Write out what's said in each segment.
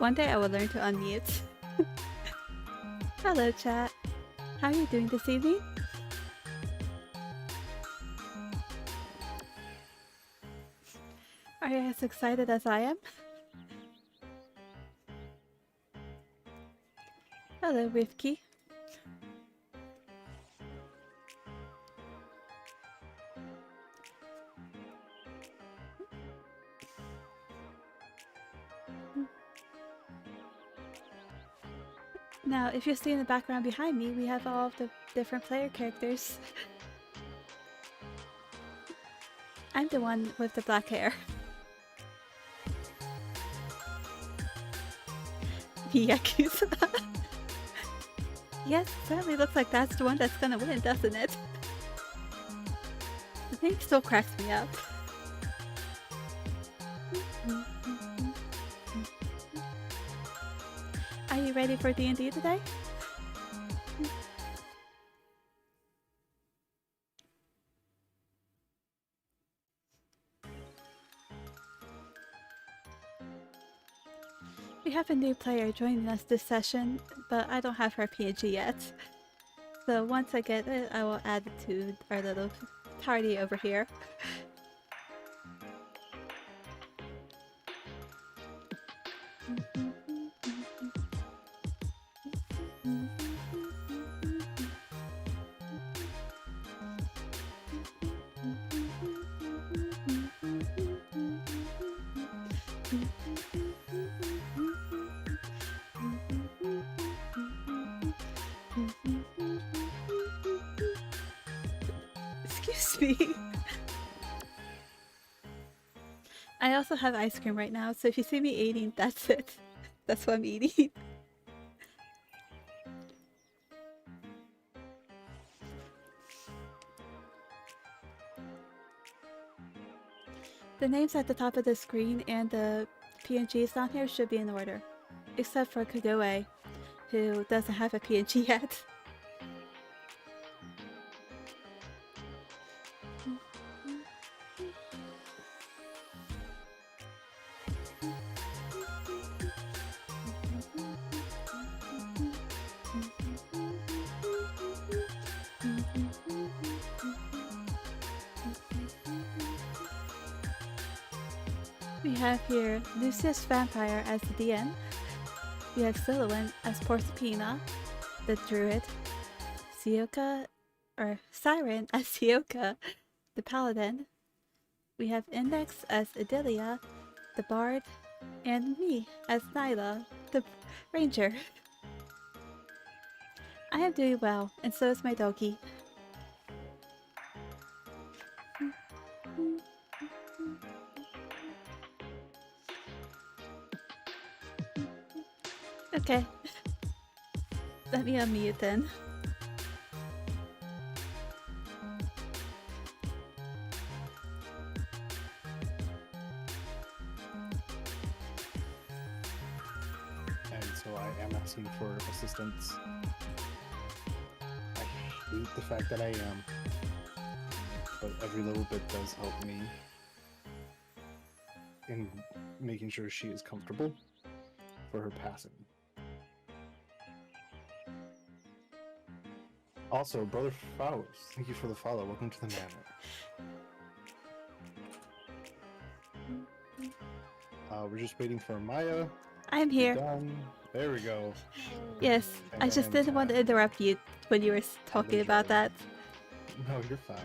One day I will learn to unmute. Hello, chat. How are you doing this evening? Are you as excited as I am? Hello, Rifki. Now, if you see in the background behind me, we have all of the different player characters. I'm the one with the black hair. Yakuza. Yes, certainly looks like that's the one that's gonna win, doesn't it? The name still cracks me up. Are you ready for D&D today? We have a new player joining us this session, but I don't have her PNG yet. So once I get it, I will add it to our little party over here. Excuse me. I also have ice cream right now, so if you see me eating, that's it. That's what I'm eating. The names at the top of the screen and the PNGs down here should be in order. Except for Kagoe, who doesn't have a PNG yet. We have here Lucius Vampire as the DM. We have Silhouette as Porcupina, the Druid. Sioka, or Siren as Sioka, the Paladin. We have Index as Idilia, the Bard. And me as Nyla, the Ranger. I am doing well, and so is my doggy. Okay. Let me unmute then. And so I am asking for assistance. I hate the fact that I am, but every little bit does help me in making sure she is comfortable for her passing. Also, Brother Faust, thank you for the follow. Welcome to the manor. We're just waiting for Maya. I'm here. Done. There we go. Yes, I just didn't want to interrupt you when you were talking about that. No, you're fine.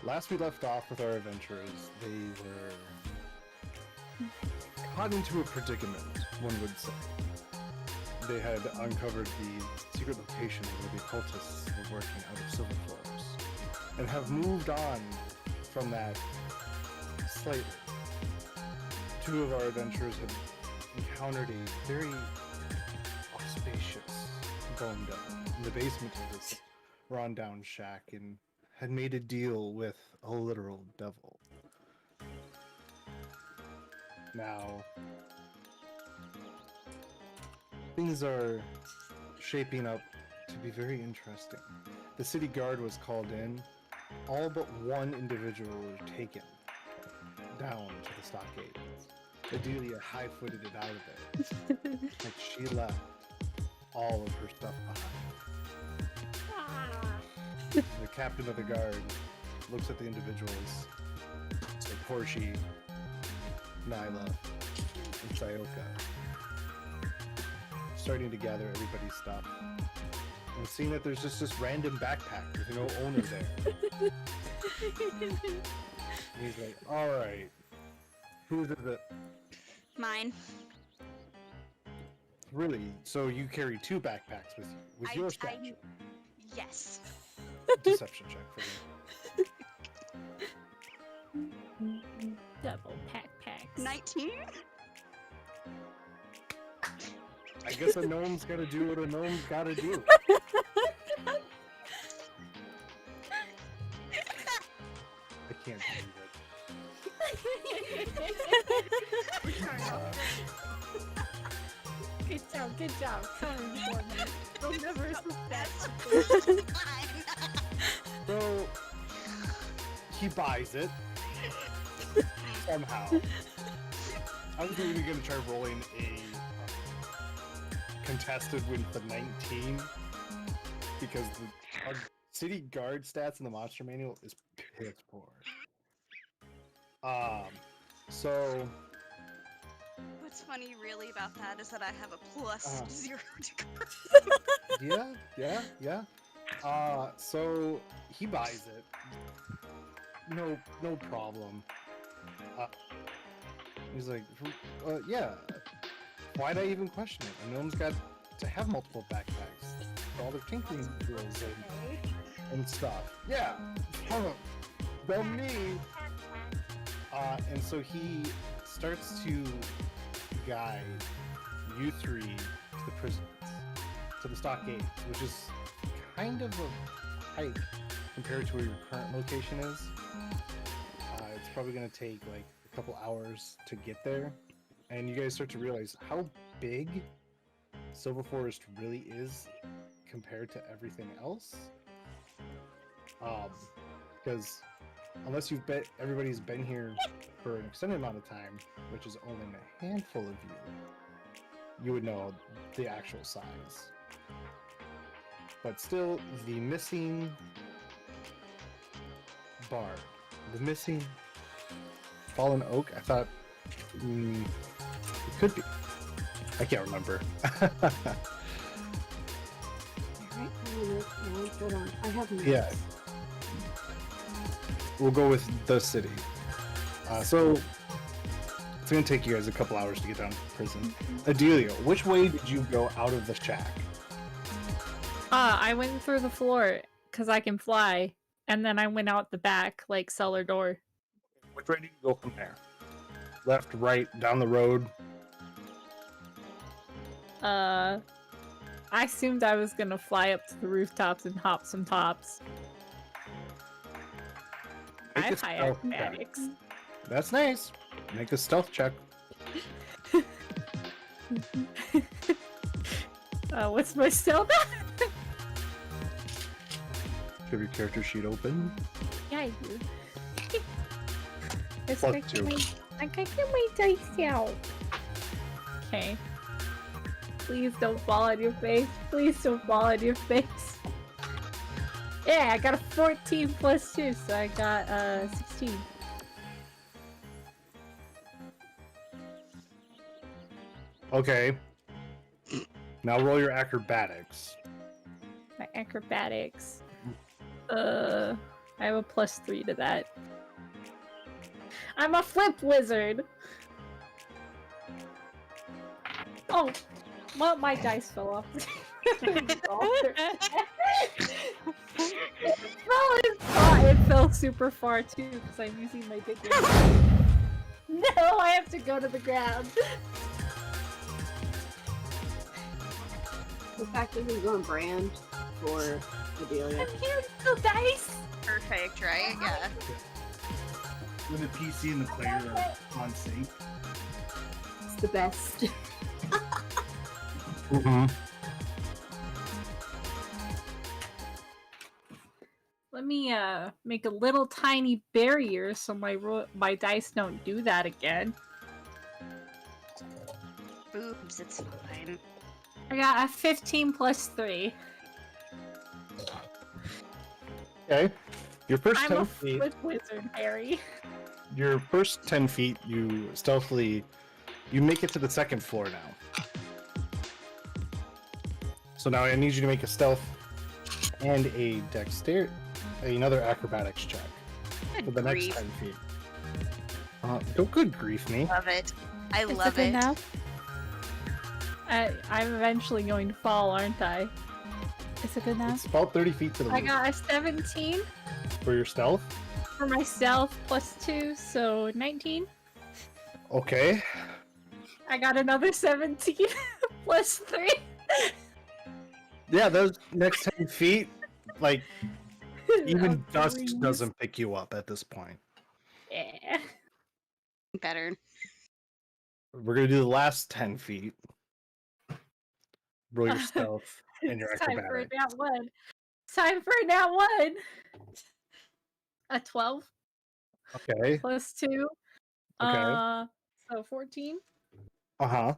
Last we left off with our adventurers, they were caught into a predicament, one would say. They had uncovered the secret location where the cultists were working out of Silver Forest, and have moved on from that slightly. Two of our adventurers had encountered a very auspicious bone devil in the basement of this run-down shack and had made a deal with a literal devil. Now, things are shaping up to be very interesting. The city guard was called in. All but one individual was taken down to the stockade. Adelia high-footed it out of it. Like she left all of her stuff behind. The captain of the guard looks at the individuals. So Hoshi, Nyla, and Sayoka, starting to gather everybody's stuff. And seeing that there's just this random backpack with no owner there. He's like, alright. Whose is it? Mine. Really? So you carry 2 backpacks with you? With your statue? Yes. Deception check for me. Double backpacks. 19? I guess a gnome's gotta do what a gnome's gotta do. I can't believe it. Good job. Coming for me. They'll never suspect. So he buys it somehow. I was even gonna try rolling a contested with the 19 because our city guard stats in the monster manual is piss poor. So What's funny really about that is that I have a plus 0 to guard. yeah. So he buys it. No problem. He's like, yeah. Why'd I even question it? A gnome's got to have multiple backpacks for all their tinkering tools and stuff. Yeah. Don't me. And so he starts to guide you 3 to the prisons, to the stockades, which is kind of a hike compared to where your current location is. It's probably going to take like a couple hours to get there, and you guys start to realize how big Silver Forest really is compared to everything else. Because unless everybody's been here for an extended amount of time, which is only a handful of you would know the actual size. But still, the missing bard, the missing fallen oak, I thought it could be. I can't remember. Alright, hold on. I have notes. Yeah. We'll go with the city. So it's gonna take you guys a couple hours to get down to prison. Adelia, which way did you go out of the shack? I went through the floor because I can fly, and then I went out the back, like cellar door. Which way did you go from there? Left, right, down the road? I assumed I was gonna fly up to the rooftops and hop some tops. I Make a have high stealth check. acrobatics. That's nice. Make a stealth check. What's my stealth? Do you have your character sheet open? Yeah, I do. Let's Plus get 2. I gotta get my dice out. Okay. Please don't fall on your face. Please don't fall on your face. Yeah, I got a 14 plus 2, so I got 16. Okay. Now roll your acrobatics. My acrobatics. I have a plus 3 to that. I'm a flip wizard! Oh, well, my dice fell off. It fell super far too because I'm using my big one. No, I have to go to the ground. The fact that he's on brand for Adelia. I'm here to dice. Perfect, right? Yeah. With the PC and the player are on sync. It's the best. Mm-hmm. Let me make a little tiny barrier so my dice don't do that again. boobs. It's fine. I got a 15 plus 3. Okay. Your first I'm 10 a feet. flip wizard, Harry. Your first 10 feet, you stealthily, you make it to the second floor now. So now I need you to make a stealth and a another acrobatics check Good for the next grief. 10 feet. Don't good grief me. Love it. I Is love it it. now? I'm eventually going to fall, aren't I? Is it good now? It's about 30 feet to the I roof. got a 17 For your stealth? for myself plus 2, so 19. Okay. I got another 17 plus 3. Yeah, those next 10 feet, like, even A dust breeze. doesn't pick you up at this point. Yeah. Better. We're going to do the last 10 feet. Roll your stealth and your It's time for a acrobatics. nat 1. It's time for a nat 1. A 12 Okay. plus 2. Okay. So 14. Uh-huh.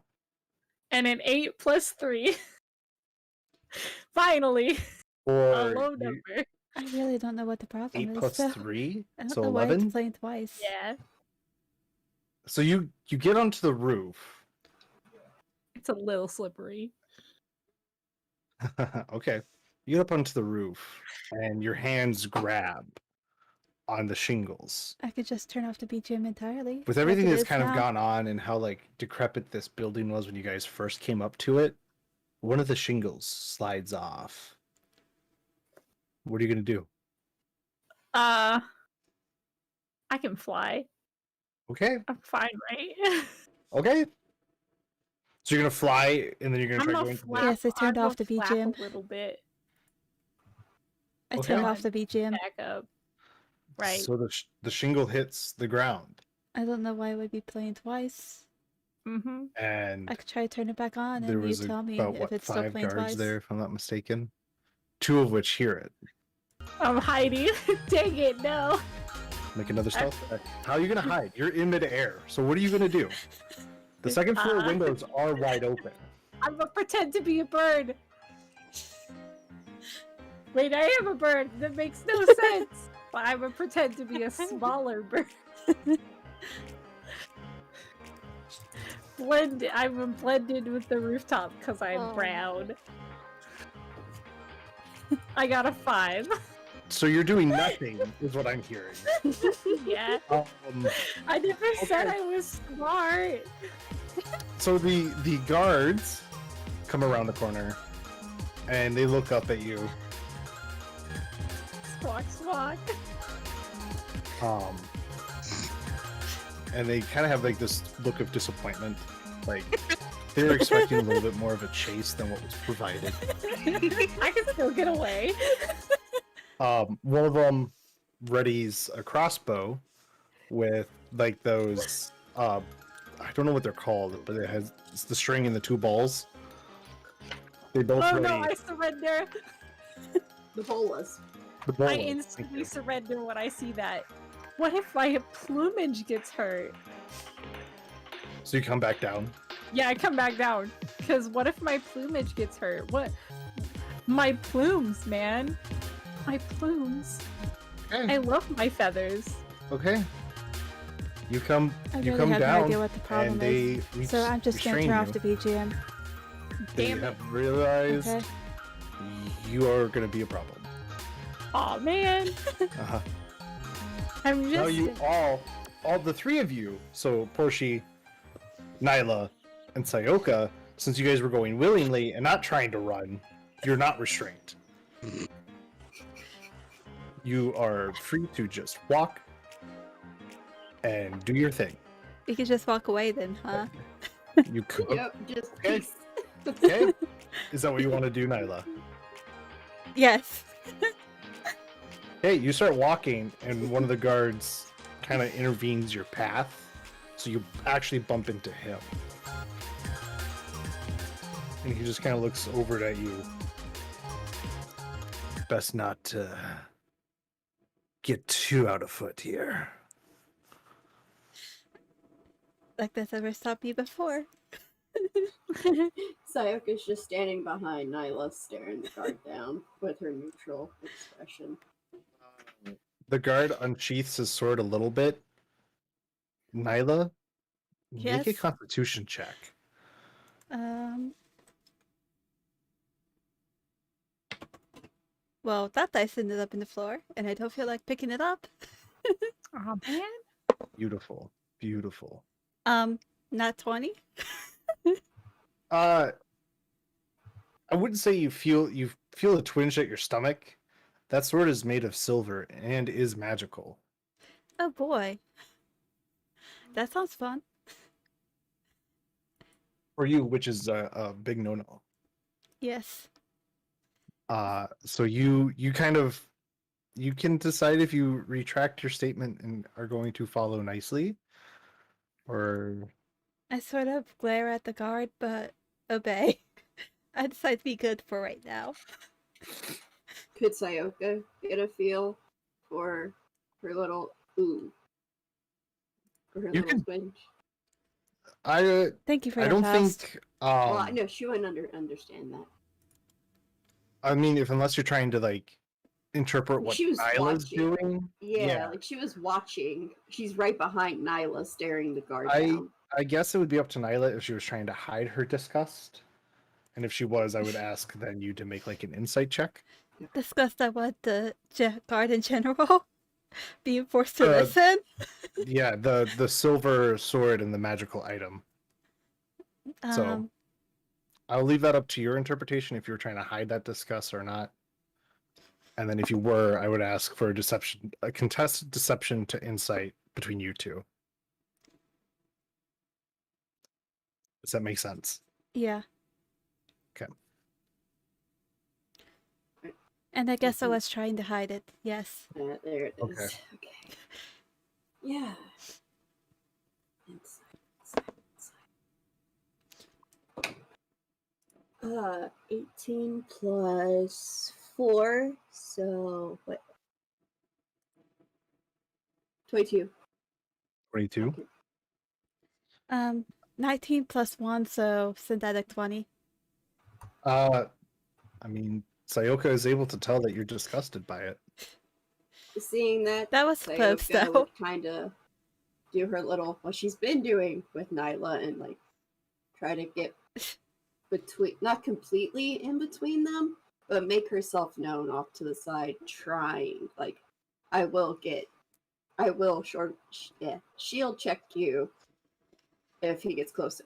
And an 8 plus 3. Finally, a Or low number. I really don't know what the 8 problem is. plus So 3, I don't so know why it's 11. playing twice. Yeah, So you get onto the roof. it's a little slippery. Okay. You get up onto the roof, and your hands grab on the shingles. I could just turn off the BGM entirely. With like everything it that's is kind of now. gone on and how like decrepit this building was when you guys first came up to it, one of the shingles slides off. What are you gonna do? I can fly. Okay. I'm fine, right? Okay. So you're gonna fly, and then you're gonna I'm try gonna going to the... flap. Yes, I turned I'm off the gonna flap BGM. a little bit. I Okay. turned off the BGM. Back up. Right. So the shingle hits the ground, I don't know why it would be playing twice. Mm-hmm. and I could try to turn it back on there and you was tell me about if it's still 5 playing guards twice. there, if I'm not mistaken. 2 of which hear it. I'm hiding. Dang it, no. Make another stealth check. How are you gonna hide? You're in midair. So what are you gonna do? The second floor windows are wide open. I'm gonna pretend to be a bird. Wait, I am a bird. That makes no sense. But I'm gonna pretend to be a smaller bird. I'm blended with the rooftop because I'm Oh. brown. I got a 5. So you're doing nothing, is what I'm hearing. Yeah. I never said I was smart. So the guards come around the corner, and they look up at you. Squawk, squawk. And they kind of have like this look of disappointment, like they were expecting a little bit more of a chase than what was provided. I can still get away. One of them readies a crossbow with like those I don't know what they're called, but it's the string and the 2 balls. They both Oh ready no, I surrender. The bolas. the ball. I instantly surrender when I see that. What if my plumage gets hurt? So you come back down. Yeah, I come back down. Because what if my plumage gets hurt? What? My plumes, man. My plumes. Okay. I love my feathers. Okay. You come I you really come have down no idea what the problem and they is. So I'm just gonna restrain turn off you. the BGM. They Damn it. have realized Okay. you are going to be a problem. Aw, man. Uh-huh. I'm just. Now you all the 3 of you, so Porshi, Nyla, and Sayoka, since you guys were going willingly and not trying to run, you're not restrained. You are free to just walk and do your thing. We could just walk away then, huh? You could. Yep, just Okay. peace. Okay. Is that what you want to do, Nyla? Yes. Hey, you start walking, and one of the guards kind of intervenes your path, so you actually bump into him. And he just kind of looks over at you. Best not to get too out of foot here. Like that's ever stopped me before. Sayoka's just standing behind Nyla, staring the guard down with her neutral expression. The guard unsheaths his sword a little bit. Nyla, make a Yes. constitution check. Well, that dice ended up in the floor, and I don't feel like picking it up. Oh man. Beautiful. Beautiful. Not 20. I wouldn't say you feel a twinge at your stomach. That sword is made of silver and is magical. Oh boy. That sounds fun. For you, which is a big no-no. Yes. So you kind of you can decide if you retract your statement and are going to follow nicely, or I sort of glare at the guard, but obey. I decide to be good for right now. Could Sayoka get a feel for her little ooh? For her You little can- twinge? Thank you for I your don't past. think. Well, I know she wouldn't understand that. I mean, unless you're trying to like interpret what She was Isla's watching. doing. Yeah, like she was watching. She's right behind Nyla, staring the guard I down. I guess it would be up to Nyla if she was trying to hide her disgust, and if she was, I would ask then you to make like an insight check. Discussed about the guard in general. Being forced to Uh, listen. Yeah, the silver sword and the magical item. So I'll leave that up to your interpretation if you're trying to hide that disgust or not. And then if you were, I would ask for a contested deception to insight between you two. Does that make sense? Yeah. Okay. And I guess I was trying to hide it. Yes. There it is. Okay. Okay. Yeah. Inside. 18 plus 4, so what? 22. 22. Okay. 19 plus 1, so synthetic 20. I mean, Sayoka is able to tell that you're disgusted by it. Seeing that, That was close, Sayoka though. would kind of do her little, what she's been doing with Nyla, and like try to get between, not completely in between them, but make herself known off to the side, trying. Like, I will shield check you if he gets closer.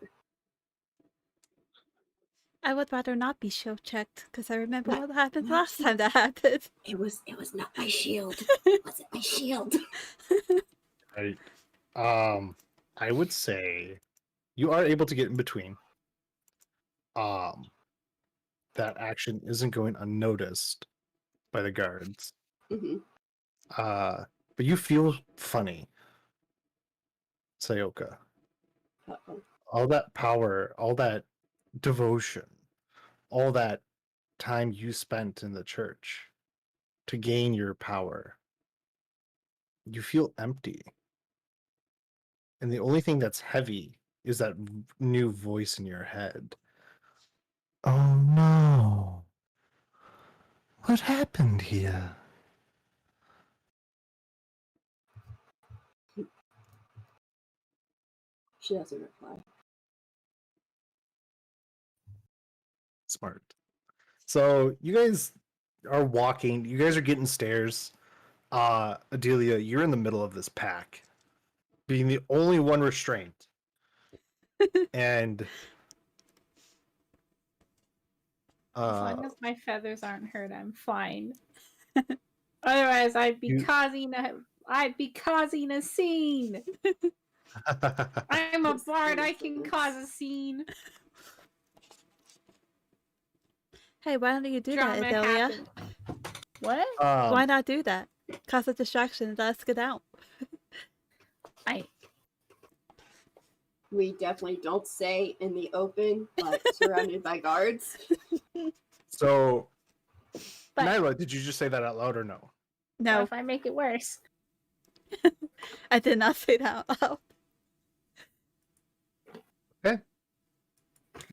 I would rather not be shield checked, because I remember Not- what happened not last time that happened. It was not my shield. Was it my shield? Right. I would say you are able to get in between. That action isn't going unnoticed by the guards. Mm-hmm. But you feel funny, Sayoka. Uh-oh. All that power, all that devotion, all that time you spent in the church to gain your power, you feel empty. And the only thing that's heavy is that new voice in your head. Oh no. What happened here? She doesn't reply. Smart. So you guys are walking, you guys are getting stairs. Adelia, you're in the middle of this pack, being the only one restrained. And As long as my feathers aren't hurt, I'm fine. Otherwise, I'd be causing a scene. I'm a bard. I can cause a scene. Hey, why don't you do that, Drama Adelia? happened. What? Why not do that? Cause a distraction and let us get out. We definitely don't say in the open, but surrounded by guards. So, But- Nyla, did you just say that out loud or no? What No, if I make it worse? I did not say that out loud.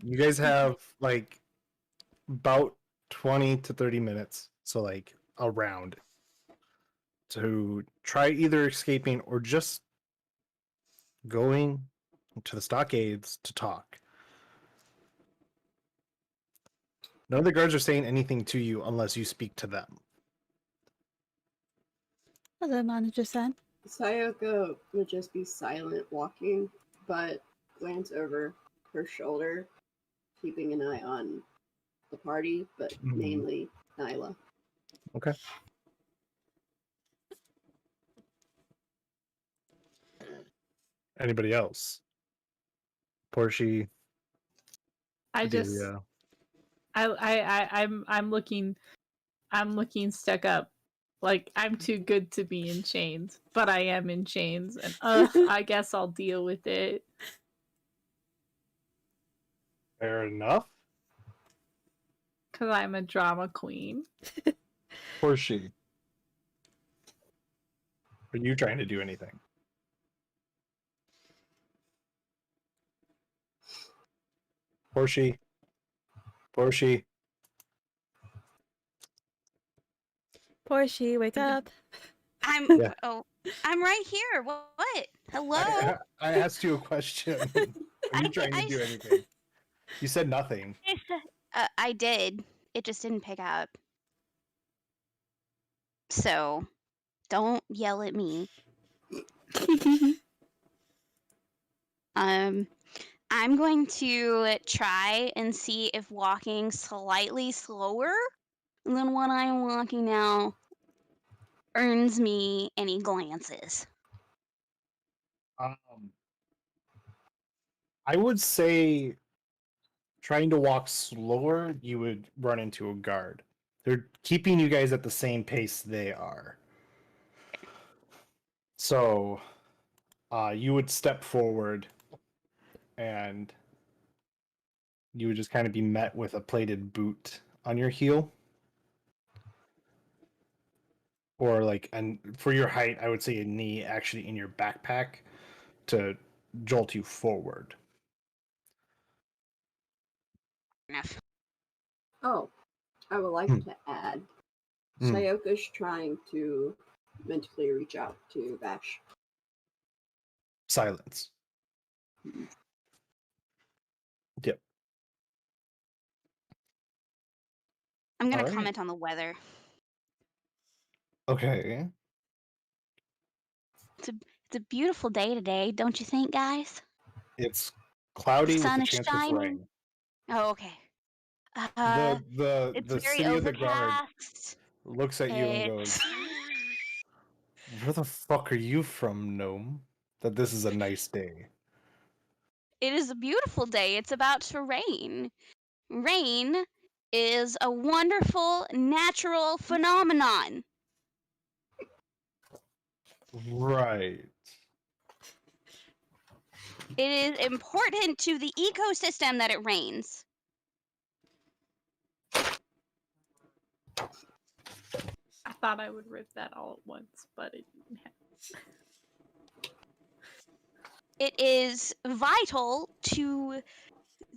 You guys have like about 20 to 30 minutes, so like a round, to try either escaping or just going to the stockades to talk. None of the guards are saying anything to you unless you speak to them. Hello, Manager-san. Sayoko would just be silent walking, but glance over her shoulder, keeping an eye on the party, but mainly Nyla. Okay. Anybody else? Portia, I'm looking stuck up. Like, I'm too good to be in chains, but I am in chains, and I guess I'll deal with it. Fair enough. Because I'm a drama queen. Portia, are you trying to do anything? Portia, Portia. Portia, wake up. I'm Yeah. I'm right here. What? Hello? I asked you a question. Are you trying to do anything? You said nothing. I did. It just didn't pick up. So, don't yell at me. I'm going to try and see if walking slightly slower than what I'm walking now earns me any glances. I would say trying to walk slower, you would run into a guard. They're keeping you guys at the same pace they are. So, you would step forward and you would just kind of be met with a plated boot on your heel. Or like, and for your height, I would say a knee actually in your backpack to jolt you forward. Enough. Oh, I would like to add, Sayoka's trying to mentally reach out to Vash. Silence. Yep. I'm going All to right. comment on the weather. Okay. It's a beautiful day today, don't you think, guys? It's cloudy The with sun a is chance of shining. rain. Oh, okay. The It's very city of the guard overcast. looks at you and goes, "Where the fuck are you from, gnome? That this is a nice day." It is a beautiful day. It's about to rain. Rain is a wonderful natural phenomenon. Right. It is important to the ecosystem that it rains. I thought I would rip that all at once, but it didn't happen. It is vital to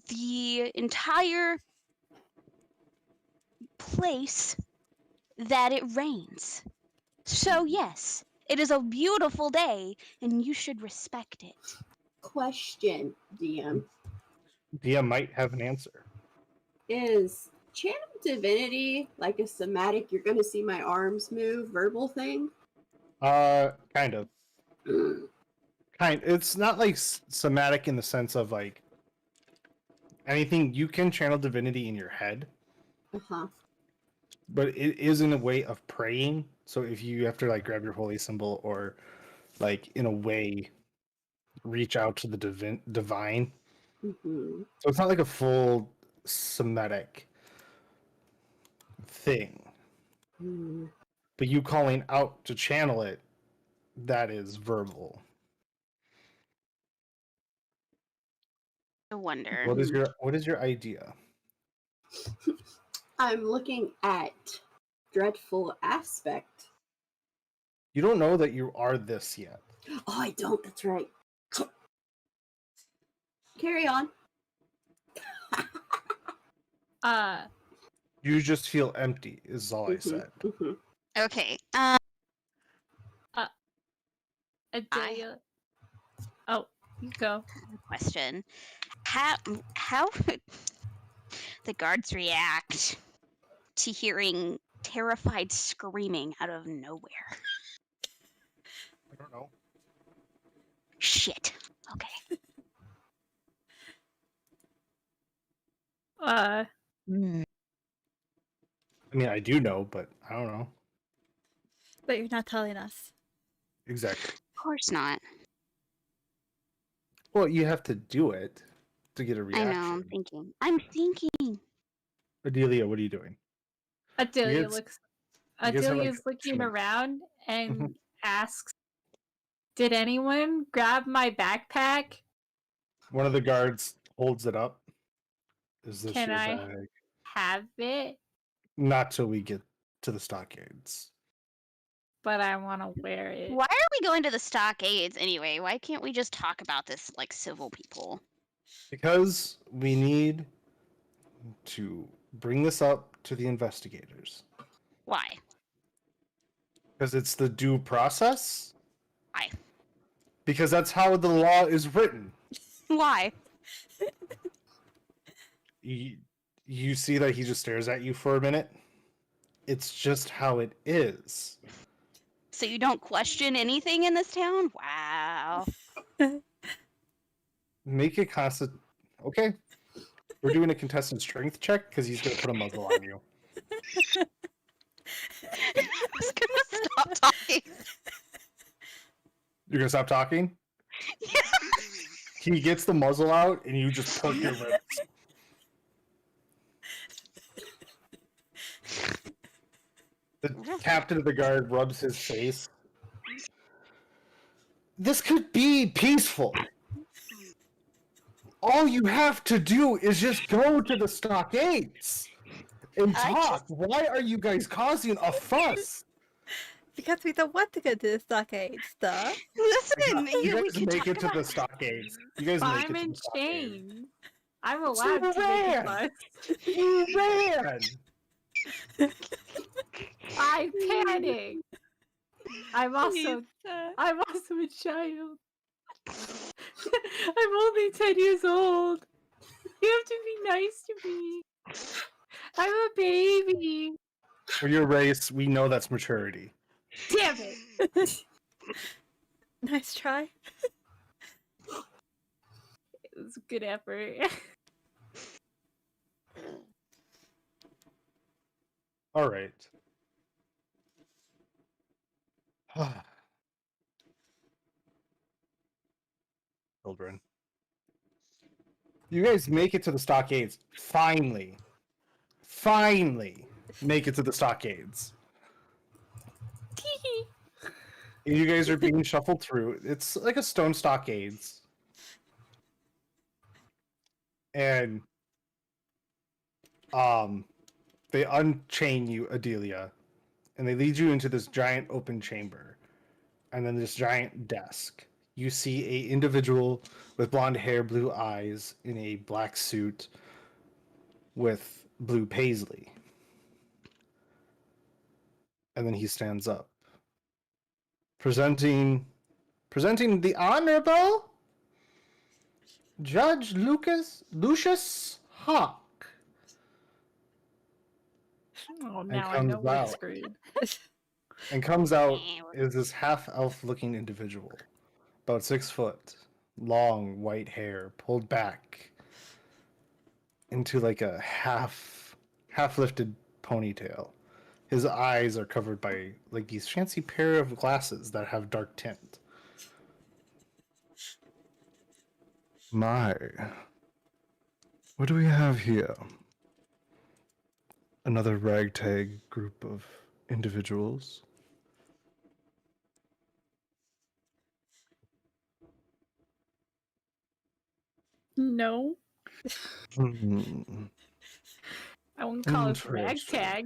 the entire place that it rains. So, yes, it is a beautiful day, and you should respect it. Question, DM. DM might have an answer. Is channel divinity like a somatic, you're going to see my arms move verbal thing? Kind of. It's not like somatic in the sense of like anything. You can channel divinity in your head. Uh-huh. But it is in a way of praying. So if you have to like grab your holy symbol or like in a way reach out to the divine. Mm-hmm. So it's not like a full somatic thing. Mm. But you calling out to channel it, that is verbal. I wonder. What is your idea? I'm looking at dreadful aspect. You don't know that you are this yet. Oh, I don't. That's right. Carry on. You just feel empty, is all I said. Mhm. Okay. Adelia. Oh, you go. Question. How would the guards react to hearing terrified screaming out of nowhere? I don't know. Shit. Okay. I mean, I do know, but I don't know. But you're not telling us. Exactly. Of course not. Well, you have to do it to get a I reaction. know. I'm thinking. Adelia, what are you doing? Adelia guys- looks. you guys have, like, Adelia's looking instruments. around and Mhm. asks, "Did anyone grab my backpack? One of the guards holds it up. Is this Can your I bag? have it? Not till we get to the stockades. But I want to wear it." Why are we going to the stockades anyway? Why can't we just talk about this like civil people? Because we need to bring this up to the investigators. Why? Because it's the due process. Why? Because that's how the law is written. Why? You see that he just stares at you for a minute? It's just how it is. So you don't question anything in this town? Wow. Make a constant. Okay. We're doing a contested strength check because he's going to put a muzzle on you. I was gonna stop talking. You're going to stop talking? Yeah. He gets the muzzle out and you just perk your lips. The captain of the guard rubs his face. This could be peaceful. All you have to do is just go to the stockades and talk. Why are you guys causing a fuss? Because we don't want to go to the stockades, duh. Listen, You we guys can make talk it to about the stockades. You guys But make I'm it to in the stockades. chains. I'm allowed to make a fuss. You ran! I panic. I'm also a child. I'm only 10 years old. You have to be nice to me. I'm a baby. For your race, we know that's maturity. Damn it. Nice try. It was a good effort. All right. Children. You guys make it to the stockades. Finally. Finally make it to the stockades. And you guys are being shuffled through. It's like a stone stockades. And they unchain you, Adelia, and they lead you into this giant open chamber. And then this giant desk. You see a individual with blonde hair, blue eyes, in a black suit with blue paisley. And then he stands up. Presenting the Honorable Judge Lucius Hawk. Oh, now I comes know we're out. screwed. And comes out is this half-elf looking individual. About 6 foot. Long white hair pulled back into like a half lifted ponytail. His eyes are covered by like these fancy pair of glasses that have dark tint. My, what do we have here? Another ragtag group of individuals. No. Hmm. I wouldn't call us Interesting. ragtag.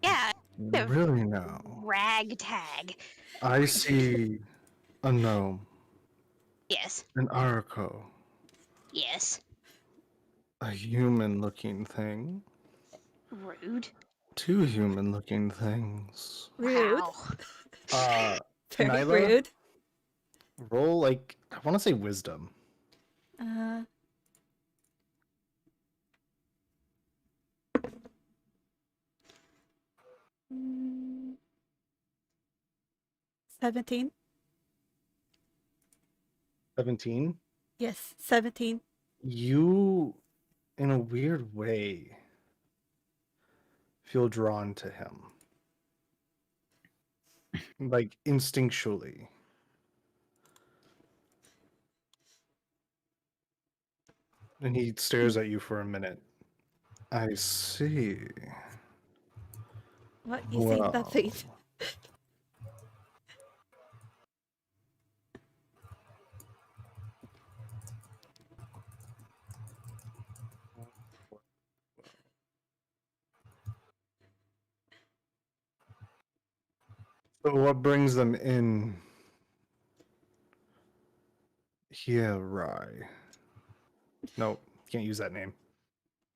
Yeah, Really now? ragtag. I see a gnome, Yes. an araco, Yes. A human-looking thing. Rude. Two human-looking things. Rude. Wow. Very Nyla, rude. roll like I want to say wisdom. Uh, mm, 17. 17. Yes, 17. You, in a weird way, feel drawn to him, like instinctually. And he stares at you for a minute. I see. What? You think Well, nothing? so what brings them in here, Rye? No, can't use that name.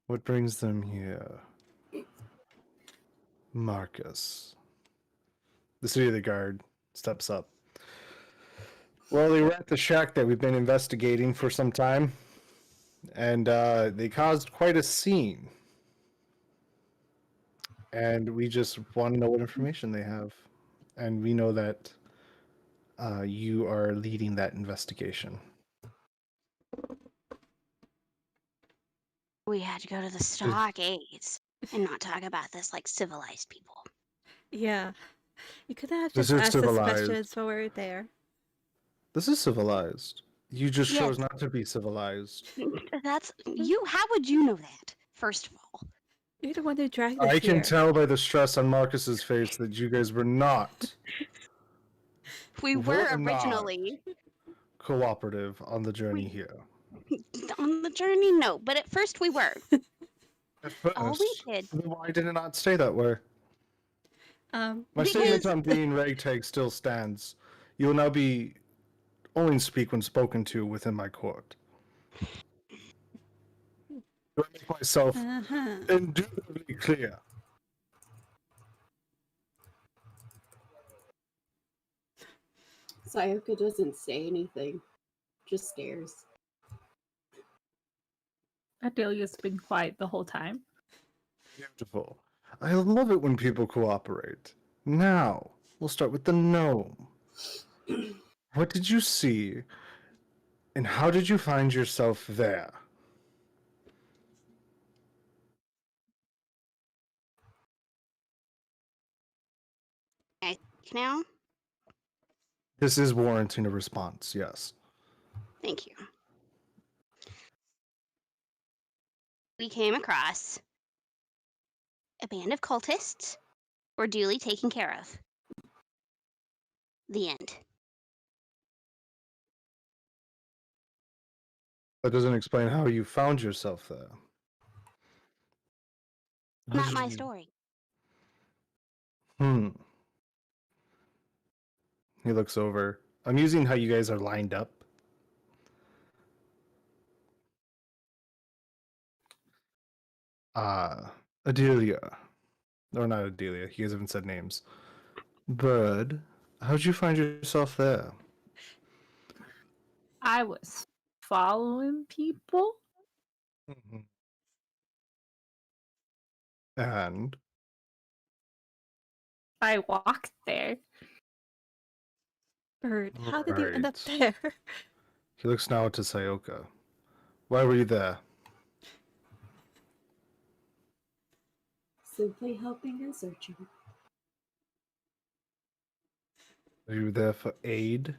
What brings them here? Marcus. The city of the guard steps up. Well, they were at the shack that we've been investigating for some time, and they caused quite a scene. And we just want to know what information they have. And we know that you are leading that investigation. We had to go to the stockades and not talk about this like civilized people. Yeah. You couldn't have This just is asked us civilized. questions while we were there. This is civilized. You just Yes. chose not to be civilized. That's you. How would you know that? First of all, You're the one who dragged us I can here. tell by the stress on Marcus's face that you guys were not we were originally cooperative on the journey here. on the journey. No, but at first we were. At first, All we did. then why did it not stay that way? My Because- statement on being ragtag still stands. You will now be only speak when spoken to within my court. Do I make myself Uh-huh. indubitably clear? Sayaka doesn't say anything, just stares. Adelia's been quiet the whole time. Beautiful. I love it when people cooperate. Now, we'll start with the gnome. What did you see, and how did you find yourself there? Now, This is warranting a response, yes. thank you. We came across a band of cultists were duly taken care of. The end. That doesn't explain how you found yourself there. How Not did my you- story. He looks over. I'm using how you guys are lined up. Adelia. Or not Adelia. You guys haven't said names. Bird, how'd you find yourself there? I was following people. And I walked there. Bird, how did you end up Right. there? he looks now to Sayoka. Why were you there? Simply helping and searching. Were you there for aid?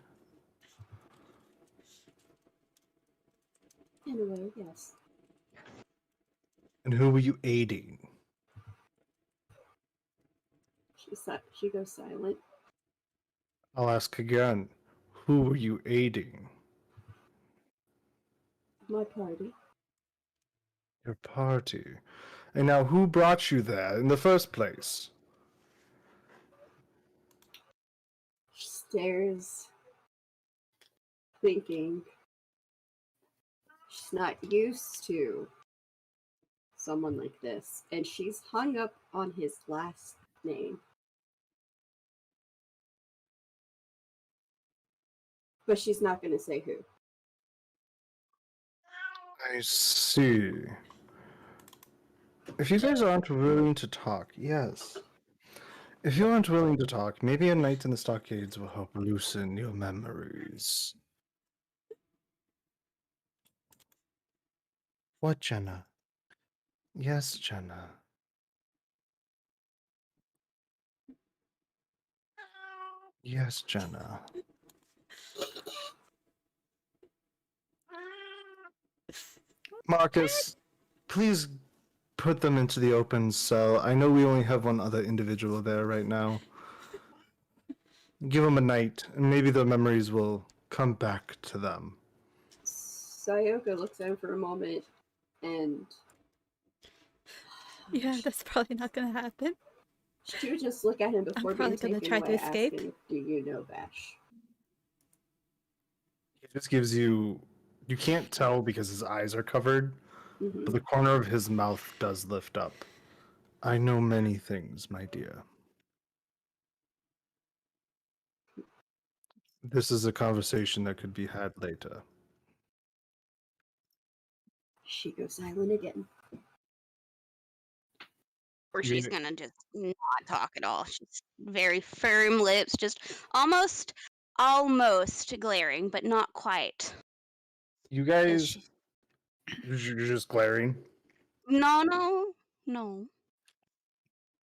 In a way, yes. And who were you aiding? She goes silent. I'll ask again. Who were you aiding? My party. Your party. And now who brought you there in the first place? She stares, thinking she's not used to someone like this, and she's hung up on his last name. But she's not going to say who. I see. If you guys aren't willing to talk, yes. If you aren't willing to talk, maybe a night in the stockades will help loosen your memories. What, Jenna? Yes, Jenna. Yes, Jenna. Marcus, please put them into the open cell. I know we only have one other individual there right now. Give them a night, and maybe the memories will come back to them. Sayoka looks at him for a moment, and Yeah, that's probably not gonna happen. she would just look at him before being probably gonna taken try away, to escape. asking, "Do you know Bash?" It just gives you... You can't tell because his eyes are covered, Mm-hmm. but the corner of his mouth does lift up. I know many things, my dear. This is a conversation that could be had later. She goes silent again. Or You she's mean- gonna just not talk at all. She's very firm lips, just almost glaring, but not quite. You Is guys... she- You're just glaring? No.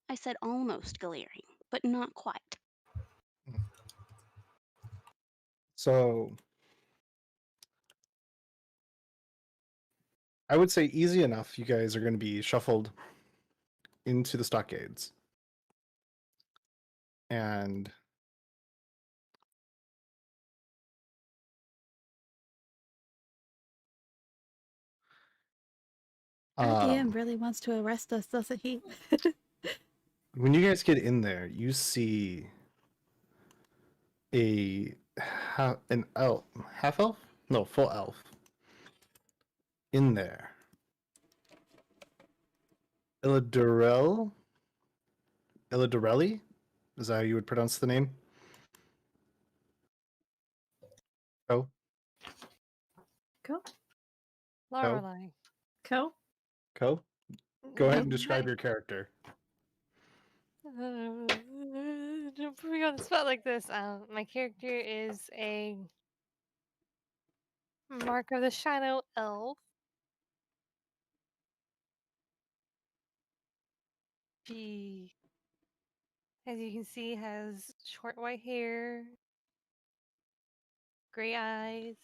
I said almost glaring, but not quite. So... I would say easy enough, you guys are going to be shuffled into the stockades. And... Our DM really wants to arrest us, doesn't he? when you guys get in there, you see an elf, half elf? No, full elf in there. Illidorelli? Is that how you would pronounce the name? Oh, Go. Lorelai. Go. Go ahead and describe your character. Don't put me on the spot like this. My character is a Mark of the Shadow elf. She, as you can see, has short white hair, gray eyes,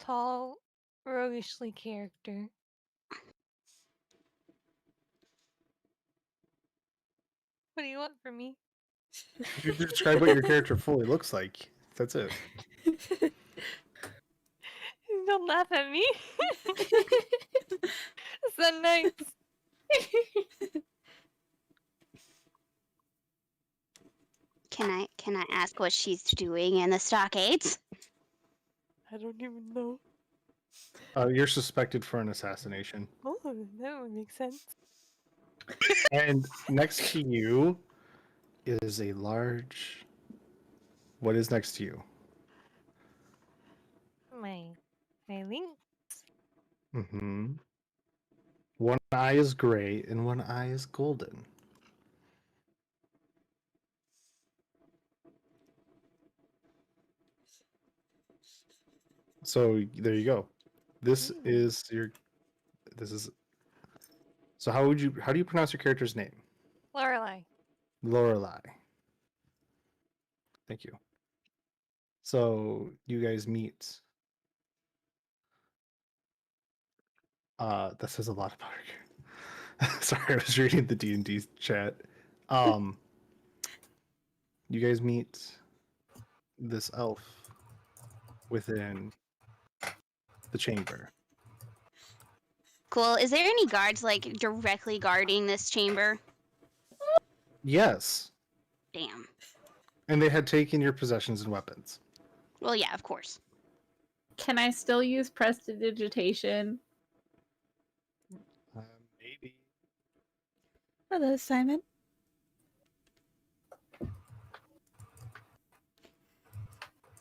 tall, roguishly character. What do you want from me? You describe what your character fully looks like. That's it. Don't laugh at me. Is that nice? Can I ask what she's doing in the stockades? I don't even know. You're suspected for an assassination. Oh, that would make sense. And next to you is a large... What is next to you? My link. Mm-hmm. One eye is gray and one eye is golden. So there you go. This is your... This is... So how do you pronounce your character's name? Lorelai. Lorelai. Thank you. So you guys meet. That says a lot about her. Sorry, I was reading the D&D chat. You guys meet this elf within the chamber. Cool. Is there any guards like directly guarding this chamber? Yes, Damn. and they had taken your possessions and weapons. Well, yeah, of course. Can I still use prestidigitation? Maybe. Hello, Simon.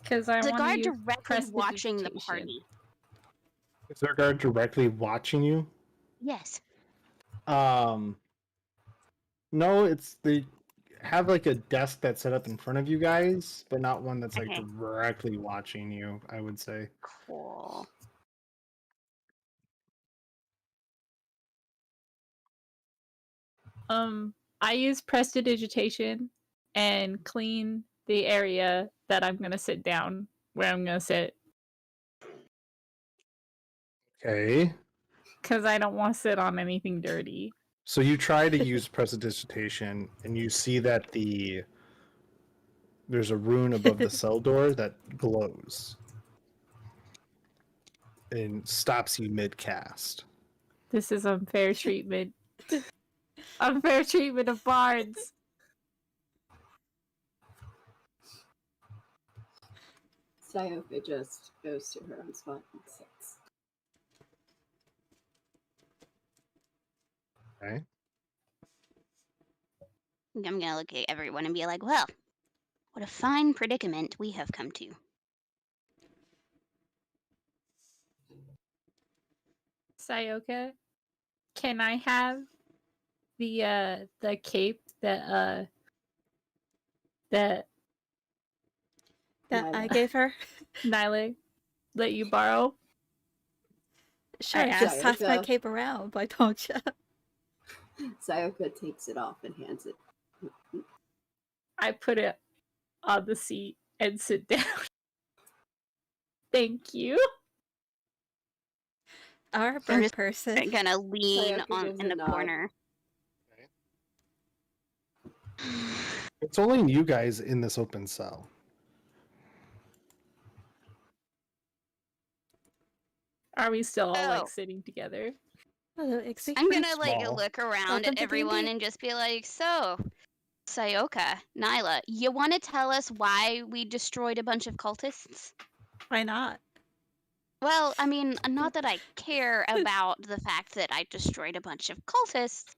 Because I The want to guard use directly watching the prestidigitation. party. Is there a guard directly watching you? Yes. No, it's they have like a desk that's set up in front of you guys, but not one that's like Okay. directly watching you, I would say. Cool. I use prestidigitation and clean the area that I'm gonna sit down, where I'm gonna sit, Okay. because I don't want to sit on anything dirty. So you try to use prestidigitation, and you see that there's a rune above the cell door that glows and stops you mid cast. This is unfair treatment. Unfair treatment of bards. Sayoka just goes to her own spot and sits. Okay. I'm gonna look at everyone and be like, well, what a fine predicament we have come to. Sayoka, can I have the cape that That I Nyla. gave her. Nyla let you borrow? Sure, I just pass my Sayoka. cape around, why don't you? Sayoka takes it off and hands it. I put it on the seat and sit down. Thank you. Our I'm bird just person. gonna lean Sayaka on gives in a the nod. corner. It's only you guys in this open cell. Are we still all like Oh. sitting together? Hello, Ixie. I'm gonna like Small. look around Welcome at to everyone D&D. and just be like, so, Sayoka, Nyla, you want to tell us why we destroyed a bunch of cultists? Why not? Well, I mean, not that I care about the fact that I destroyed a bunch of cultists.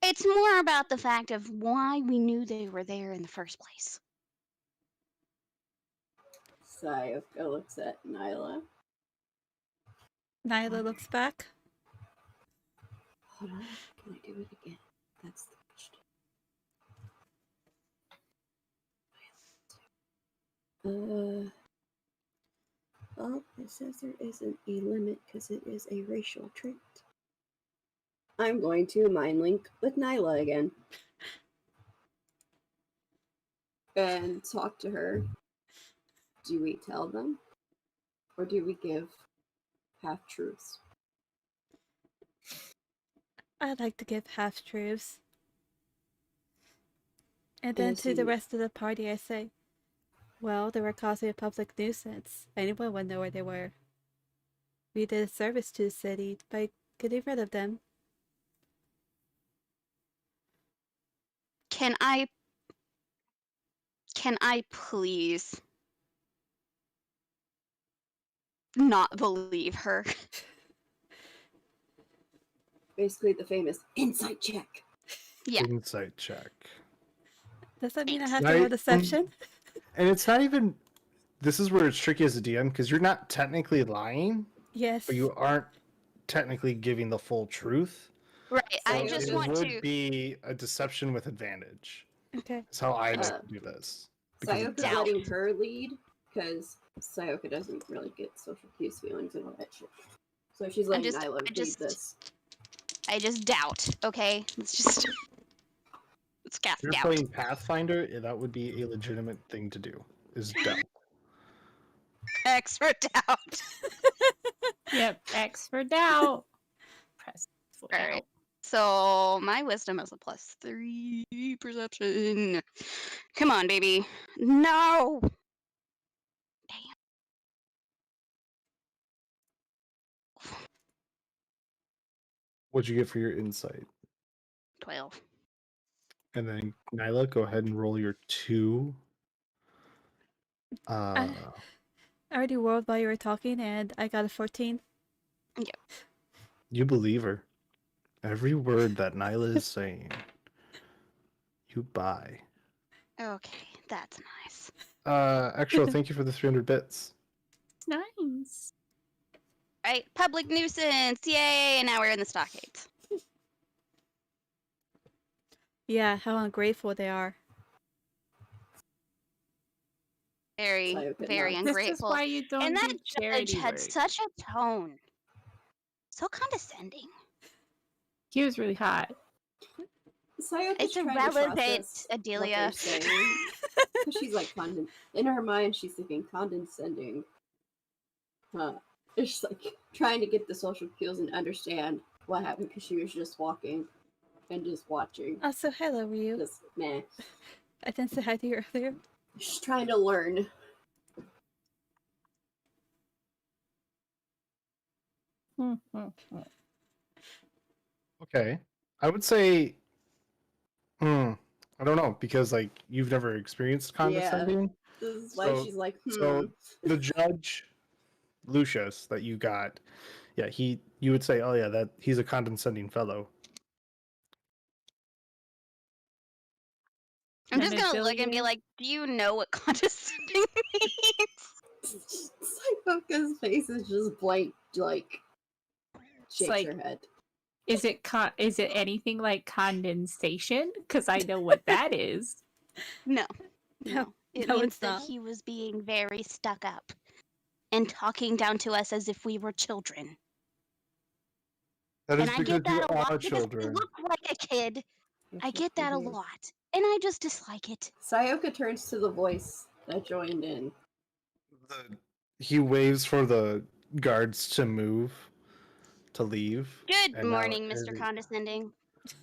It's more about the fact of why we knew they were there in the first place. Sayoka looks at Nyla. Nyla looks back. Hold on, can I do it again? That's the question. Well, it says there isn't a limit because it is a racial trait. I'm going to mind link with Nyla again. And talk to her. Do we tell them? Or do we give half truths? I'd like to give half truths. And then I to the see. rest of the party I say, well, they were causing a public nuisance. Anyone would know where they were. We did a service to the city by getting rid of them. Can I please not believe her? Basically the famous insight check. Yeah. Insight check. Does that mean I Thanks. have to roll Right. deception? And it's not even. This is where it's tricky as a DM because you're not technically lying, Yes. but you aren't technically giving the full truth. Right. So I just it want would to be a deception with advantage. Okay. That's how I like Uh, to do this. Because Sayoka's doubt. letting her lead because Sayoka doesn't really get social cues, feelings, and all that shit. So she's letting Nyla lead this. I just doubt, okay? Let's cast if you're doubt. playing Pathfinder, that would be a legitimate thing to do. Is doubt. X for doubt. Yep, X for doubt. Press for All doubt. right. So my wisdom is a +3 perception. Come on, baby. No. What'd you get for your insight? 12. And then Nyla, go ahead and roll your 2. I already rolled while you were talking, and I got a 14. You believe her. Every word that Nyla is saying, you buy. Okay, that's nice. Actual, thank you for the 300 bits. It's nice. Right, public nuisance, yay! And now we're in the stockades. Yeah, how ungrateful they are. Very, Sayaka very nods. This is ungrateful. why you don't And that do judge charity had work. such a tone. So condescending. He was really hot. Sayaka's It's trying to irrelevant, process what Adelia. they're saying. Because she's like, in her mind, she's thinking condescending. It's just like trying to get the social cues and understand what happened because she was just walking and just watching. Also, hello, Ryu. Just meh. I didn't say hi to you earlier. She's trying to learn. Okay. I would say, I don't know, because like you've never experienced condescending. This is why So- she's like, So the judge, Lucius, that you got, yeah, you would say, oh yeah, that he's a condescending fellow. I'm And just gonna look and be Adelia? like, do you know what condescending means? Sayaka's face is just blank, like, shakes like- her head. Is it anything like condensation? Because I know what that is. No. No, No. It no, means it's that not. he was being very stuck up and talking down to us as if we were children. That is And I because get that you a lot are because children. I look like a kid. I get that a lot. And I just dislike it. Sayaka turns to the voice that joined in. He waves for the guards to move, to leave. Good and now morning, Mr. Condescending.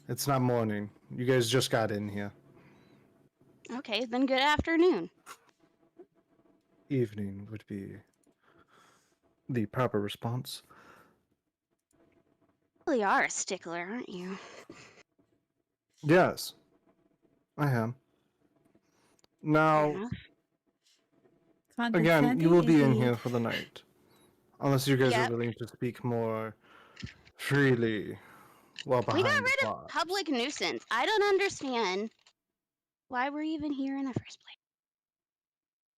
It's not morning. You guys just got in here. Okay, then good afternoon. Evening would be the proper response. You really are a stickler, aren't you? Yes, I am. Fair Now, enough. again, you will be in indeed. here for the night. Unless you guys Yep. are willing to speak more freely while We behind got rid of bars. public nuisance. I don't understand why we're even here in the first place.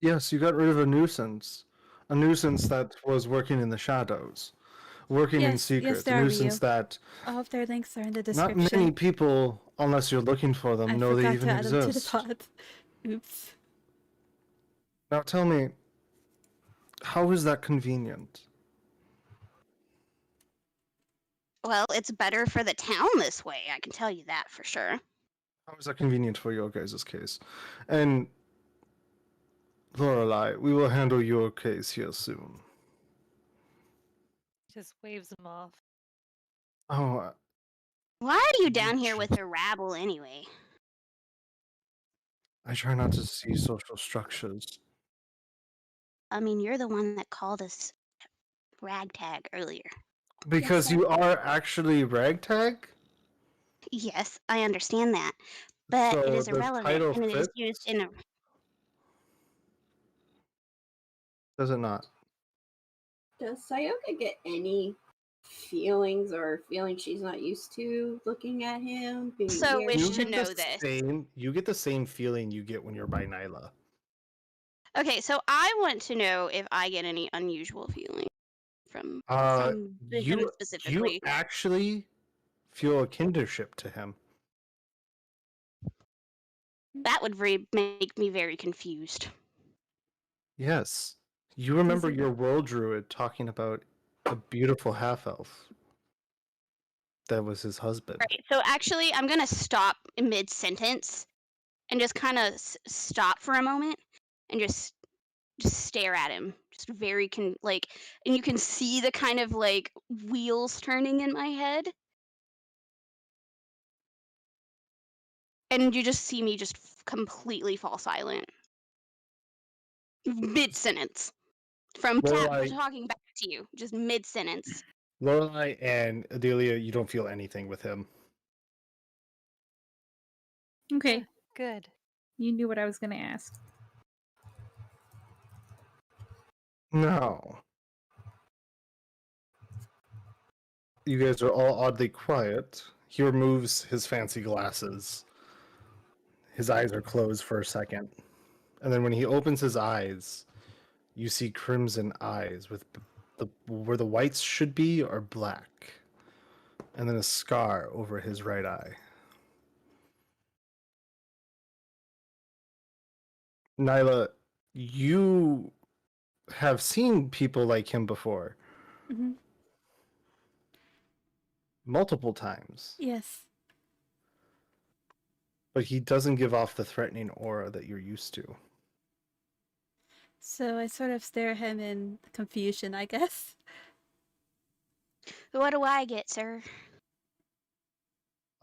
Yes, you got rid of a nuisance. A nuisance that was working in the shadows. Working in Yes, secret. there A are, nuisance Ryu. that All of their links are in the not description. many people, unless you're looking for them, I know they forgot even to add them to the exist. pod. Oops. Now tell me, how is that convenient? Well, it's better for the town this way, I can tell you that for sure. How is that convenient for your guys' case? And Lorelei, we will handle your case here soon. Just waves him off. Oh, Why are you down here jeez. with the rabble anyway? I try not to see social structures. I mean, you're the one that called us ragtag earlier. Because you are actually ragtag? Yes, I understand that. But So it is the irrelevant title and it is fits? used in a. Does it not? Does Sayaka get any feelings or feelings she's not used to looking at him? Being So near wish You to him? get know the this. you get the same feeling you get when you're by Nyla. Okay, so I want to know if I get any unusual feeling from him You specifically. actually feel a kinship to him. That would make me very confused. Yes. You remember your world druid talking about a beautiful half elf. That was his husband. Right. So actually, I'm gonna stop mid sentence and just kind of stop for a moment and just stare at him, just very and you can see the kind of like wheels turning in my head, and you just see me just completely fall silent mid sentence from talking back to you, just mid sentence. Lorelai and Adelia, you don't feel anything with him. Okay, Good. you knew what I was going to ask. Now, you guys are all oddly quiet. He removes his fancy glasses. His eyes are closed for a second. And then when he opens his eyes, you see crimson eyes with where the whites should be are black. And then a scar over his right eye. Nyla, you have seen people like him before. Mm-hmm. Multiple times. Yes. But he doesn't give off the threatening aura that you're used to. So I sort of stare at him in confusion, I guess. What do I get, sir?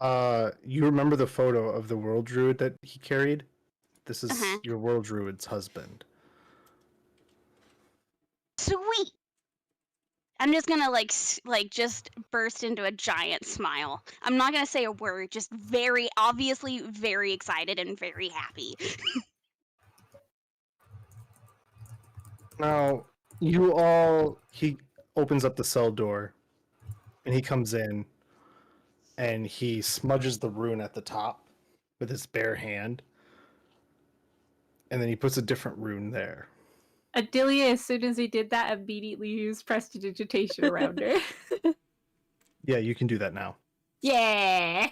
You remember the photo of the world druid that he carried? This is Uh-huh. your world druid's husband. Sweet. I'm just gonna just burst into a giant smile. I'm not gonna say a word, just very obviously very excited and very happy. Now, he opens up the cell door and he comes in and he smudges the rune at the top with his bare hand. And then he puts a different rune there. Adelia, as soon as he did that, immediately used prestidigitation around her. Yeah, you can do that now. Yeah.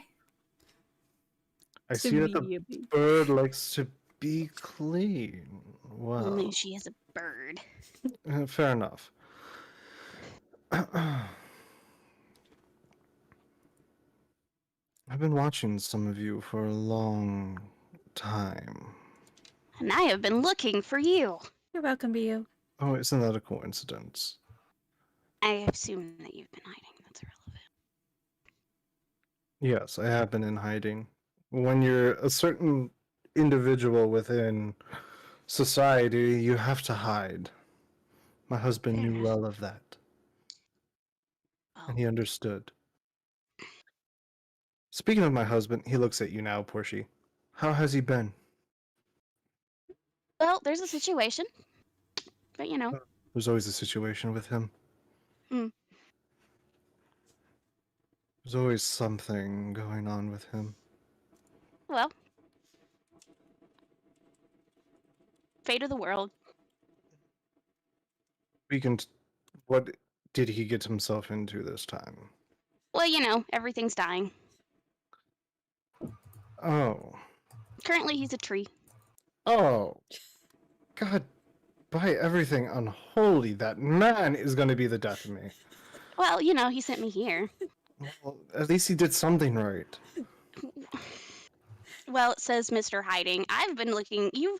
I see that the Immediately. bird likes to be clean. Only Wow. she is a bird. Fair enough. I've been watching some of you for a long time. And I have been looking for you. You're welcome, Ryu. Oh, isn't that a coincidence? I assume that you've been hiding. That's irrelevant. Yes, I have been in hiding. When you're a certain individual within society, you have to hide. My husband Fair knew enough. well of that, Oh, and he understood. Speaking of my husband, he looks at you now, Portia. How has he been? well, there's a situation, but you know. There's always a situation with him. Hmm. There's always something going on with him. Well, fate of the world. What did he get himself into this time? Well, you know, everything's dying. Oh. Currently, he's a tree. Oh. God, by everything unholy, that man is going to be the death of me. Well, you know, he sent me here. Well, at least he did something right. Well, it says Mr. Hiding. I've been looking. You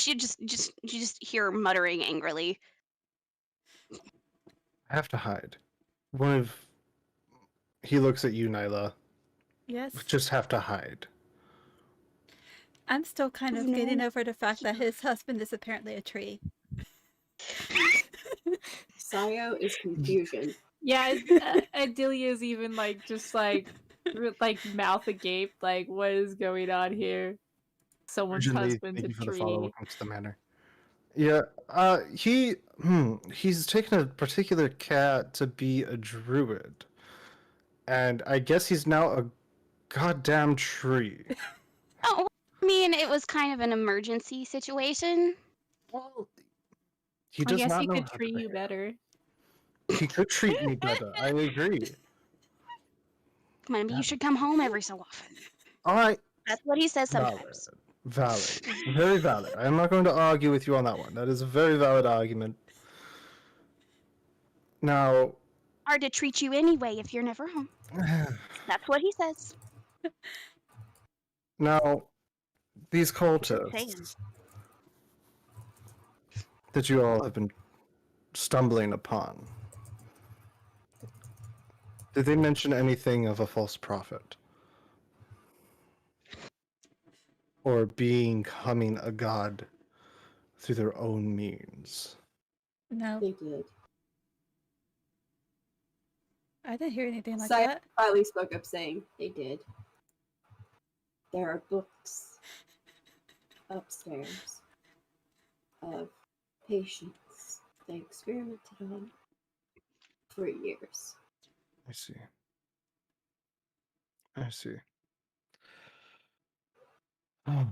just hear muttering angrily. I have to hide. He looks at you, Nyla. Yes. Just have to hide. I'm still kind of No. getting over the fact that his husband is apparently a tree. Sayo is confusion. Yeah, Adelia's even just mouth agape, like, what is going on here? Someone's Grudgingly, husband's thank a you for the follow. tree. Welcome to the manor. Yeah, he's taken a particular cat to be a druid. And I guess he's now a goddamn tree. Oh, I mean, it was kind of an emergency situation. Well, he I does guess not he know could how to treat you behave. better. He could treat me better. I agree. Come on, but you should come home every so often. All right. That's what he says Valid. sometimes. Valid. Very valid. I'm not going to argue with you on that one. That is a very valid argument. Now, Hard to treat you anyway if you're never home. That's what he says. now, these Just saying. cultists that you all have been stumbling upon, did they mention anything of a false prophet? Or becoming a god through their own means? No, They did. I didn't hear anything like Sayo that. finally spoke up saying they did. There are books upstairs of patience. they experimented on for years. I see. I see. Oh.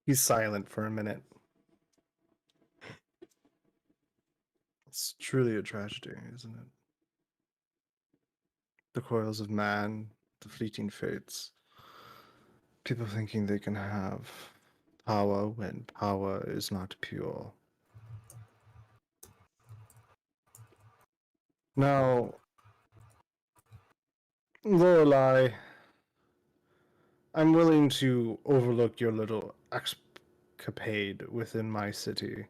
He's silent for a minute. It's truly a tragedy, isn't it? The coils of man, the fleeting fates. People thinking they can have power when power is not pure. Now, Lorelei, I'm willing to overlook your little escapade within my city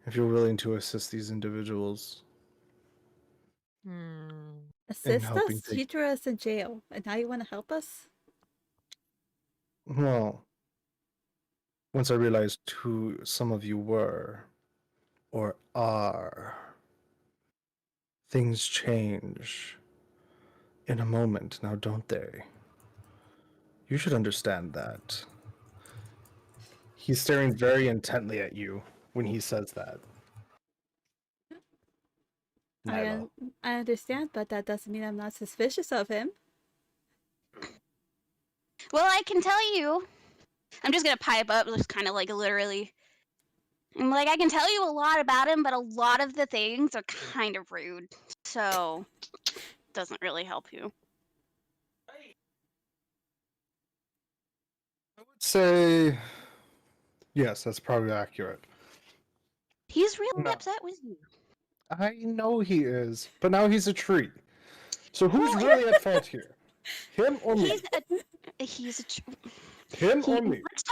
if you're willing to assist these individuals in Assist helping us? You take. threw us in jail, and now you want to help us? Well, once I realized who some of you were or are, things change in a moment now, don't they? You should understand that. He's staring very intently at you when he says that. Nyla. I understand, but that doesn't mean I'm not suspicious of him. Well, I can tell you. I'm just gonna pipe up, just kind of like literally. I'm like, I can tell you a lot about him, but a lot of the things are kind of rude. So, doesn't really help you. I would say yes, that's probably accurate. He's really No. upset with you. I know he is, but now he's a tree. So who's Well, really at fault here? Him or me? He's a Him or me? let's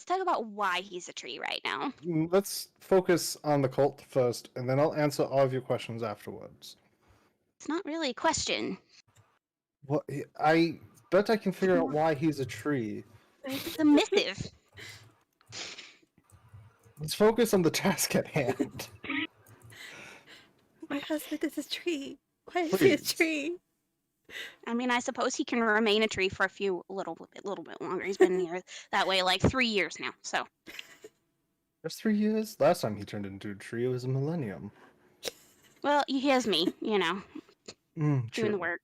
talk about why he's a tree right now. Let's focus on the cult first, and then I'll answer all of your questions afterwards. It's not really a question. Well, I bet I can figure out why he's a tree. It's a missive. Let's focus on the task at hand. My husband is a tree. Why is he Please. a tree? I mean, I suppose he can remain a tree for a little bit longer. He's been here that way like 3 years now. So Just 3 years? Last time he turned into a tree, it was a millennium. well, he has me, you know, doing True. the work.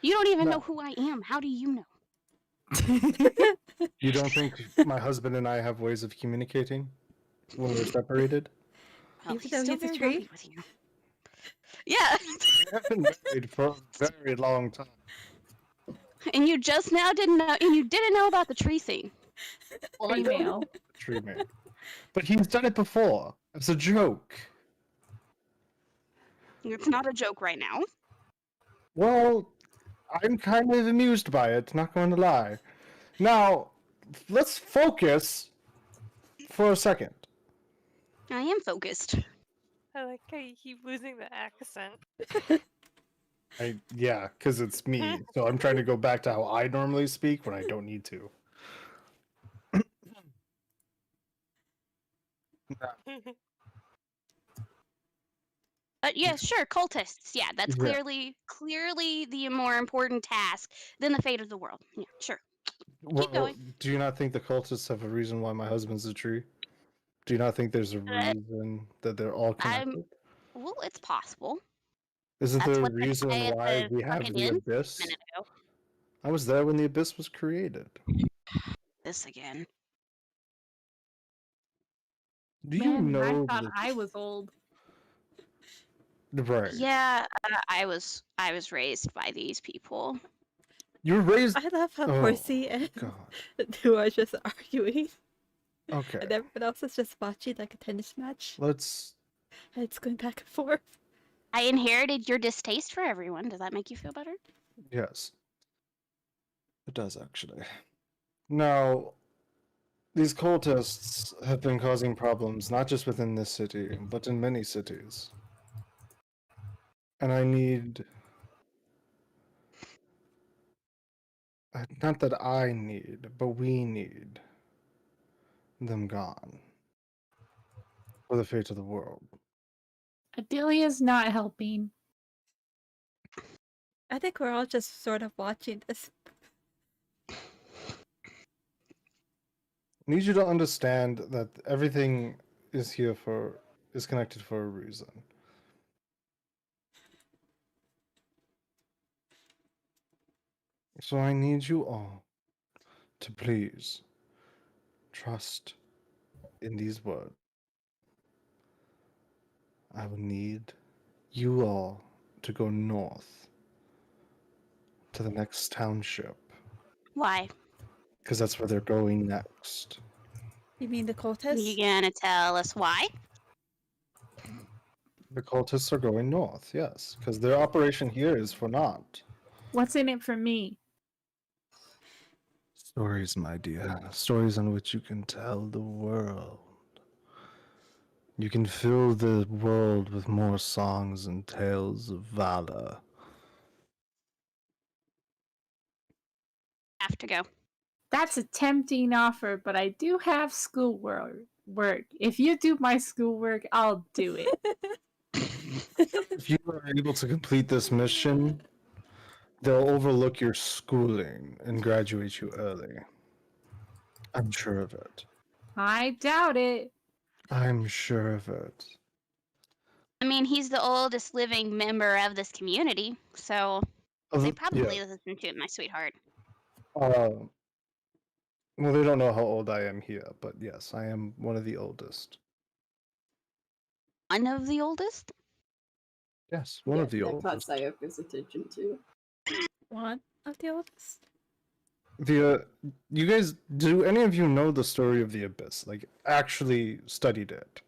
You don't even No. know who I am. How do you know? You don't think my husband and I have ways of communicating when we're separated? Well, Even though still he's a very tree? happy with you. Yeah. We have been married for a very long time. And you just now didn't know, and you didn't know about the tree thing. Well, I know Female. the tree man. But he's done it before. It's a joke. It's not a joke right now. Well, I'm kind of amused by it, not going to lie. Now, let's focus for a second. I am focused. I like how you keep losing the accent. Yeah, because it's me. So I'm trying to go back to how I normally speak when I don't need to. But yeah, sure, cultists. Yeah, that's Yeah. clearly the more important task than the fate of the world. Yeah, sure. Well, going. do you not think the cultists have a reason why my husband's a tree? Do you not think there's a reason that they're all connected? Well, it's possible. Isn't That's there a what the reason guy at why the we have fucking the inn abyss? a minute ago. I was there when the abyss was created. This again. Do you Man, I know thought that? I was old. Right. Yeah, I was raised by these people. You were raised. I love how Oh, Horsey and God. Two are just arguing, Okay. and everyone else is just watching like a tennis match. Let's. And it's going back and forth. I inherited your distaste for everyone. Does that make you feel better? Yes. It does, actually. Now, these cultists have been causing problems not just within this city, but in many cities. And I need. Not that I need, but we need them gone. For the fate of the world. Adelia's not helping. I think we're all just sort of watching this. need you to understand that everything is connected for a reason. So I need you all to please trust in these words. I will need you all to go north to the next township, Why? because that's where they're going next. You mean the You cultists? gonna tell us why? The cultists are going north, yes, because their operation here is for naught. What's in it for me? Stories, my dear. Stories on which you can tell the world. You can fill the world with more songs and tales of valor. Have to go. That's a tempting offer, but I do have schoolwork. If you do my schoolwork, I'll do it. If you are able to complete this mission, they'll overlook your schooling and graduate you early. I'm sure of it. I doubt it. I'm sure of it. I mean, he's the oldest living member of this community, so they probably Yeah. listen to it, my sweetheart. Well, they don't know how old I am here, but yes, I am one of the oldest. One of the oldest? Yes, one of the that caught oldest. Sayoka's attention too. One of the oldest? You guys, do any of you know the story of the Abyss? Like, actually studied it?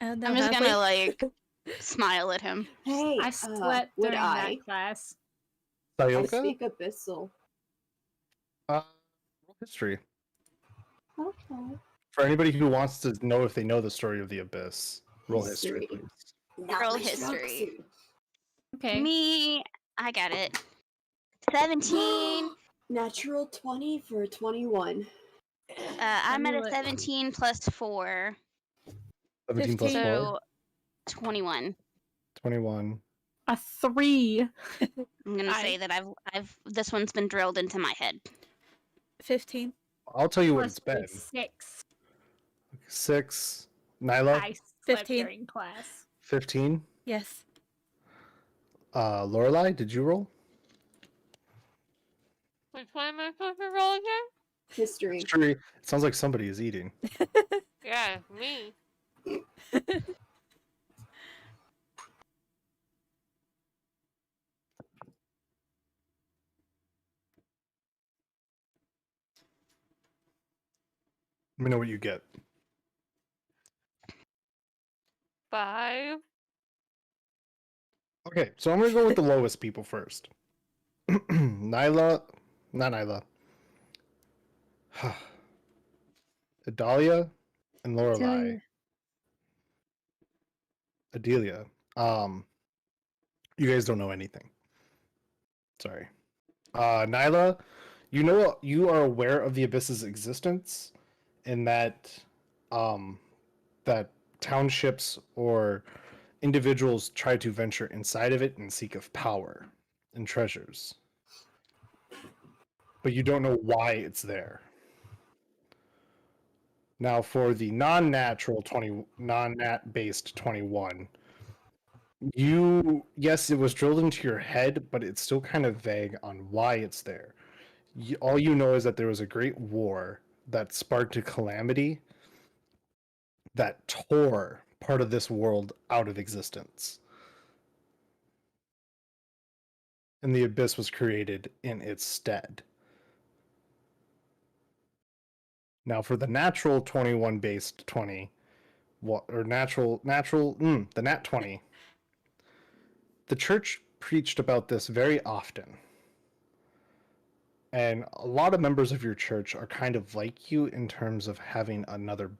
I don't know. I'm just have we? gonna like smile at him. Hey, I slept would during I? that class. I Sayoka? speak Abyssal. Roll history. Okay. For anybody who wants to know if they know the story of the Abyss, roll history, History. please. Not Roll my strong history. suit. Okay. Me, I got it. 17. Natural 20 for 21. I'm at a knew it. 17 plus 4, 17 plus 4, so 21. 21. A 3. I'm gonna say that I've this one's been drilled into my head. 15. I'll tell you what Plus it's been. 6. 6. Nyla? I slept 15. during class. 15. Yes. Lorelai, did you roll? Which one am I supposed to roll again? History. History. It sounds like somebody is eating. Yeah, me. Let me know what you get. 5. Okay, so I'm going to go with the lowest people first. Nyla. Not Nyla. Adalia and Lorelai. Adelia. You guys don't know anything. Sorry. Nyla, you are aware of the Abyss's existence, and that that townships or individuals try to venture inside of it and seek of power and treasures. But you don't know why it's there. Now for the non-nat based 21, yes, it was drilled into your head, but it's still kind of vague on why it's there. All you know is that there was a great war that sparked a calamity that tore part of this world out of existence. And the Abyss was created in its stead. Now for the natural 21 based 20, the nat 20, the church preached about this very often. And a lot of members of your church are kind of like you in terms of having another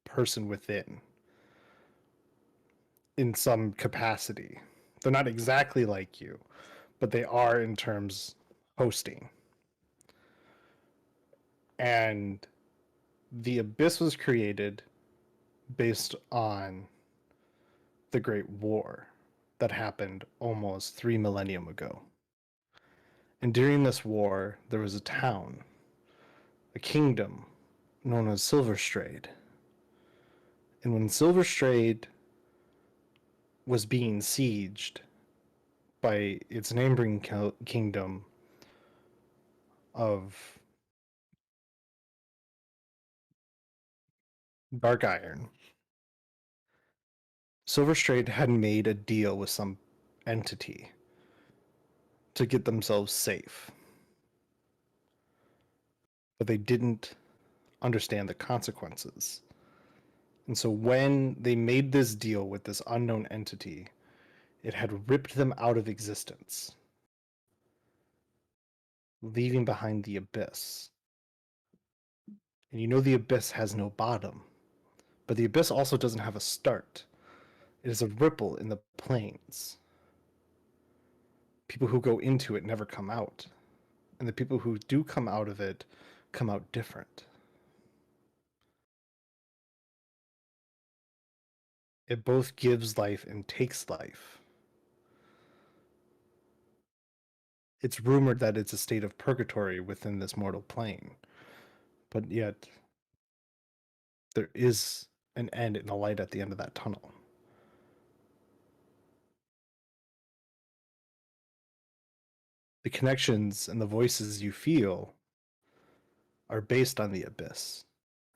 person within in some capacity. They're not exactly like you, but they are in terms hosting. And the Abyss was created based on the Great War that happened almost 3 millennium ago. And during this war, there was a town, a kingdom known as Silverstrade. And when Silverstrade was being sieged by its neighboring kingdom of Dark Iron, Silverstrade had made a deal with some entity to get themselves safe. But they didn't understand the consequences. And so when they made this deal with this unknown entity, it had ripped them out of existence, leaving behind the abyss. And you know the abyss has no bottom, but the abyss also doesn't have a start. It is a ripple in the plains. People who go into it never come out, and the people who do come out of it come out different. It both gives life and takes life. It's rumored that it's a state of purgatory within this mortal plane, but yet there is an end and a light at the end of that tunnel. The connections and the voices you feel are based on the abyss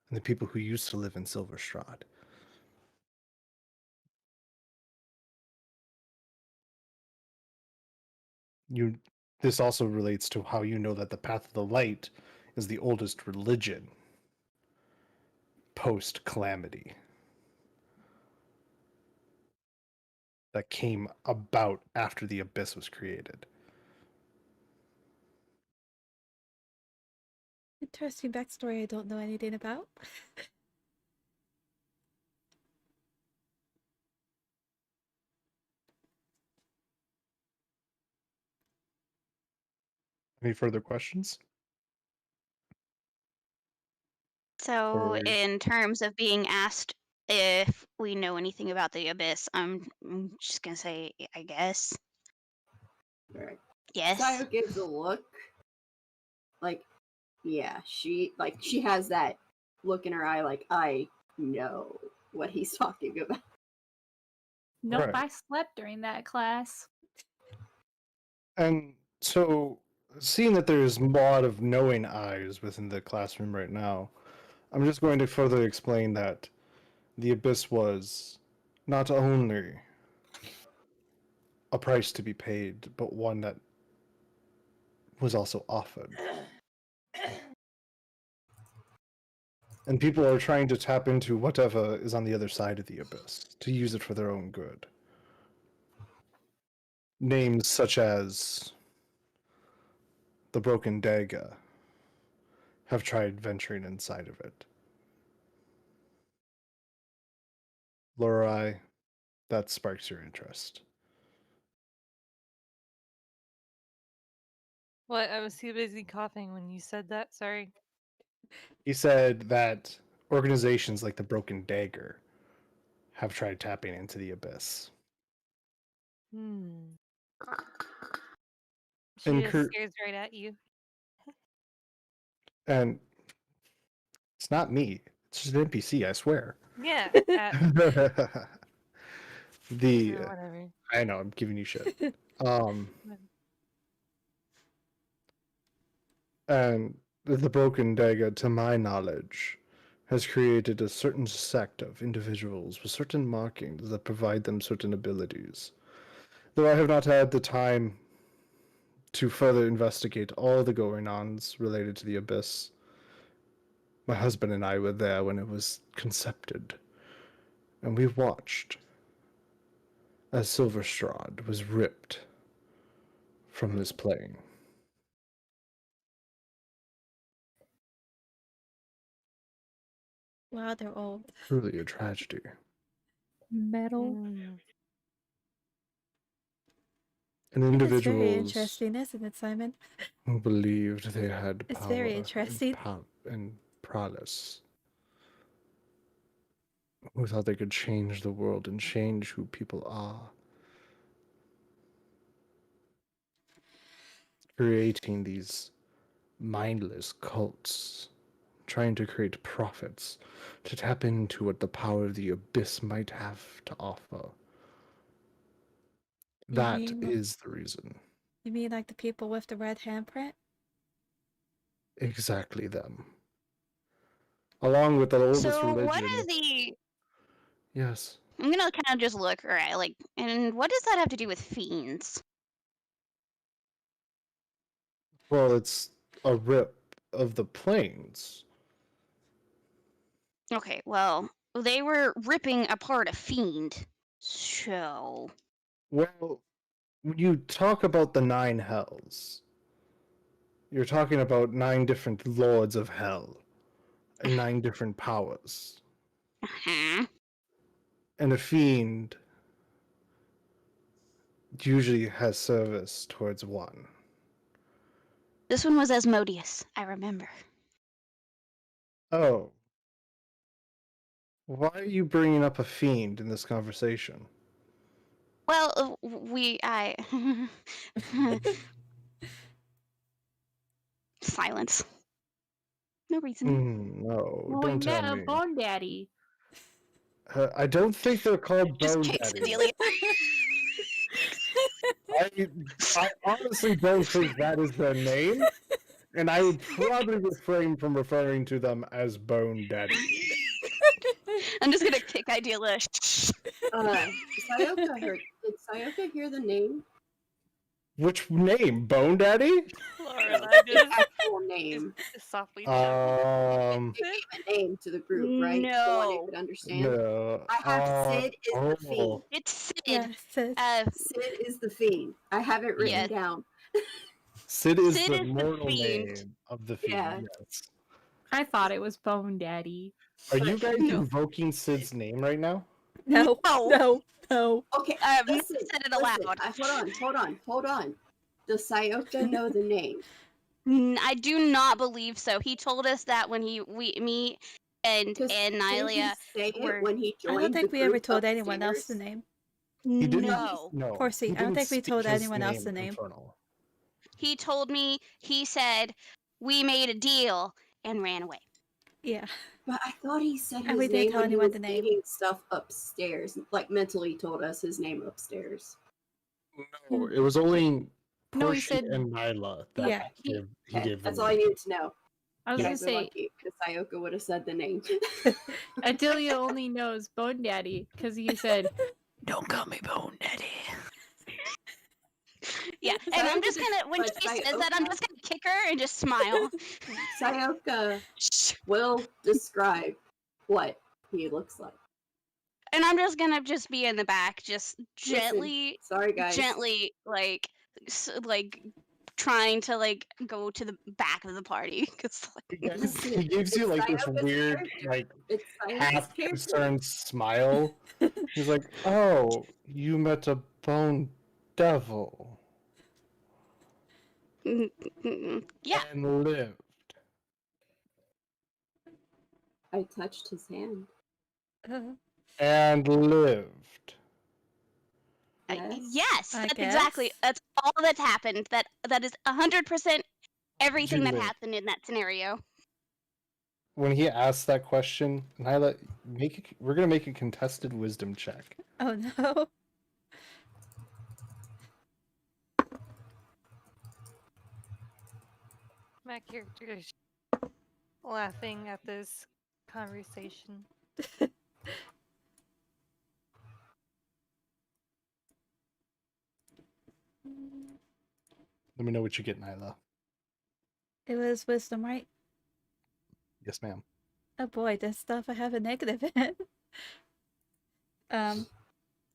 and the people who used to live in Silverstrahd. This also relates to how you know that the path of the light is the oldest religion post calamity that came about after the abyss was created. Interesting backstory I don't know anything about. Any further questions? So, Or in terms of being asked if we know anything about the abyss, I'm just gonna say, I guess. Right. Yes. Sayo gives a look. Like, yeah, she has that look in her eye like, I know what he's talking about. Nope, Right. I slept during that class. And so, seeing that there's a lot of knowing eyes within the classroom right now, I'm just going to further explain that the abyss was not only a price to be paid, but one that was also offered. And people are trying to tap into whatever is on the other side of the abyss to use it for their own good. Names such as the Broken Dagger have tried venturing inside of it. Lorelei, that sparks your interest. What? I was too busy coughing when you said that. Sorry. He said that organizations like the Broken Dagger have tried tapping into the abyss. Hmm. She And just stares right at you. and it's not me. It's just an NPC, I swear. Yeah. The Or whatever. I know, I'm giving you shit. Um and the Broken Dagger, to my knowledge, has created a certain sect of individuals with certain markings that provide them certain abilities. Though I have not had the time to further investigate all the going-ons related to the abyss, my husband and I were there when it was concepted, and we watched as Silverstrahd was ripped from this plane. Wow, they're old. Truly a tragedy. Metal. Hmm. And It is very individuals interesting, isn't it, Simon? who believed they had It's power very interesting. and prowess, who thought they could change the world and change who people are, creating these mindless cults trying to create profits, to tap into what the power of the abyss might have to offer. That is the reason. You mean like the people with the red handprint? Exactly them. Along with the oldest So religion. what are the? Yes. I'm gonna kind of just look, alright, like, and what does that have to do with fiends? Well, it's a rip of the plains. Okay, well, they were ripping apart a fiend, so. Well, when you talk about the 9 hells, you're talking about 9 different lords of hell and 9 different powers. Uh-huh. And a fiend usually has service towards one. This one was Asmodeus, I remember. Oh. Why are you bringing up a fiend in this conversation? Well, silence. No reason. No, Well, don't we tell met a me. bone daddy. I don't think they're called Just bone kicks daddies. Adelia. I honestly don't think that is their name, and I would probably refrain from referring to them as bone daddies. I'm just gonna kick Adelia. Sayoka heard. Did Sayoka hear the name? Which name? Bone Daddy? Lorelai The just actual name. softly Um, It gave a name to the group, right? The one you could understand. no. I have Sid is the fiend. It's Sid. Yes. Sid is the fiend. I have it written Yes. down. Sid is Sid the is the mortal fiend. name of the fiend, Yeah. yes. I thought it was bone daddy. Are you guys No. invoking Sid's name right now? No. No. No. No. Okay, I've never listen, said it listen. aloud. Hold on. Does Sayoka know the name? I do not believe so. He told us that when me and Didn't he Nylia say were. it when he I joined don't think the we ever group told anyone else the upstairs? name. He didn't. No. No. Poor C. he I don't didn't think we speak told his anyone else the name. Infernal. He told me, he said, we made a deal and ran away. Yeah. But I thought he said And we his didn't name tell when he anyone was the name. eating stuff upstairs. Like mentally told us his name upstairs. No, it was only No, he Portia said- and Nyla that Yeah. he Okay, gave the that's all I name. needed to know. I was You gonna guys are say, lucky because Sayoka would have said the name. Adelia only knows bone daddy because he said, "Don't call me bone daddy." Yeah, and I'm just Sayoka gonna, when but she says that, I'm Sayoka- just gonna kick her and just smile. Sayoka will describe what he looks like. And I'm just gonna just be in the back, just gently, Sorry, guys. gently, like trying to like go to the back of the party because He gives you like this Sayoka's weird, character. like It's Sayoka's half character. concerned smile. He's like, "Oh, you met a bone devil yeah. and lived." I touched his hand. And lived. Yes, I that's exactly. guess. That's all that's happened. That is 100% everything that Julie. happened in that scenario. When he asks that question, Nyla, we're gonna make a contested wisdom check. Oh no. my character is laughing at this conversation. Let me know what you get, Nyla. It was wisdom, right? Yes, ma'am. Oh boy, this stuff I have a negative in.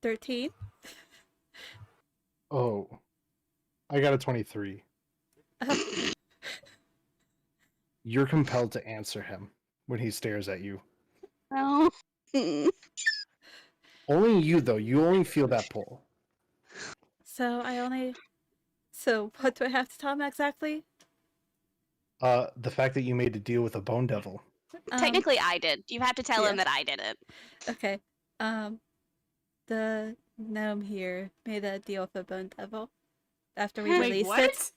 13. Oh, I got a 23. You're compelled to answer him when he stares at you. Oh. Only you, though. You only feel that pull. So what do I have to tell him exactly? The fact that you made a deal with a bone devil. Technically, I did. You have to tell him that I did it. Okay. The gnome here made a deal with a bone devil after we Wait, released what? it.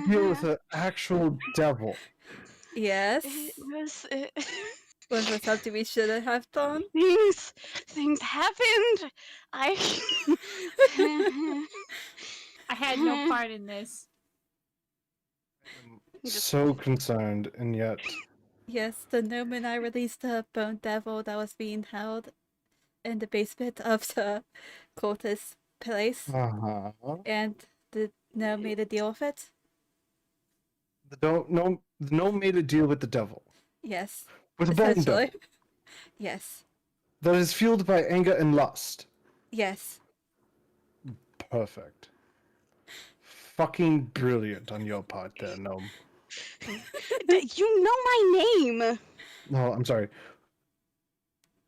Deal with an actual devil. Yes. It was Was it something we shouldn't have done? things happened. I I had no part in this. I'm so concerned, and yet Yes, the gnome and I released the bone devil that was being held in the basement of the cultist place, and the gnome made a deal with it. the gnome made a deal with the devil. Yes, With a bone devil essentially. Yes, that is fueled by anger and lust. yes. Perfect. Fucking brilliant on your part there, gnome. You know my name. No, I'm sorry.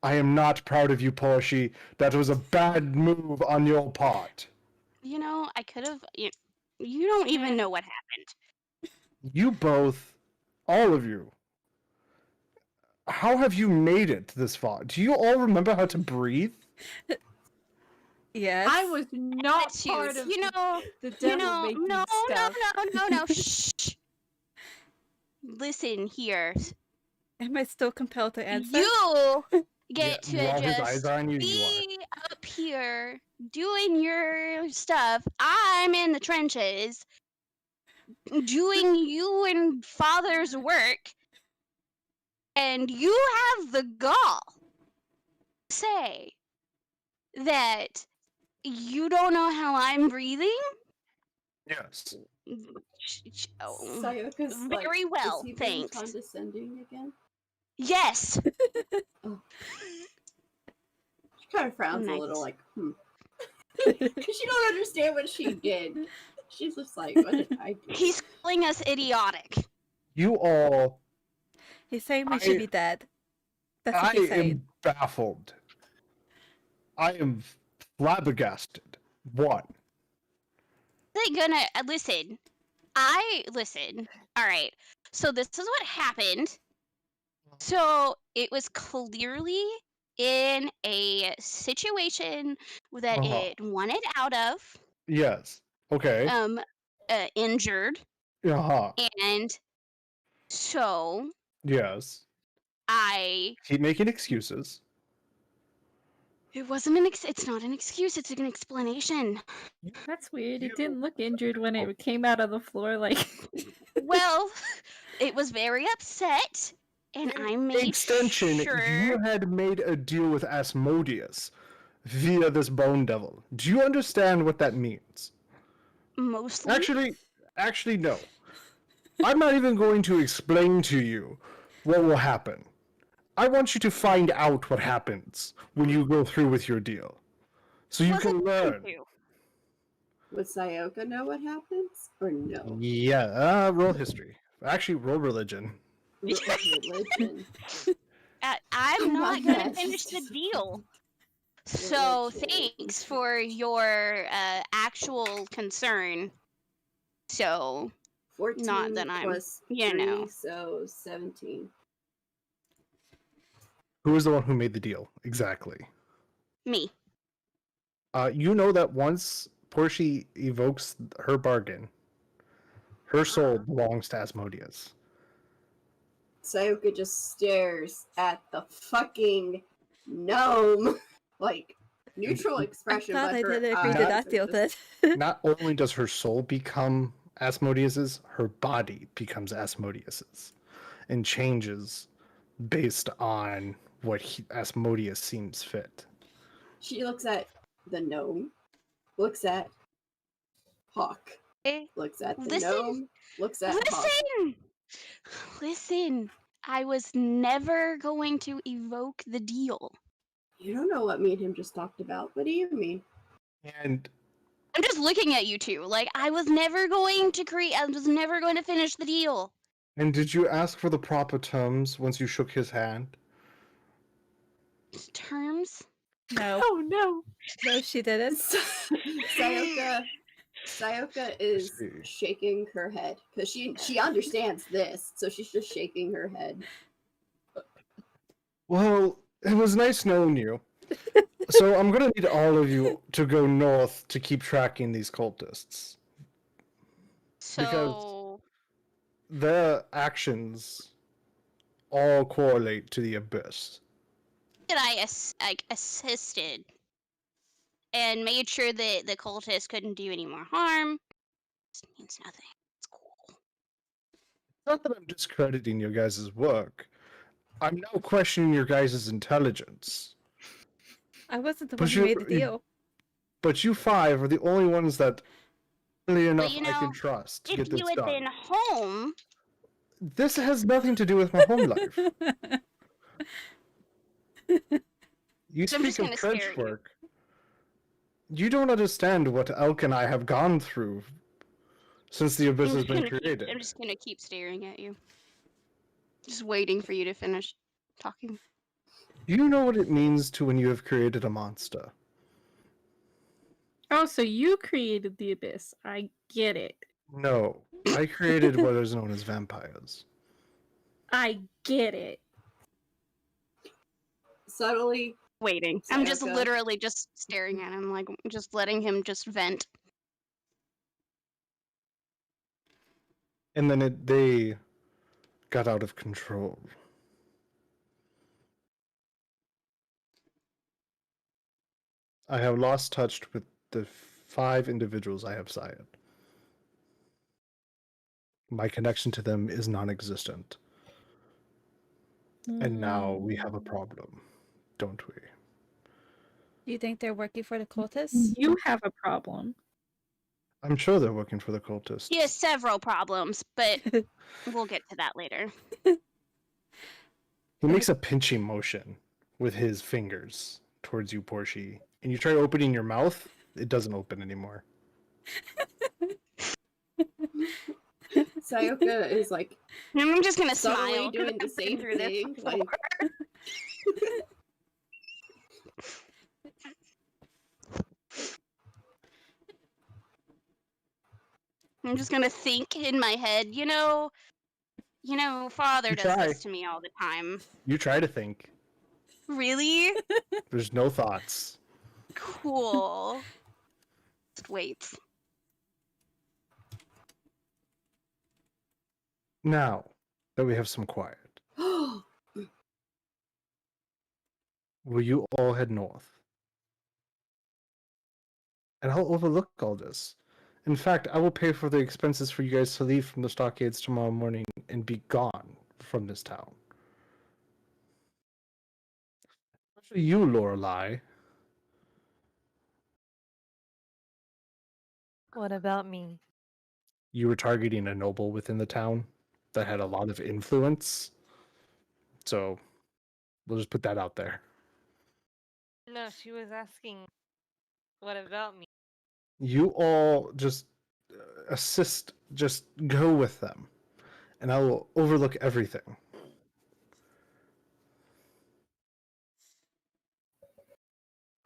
I am not proud of you, Porshi. That was a bad move on your part. You know, I could have. You don't even know what happened. You both, all of you, how have you made it this far? Do you all remember how to breathe? Yes. I was not Attitudes, part of you know. the devil You know, making no, stuff. no. Shh. Listen here. Am I still compelled to answer? You get while to his eyes just are on you, you be up here doing your stuff. I'm in the trenches doing you and father's work, and you have the gall to say that you don't know how I'm breathing? Yes. Oh, Sayoka's very like, well, is he being thanks. condescending again? Yes. She kind of frowns a Nice. little, like, because she don't understand what she did. She's just like, what did I do? He's calling us idiotic. You all, He's saying we should be dead. That's what I he's saying. am baffled. I am flabbergasted. One. They're gonna listen. Listen. All right. So this is what happened. So it was clearly in a situation that it wanted out of. Yes. Okay. Injured, Uh-huh. and so Yes. I. Keep making excuses. It wasn't it's not an excuse. It's an explanation. That's weird. It didn't look injured when it came out of the floor. Like, Well, it was very upset, and I made Extension, sure. you had made a deal with Asmodeus via this bone devil. Do you understand what that means? Mostly. Actually, no. I'm not even going to explain to you what will happen. I want you to find out what happens when you go through with your deal. So you can learn. Would Sayoka know what happens? Or no? Yeah, roll history. Actually, roll religion. Religion. I'm not going to Yes. finish the deal. So Religion. thanks for your actual concern. So 14 not that I'm, plus you 3, know. so 17. Who is the one who made the deal? Exactly. Me. You know that once Portia evokes her bargain, her soul belongs to Asmodeus. Sayoka just stares at the fucking gnome. Like, neutral expression, I thought but I her didn't agree to eyes that are deal just- then. Not only does her soul become Asmodeus's, her body becomes Asmodeus's and changes based on what Asmodeus seems fit. She looks at the gnome, looks at Hawk, looks at the gnome, looks at Hawk. Listen, I was never going to evoke the deal. You don't know what me and him just talked about. What do you mean? And I'm just looking at you two. Like, I was never going to finish the deal. And did you ask for the proper terms once you shook his hand? Terms? No. oh no. No, she didn't. Sayoka is shaking her head because she understands this, so she's just shaking her head. Well, it was nice knowing you. So I'm gonna need all of you to go north to keep tracking these cultists. So their actions all correlate to the abyss. that I assisted and made sure that the cultists couldn't do any more harm. This means nothing. It's cool. It's not that I'm discrediting your guys' work. I'm now questioning your guys' intelligence. I wasn't the But one who you- made the deal. But you five are the only ones that, funnily enough, you I can know, trust to If get this you had done. been home, This has nothing to do with my home life. You So I'm just speak of gonna stare trench at you. work. You don't understand what Elk and I have gone through since the abyss has been created. I'm just gonna keep staring at you, just waiting for you to finish talking. You know what it means to when you have created a monster. Oh, so you created the abyss. I get it. No, I created what is known as vampires. I get it. Subtly, Waiting. I'm just Sayaka. literally just staring at him, like just letting him just vent. And then they got out of control. I have lost touch with the 5 individuals I have sighted. My connection to them is non-existent. And now we have a problem, don't we? Do you think they're working for the cultists? You have a problem. I'm sure they're working for the cultists. He has several problems, but we'll get to that later. He makes a pinching motion with his fingers towards you, Portia. And you try opening your mouth, it doesn't open anymore. Sayaka is like I'm just gonna subtly smile. 'cause doing the I've been same through this thing. before. Like, I'm just gonna think in my head, Father You does try. this to me all the time. You try to think. Really? There's no thoughts. Cool. Just wait. Now that we have some quiet, will you all head north? And I'll overlook all this. In fact, I will pay for the expenses for you guys to leave from the stockades tomorrow morning and be gone from this town. Especially you, Lorelei. What about me? You were targeting a noble within the town that had a lot of influence. So we'll just put that out there. No, she was asking, what about me? You all just assist, just go with them, and I will overlook everything.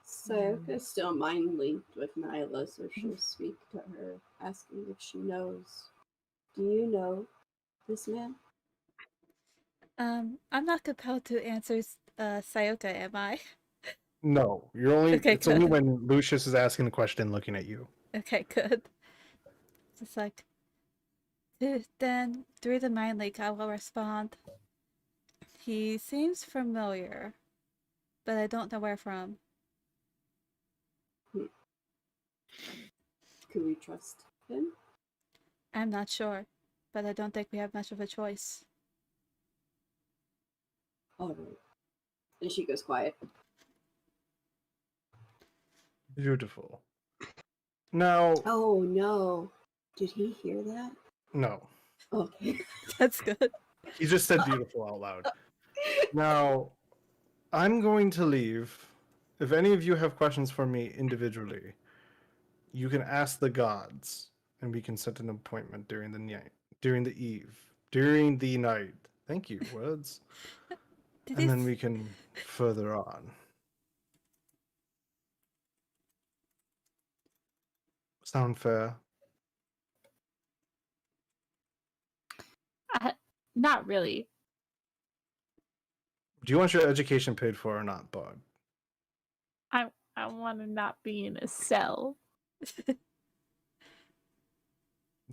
Sayaka's still mind linked with Nyla, so she'll speak to her, asking if she knows. Do you know this man? I'm not compelled to answer Sayoka, am I? No, you're only. Okay, it's only good. when Lucius is asking the question, looking at you. Okay, good. Just like, then through the mind link, I will respond. He seems familiar, but I don't know where from. Could we trust him? I'm not sure, but I don't think we have much of a choice. Alright. And she goes quiet. Beautiful. Now, Oh no. Did he hear that? no, Okay. That's good. he just said beautiful out loud. Now, I'm going to leave. If any of you have questions for me individually, you can ask the gods, and we can set an appointment during the night, during the night. Thank you, words. Did And you then we can further on. Sound fair? Not really. Do you want your education paid for or not, Bard? I want to not be in a cell.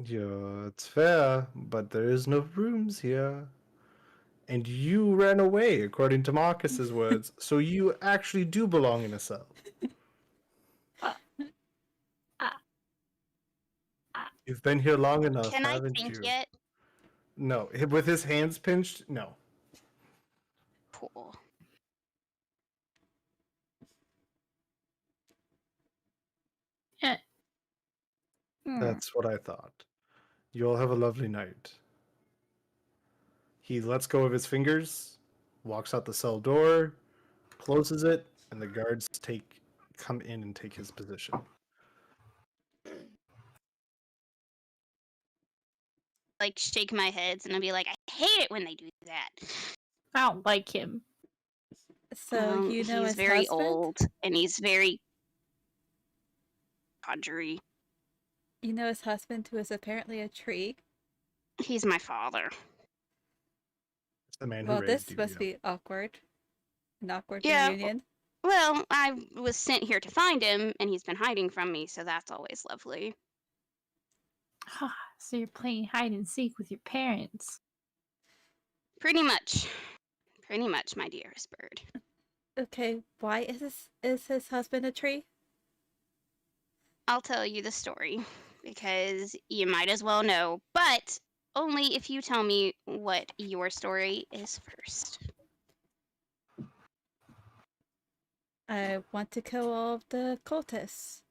Yeah, it's fair, but there is no rooms here. And you ran away, according to Marcus's words, so you actually do belong in a cell. Uh, uh, You've been here long enough, Can I haven't think you? yet? No, with his hands pinched, no. Cool. eh. That's what I thought. You all have a lovely night. He lets go of his fingers, walks out the cell door, closes it, and the guards come in and take his position. Like shake my heads and I'll be like, I hate it when they do that. I don't like him. So you know He's his very husband? old and he's very conjury. You know his husband, who is apparently a tree? He's my father. It's the man who Well, raised this you. must be awkward. An awkward Yeah. reunion. Well, I was sent here to find him, and he's been hiding from me, so that's always lovely. So you're playing hide and seek with your parents. Pretty much. Pretty much, my dearest bird. Okay, why is his husband a tree? I'll tell you the story, because you might as well know, but only if you tell me what your story is first. I want to kill all of the cultists.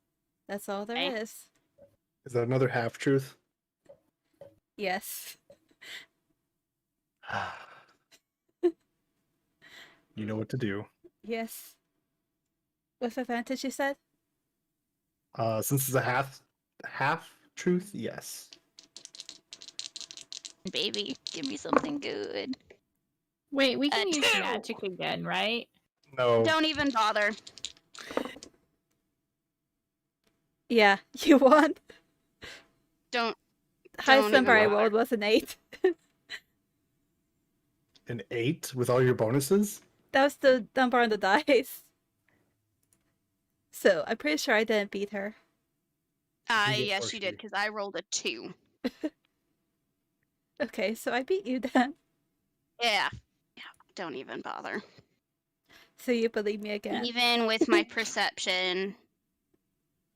That's all there Okay. is. Is that another half truth? Yes. You know what to do. Yes. With advantage, you said? Since it's a half truth, yes. Baby, give me something good. Wait, we can use 2. magic again, right? No. Don't even bother. Yeah, you won. Don't Highest even number I bother. rolled was an 8. An 8 with all your bonuses? That was the number on the dice. So, I'm pretty sure I didn't beat her. You get Yes, you did, partially. because I rolled a 2. Okay, so I beat you then. Yeah. Don't even bother. So you believe me again. Even with my perception,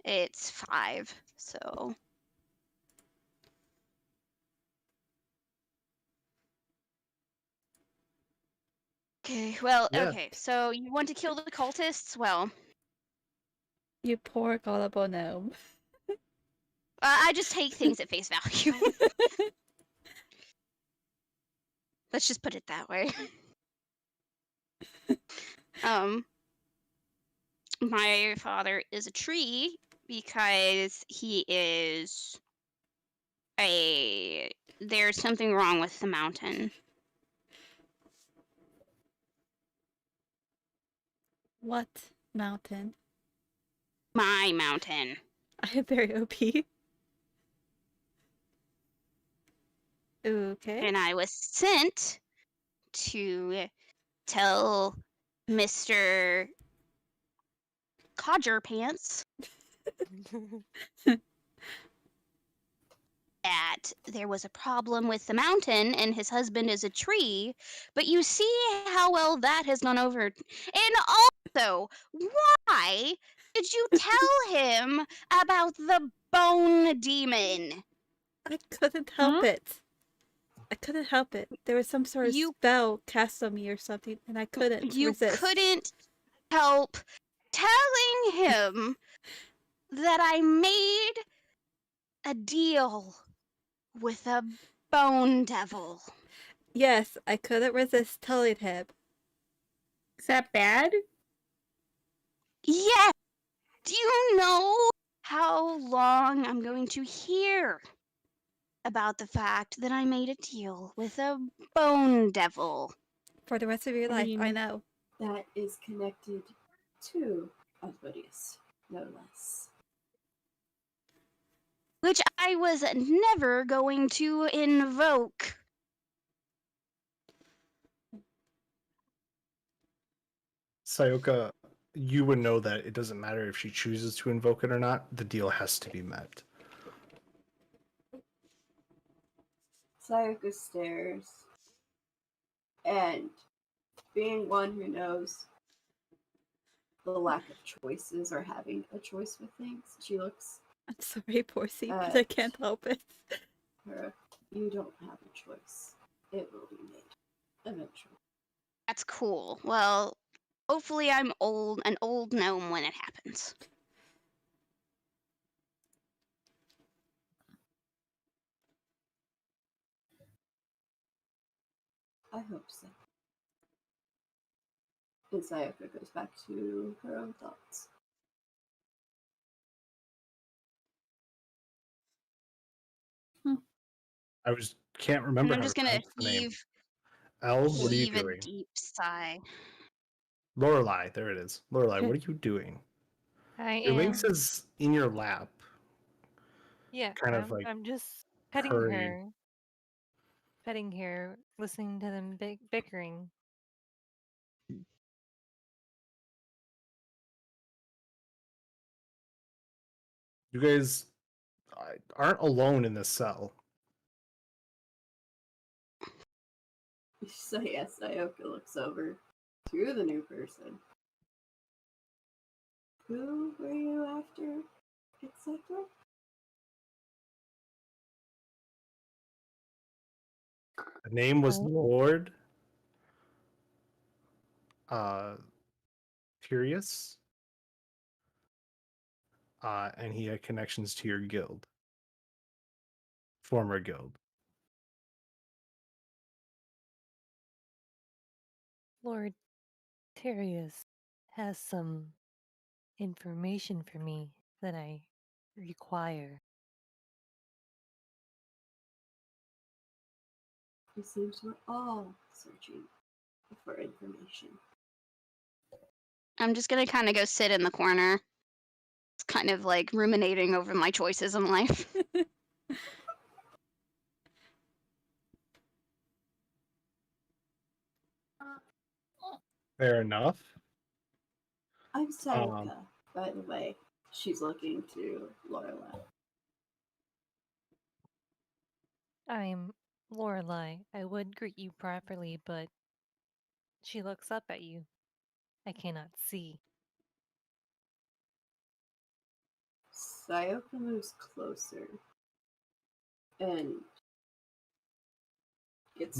it's 5. So okay, well, Yeah. okay. So you want to kill the cultists? Well, You poor gullible gnome. I just take things at face value. Let's just put it that way. My father is a tree because he is there's something wrong with the mountain. What mountain? My mountain. I am very OP. Okay. And I was sent to tell Mr. Codger Pants that there was a problem with the mountain and his husband is a tree, but you see how well that has gone over. And also, why did you tell him about the bone demon? I couldn't help it. I couldn't help it. There was some sort of spell cast on me or something, and I couldn't You resist. couldn't help telling him that I made a deal with a bone devil. Yes, I couldn't resist telling him. Is that bad? Yes! Do you know how long I'm going to hear about the fact that I made a deal with a bone devil? For the rest of your life, I know. That is connected to Osmodeus, no less. Which I was never going to invoke. Sayoka, you would know that it doesn't matter if she chooses to invoke it or not, the deal has to be met. Sayaka stares, and being one who knows the lack of choices or having a choice with things, she looks I'm sorry, Porcy, but I can't help it. her. You don't have a choice. It will be made eventually. That's cool. Well, hopefully I'm an old gnome when it happens. I hope so. And Sayaka goes back to her own thoughts. I can't And remember I'm how to just gonna pronounce the name. heave Elle, what are you a doing? deep sigh. Lorelei, there it is. Lorelei, what are you doing? I Your lynx am. is in your lap, Yeah, kind of like I'm just petting purring. her, listening to them bickering. You guys aren't alone in this cell. So yes, Sayaka looks over to the new person. Who were you after, etc.? The name was Oh. Lord Furious. And he had connections to your guild. Former guild. Lord Terrius has some information for me that I require. It seems we're all searching for information. I'm just gonna kind of go sit in the corner. It's kind of like ruminating over my choices in life. Fair enough. I'm Sayaka, by the way. She's looking to Lorelei. I'm Lorelei. I would greet you properly, but she looks up at you. I cannot see. Sayaka moves closer and gets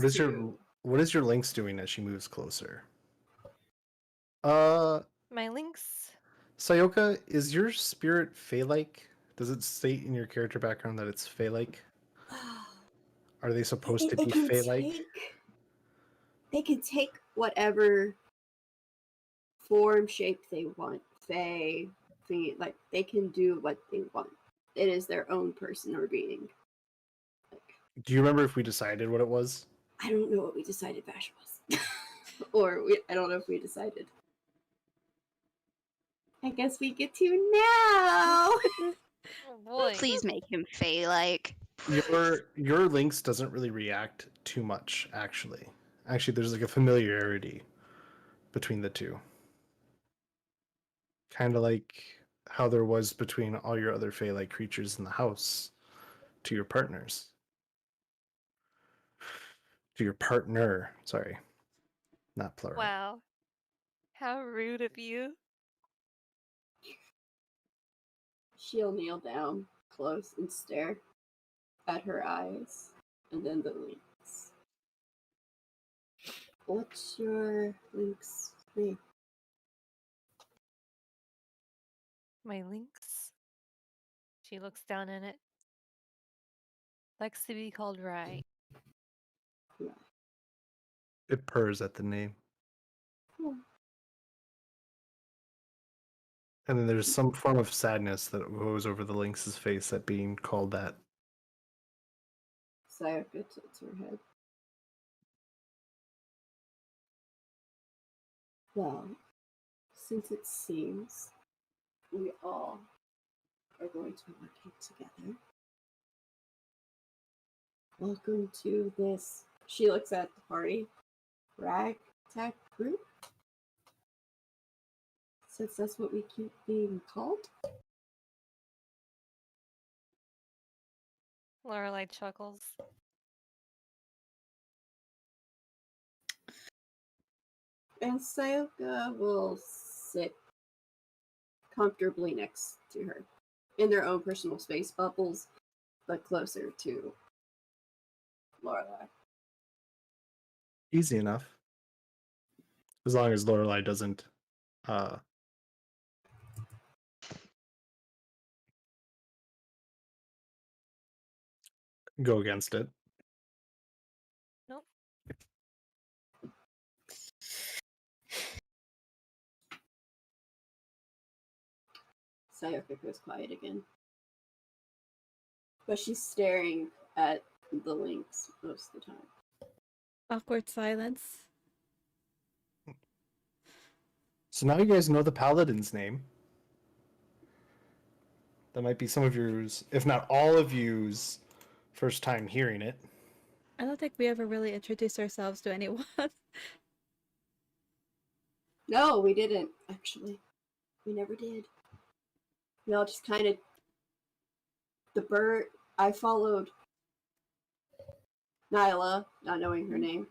What is your lynx doing as she moves closer? My lynx. Sayoka, is your spirit Fey-like? Does it state in your character background that it's Fey-like? Are they supposed to be Fey-like? They can take whatever form, shape they want. Fey, like they can do what they want. It is their own person or being. Do you remember if we decided what it was? I don't know what we decided Bash was. I don't know if we decided. I guess we get to now. Oh boy. Please make him Fey-like. Your lynx doesn't really react too much, actually. Actually, there's like a familiarity between the two. Kind of like how there was between all your other Fey-like creatures in the house to your partners. To your partner, sorry. Not plural. Wow. How rude of you. She'll kneel down close and stare at her eyes, and then the lynx. What's your lynx name? My lynx. She looks down in it. Likes to be called Rye. It purrs at the name. Oh. And then there's some form of sadness that goes over the lynx's face at being called that. Sayaka tilts her head. Well, since it seems we all are going to be working together, welcome to this. She looks at the party. Ragtag group? Since that's what we keep being called? Lorelei chuckles. And Sayoka will sit comfortably next to her in their own personal space bubbles, but closer to Lorelai. Easy enough. As long as Lorelai doesn't go against it. Nope. Sayoka goes quiet again. But she's staring at the links most of the time. Awkward silence. So now you guys know the paladin's name. That might be some of yours, if not all of you's, first time hearing it. I don't think we ever really introduced ourselves to anyone. No, we didn't, actually. We never did. We all just kind of... The bird... I followed Nyla, not knowing her name.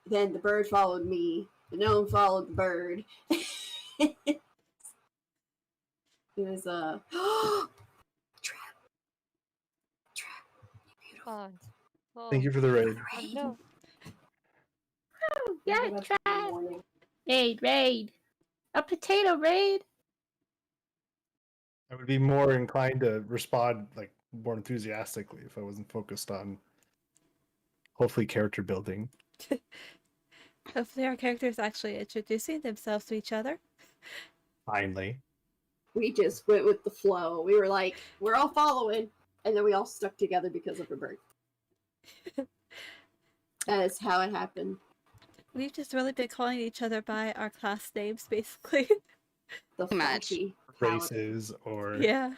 Then the bird followed me. The gnome followed the bird. It was a... Trap. Beautiful. Oh, well, Thank you for the raid. no. Oh, yeah, try. Raid. A potato raid. I would be more inclined to respond like more enthusiastically if I wasn't focused on hopefully character building. Hopefully our characters actually introducing themselves to each other. Finally. We just went with the flow. We were like, we're all following. And then we all stuck together because of her bird. That is how it happened. We've just really been calling each other by our class names, basically. The Pretty much. flashy paladin. Races or Yeah.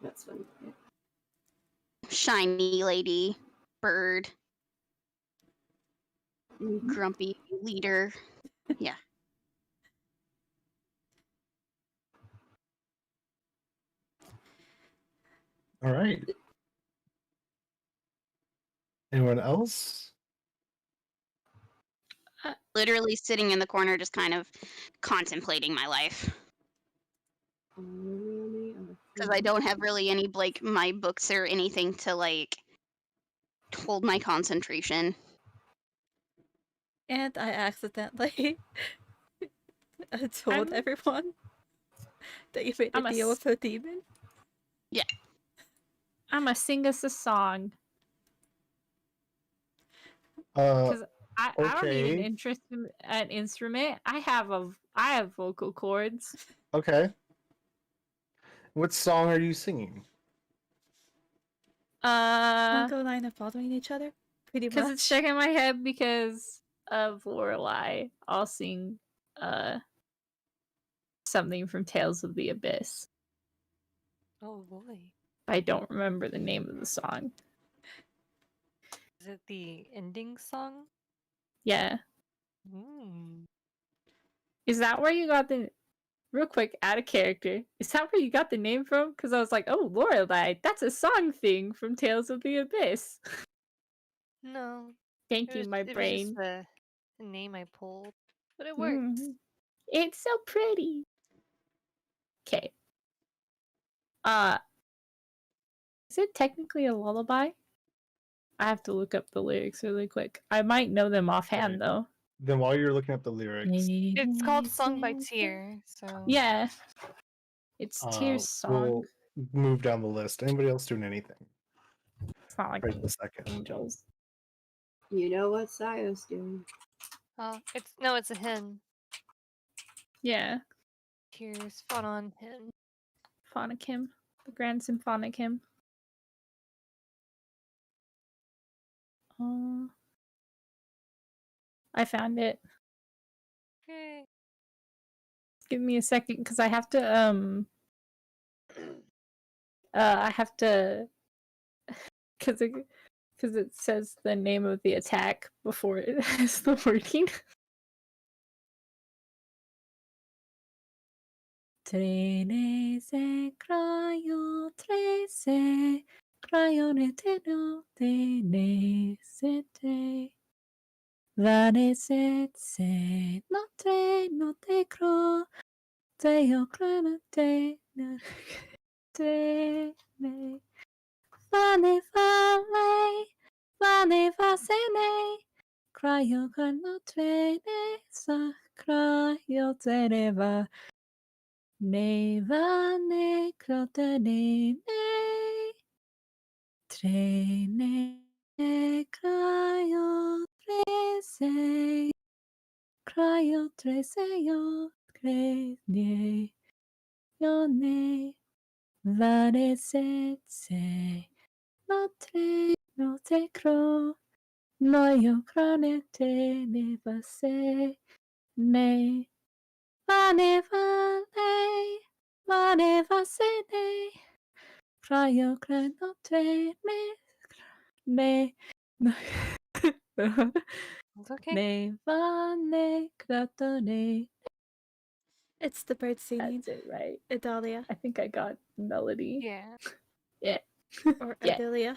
That's funny. Yeah. Shiny lady, bird, Mhm. grumpy leader. Yeah. all right. Anyone else? Literally sitting in the corner, just kind of contemplating my life. Because I don't have really any, like, my books or anything to, like, hold my concentration. And I accidentally told I'm- everyone that you made a I'm a deal s- with a demon. I'ma sing us a song. Uh Because I don't need okay. an instrument. I have vocal cords. Okay. What song are you singing? Congo line of following each other. Pretty Because much. it's stuck in my head because of Lorelai. I'll sing something from Tales of the Abyss. Oh boy. I don't remember the name of the song. Is it the ending song? Yeah. Mm. Is that where you got the real quick out of character? Is that where you got the name from? Because I was like, oh Lorelai, that's a song thing from Tales of the Abyss. No. Thank you, my It was brain. just the name I pulled. But it works. It's so pretty. Okay. Is it technically a lullaby? I have to look up the lyrics really quick. I might know them offhand though. Then while you're looking up the lyrics, It's called Song by Tear, so Yeah. It's Tear's song. we'll move down the list. Anybody else doing anything? It's not like Right this second. angels. You know what Sayo's doing. it's a hen. Yeah. Tears fought on hen. Symphonic hymn. The Grand Symphonic Hymn. I found it. Okay. Give me a second because I have to because it says the name of the attack before it has the wording. Trece crayo, trece crayonete no te nesete. Vanesetse no te cro. Te yo cranate no te ne. Vane vasene. Cryo canotrene sa cryo teneva. Neva ne crotene ne. Trene cryo trese. Cryo trese yo crene. Yone. Vanesetse. No te cro. No yo cronete ne vase. Ne. Vane vasene. Cryo crenote me. It's okay. Ne vane crotone. It's the bird singing. That's it, right? Idalia. I think I got melody. Yeah. Yeah. Or Yeah. Adelia.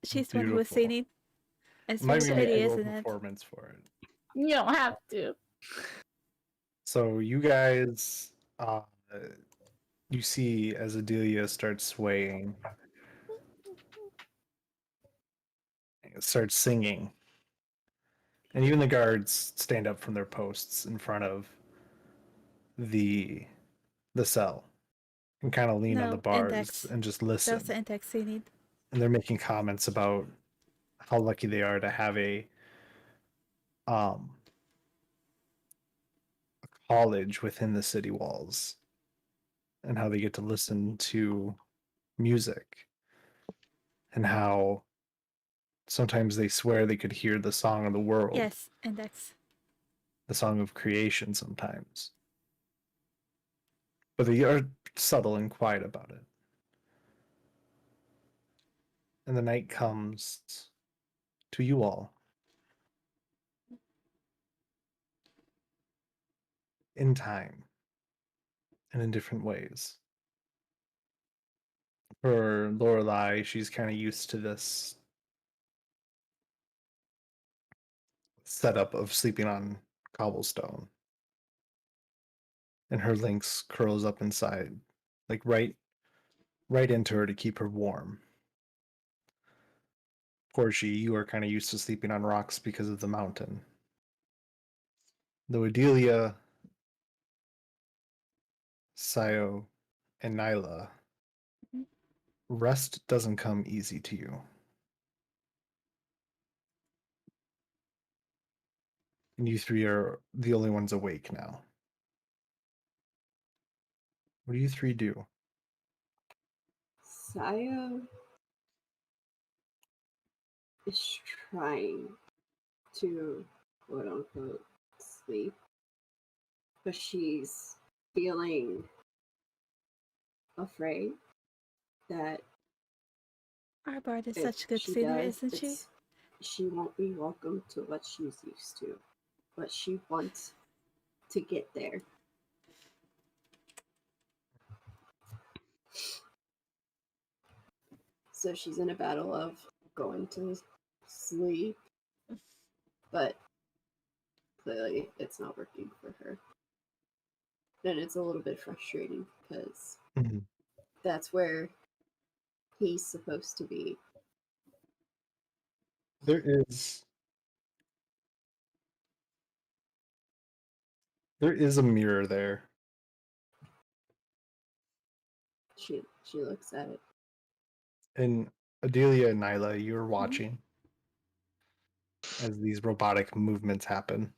She's the one who was Beautiful. singing. It's Might very be make pretty, a little isn't it? performance for it. You don't have to. So you guys, you see as Adelia starts swaying, starts singing, and even the guards stand up from their posts in front of the cell and kind of lean on the No, bars Index. and just That was listen. the Index singing. And they're making comments about how lucky they are to have a college within the city walls and how they get to listen to music and how sometimes they swear they could hear the song of the world, Yes, Index. the song of creation sometimes. But they are subtle and quiet about it. And the night comes to you all in time and in different ways. For Lorelei, she's kind of used to this setup of sleeping on cobblestone. And her lynx curls up inside, like right into her to keep her warm. Portia, you are kind of used to sleeping on rocks because of the mountain. Though Adelia, Sayo, and Nyla, rest doesn't come easy to you. And you three are the only ones awake now. What do you three do? Saya is trying to quote unquote sleep, but she's feeling afraid that Our bard is if such a good she singer, does, isn't she? she won't be welcome to what she's used to. But she wants to get there. So she's in a battle of going to sleep, but clearly it's not working for her. And it's a little bit frustrating because that's where he's supposed to be. There is a mirror there. She looks at it. And Adelia and Nyla, you're watching as these robotic movements happen.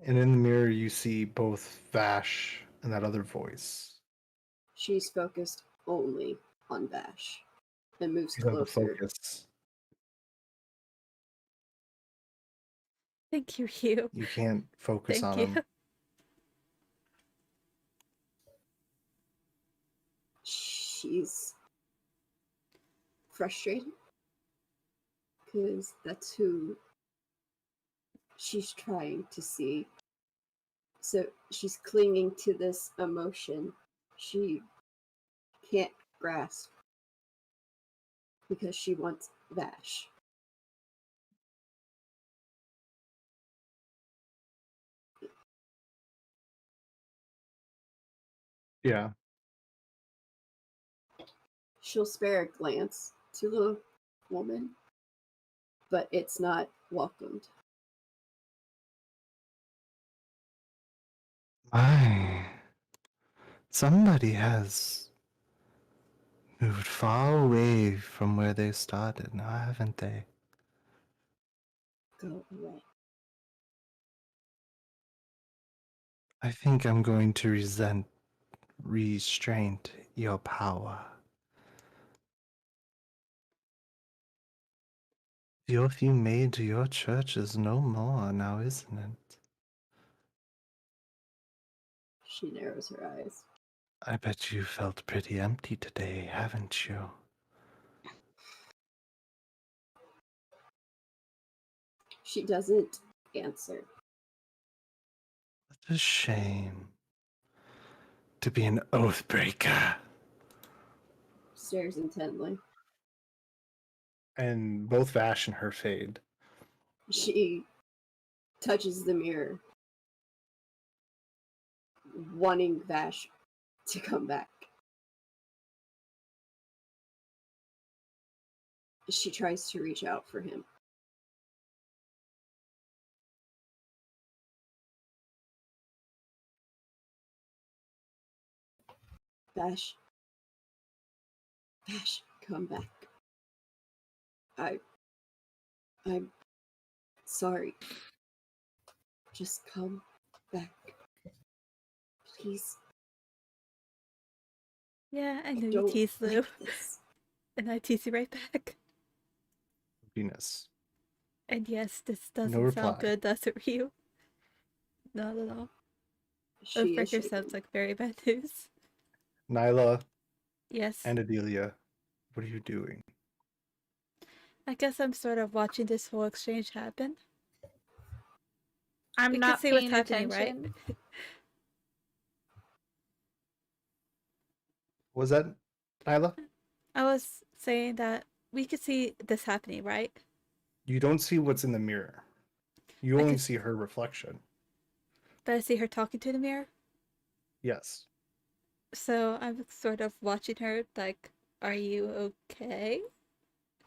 And in the mirror, you see both Vash and that other voice. She's focused only on Bash and moves She's on the closer. focus. Thank you, Hugh. You can't focus Thank on you. them. She's frustrated because that's who she's trying to see So she's clinging to this emotion she can't grasp because she wants Vash. Yeah. She'll spare a glance to the woman, but it's not welcomed. Somebody has moved far away from where they started now, haven't they? Go away. I think I'm going to restraint your power. The oath you made to your church is no more now, isn't it? She narrows her eyes. I bet you felt pretty empty today, haven't you? She doesn't answer. What a shame to be an oath breaker. Stares intently. And both Vash and her fade. She touches the mirror, wanting Vash to come back. She tries to reach out for him. Vash, come back. I'm sorry. Just come back. Please. Yeah, I I know you don't tease Lou. like this. And I tease you right back. Venus. And yes, this No doesn't reply. sound good, does it, Ryu? Not at all. She is Oathbreaker shaking. sounds like very bad news. Nyla Yes. and Adelia, what are you doing? I guess I'm sort of watching this whole exchange happen. I'm We can not see what's paying happening, attention. right? Was that Nyla? I was saying that we could see this happening, right? You don't see what's in the mirror. You I only could- see her reflection. But I see her talking to the mirror. Yes. So I'm sort of watching her like, are you okay?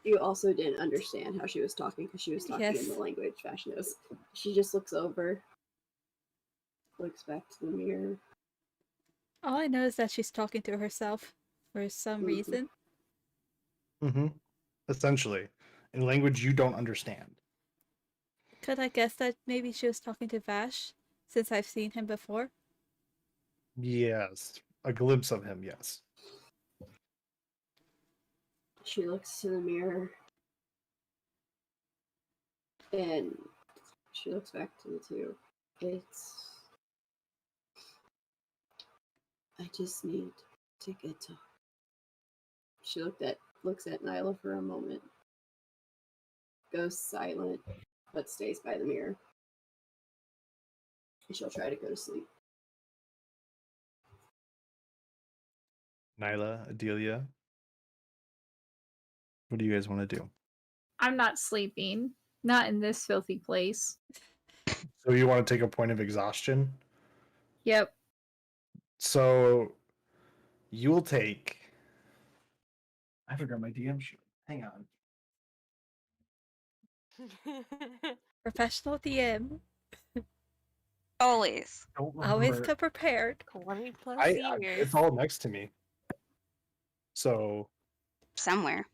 You also didn't understand how she was talking because she was talking in Yes. the language Vash knows. She just looks over, looks back to the mirror. All I know is that she's talking to herself for some reason. Mm-hmm. Essentially, in language you don't understand. Could I guess that maybe she was talking to Vash, since I've seen him before? Yes. A glimpse of him, yes. She looks to the mirror and she looks back to the two. I just need to get to. She looks at Nyla for a moment, goes silent, but stays by the mirror. And she'll try to go to sleep. Nyla, Adelia, what do you guys want to do? I'm not sleeping. Not in this filthy place. So you want to take a point of exhaustion? Yep. So you'll take. I forgot my DM sheet. Hang on. Professional DM, Always. Don't always remember. come prepared. 20 plus I years. it's all next to me. So Somewhere.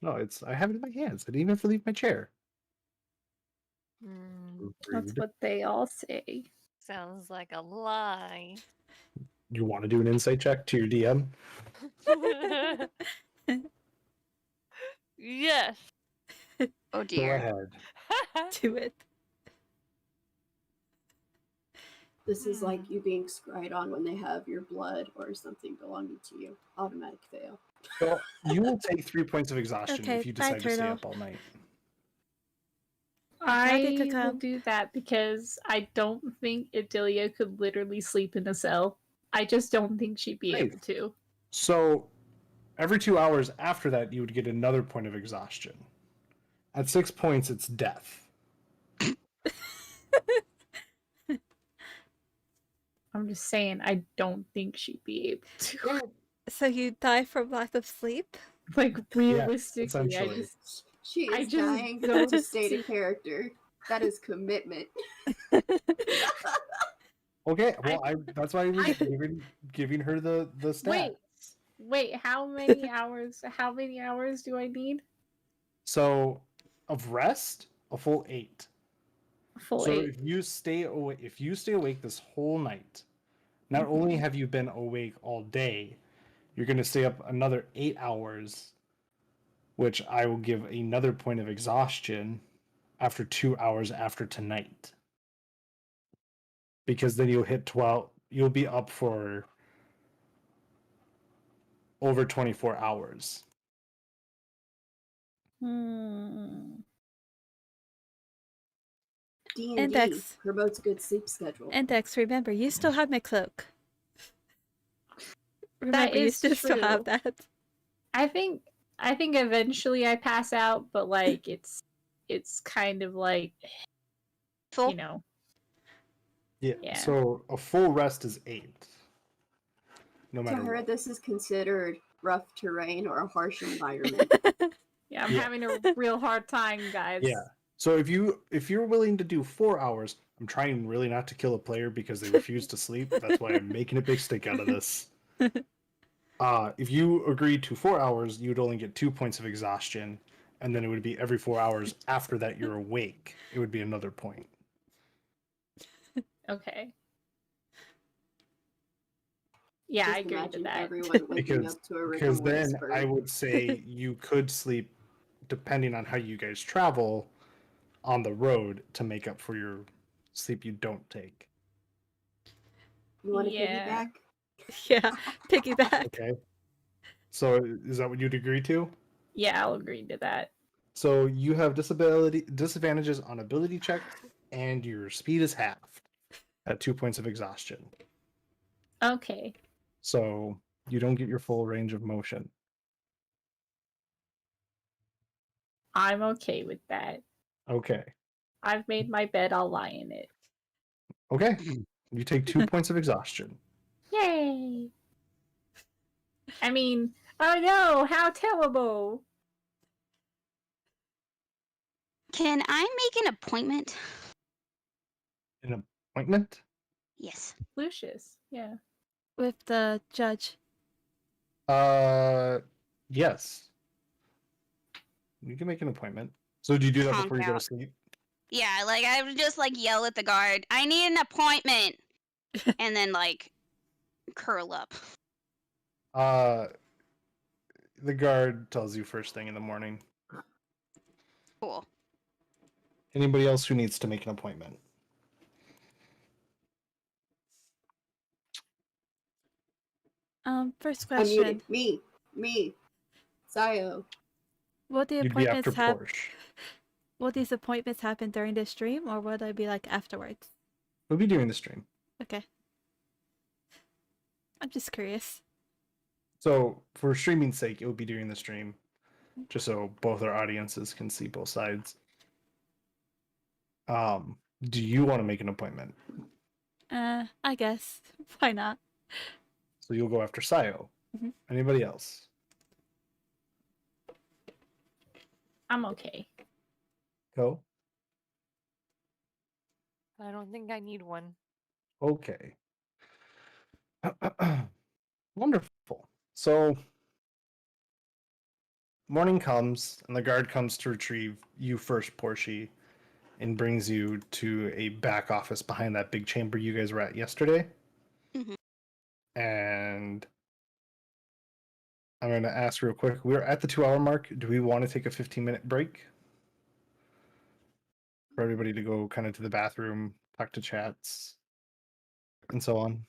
no, I have it in my hands. I didn't even have to leave my chair. That's Rude. what they all say. Sounds like a lie. You want to do an insight check to your DM? Yes. Oh Go dear. ahead. Do it. This is like you being scryed on when they have your blood or something belonging to you. Automatic fail. Well, you will take 3 points of exhaustion Okay, if you bye, decide to stay Turtle. up all night. Happy to I will come. do that because I don't think Idilia could literally sleep in a cell. I just don't think she'd be Right. able to. So every 2 hours after that, you would get another point of exhaustion. At 6 points, it's death. I'm just saying, I don't think she'd be able to. So you die from lack of sleep? Like realistically, essentially. She I is just dying don't to stay see- a character. That is commitment. Okay, well, that's why I was giving her the stat. Wait, how many hours? How many hours do I need? So, of rest, a full 8. Full So 8. if you stay awake this whole night, not only have you been awake all day, you're going to stay up another 8 hours, which I will give another point of exhaustion after 2 hours after tonight. Because then you'll hit 12, you'll be up for over 24 hours. D&D Index. promotes good sleep schedule. Index, remember, you still have my cloak. Remember, you is still have true. that. I think eventually I pass out, but like it's kind of like Full. you know. Yeah. Yeah. So a full rest is 8. No To matter her, what. this is considered rough terrain or a harsh environment. Yeah, I'm Yeah. having a real hard time, guys. Yeah. So if you're willing to do 4 hours, I'm trying really not to kill a player because they refuse to sleep. That's why I'm making a big stick out of this. If you agreed to 4 hours, you'd only get 2 points of exhaustion, and then it would be every 4 hours after that you're awake. It would be another point. Okay. Yeah, Just I agree imagine with that. everyone waking up to a Because rigor then whisper. I would say you could sleep, depending on how you guys travel, on the road to make up for your sleep you don't take. You want to Yeah. piggyback? Yeah, piggyback. Okay. So is that what you'd agree to? Yeah, I'll agree to that. So you have disadvantages on ability checks, and your speed is halved at 2 points of exhaustion. Okay. So you don't get your full range of motion. I'm okay with that. Okay. I've made my bed, I'll lie in it. Okay. You take 2 points of exhaustion. Yay! I mean, oh no, how terrible! Can I make an appointment? An appointment? Yes. Lucius, yeah. With the judge. Yes. You can make an appointment. So do you do that Honk before you go to out. sleep? Yeah, like I would just like yell at the guard, I need an appointment, and then like curl up. The guard tells you first thing in the morning. Cool. Anybody else who needs to make an appointment? First I'm question. muted. Me. Sayo. Will the You'd be after appointments Porsche. will these appointments happen during the stream, or will they be like afterwards? We'll be doing the stream. Okay. I'm just curious. So for streaming's sake, it will be during the stream, just so both our audiences can see both sides. Do you want to make an appointment? I guess. Why not? So you'll go after Sayo. Mhm. Anybody else? I'm okay. Go. I don't think I need one. Okay. Wonderful. So morning comes, and the guard comes to retrieve you first, Portia, and brings you to a back office behind that big chamber you guys were at yesterday. Mhm. And I'm going to ask real quick. We're at the 2-hour mark. Do we want to take a 15-minute break? For everybody to go kind of to the bathroom, talk to chats, and so on.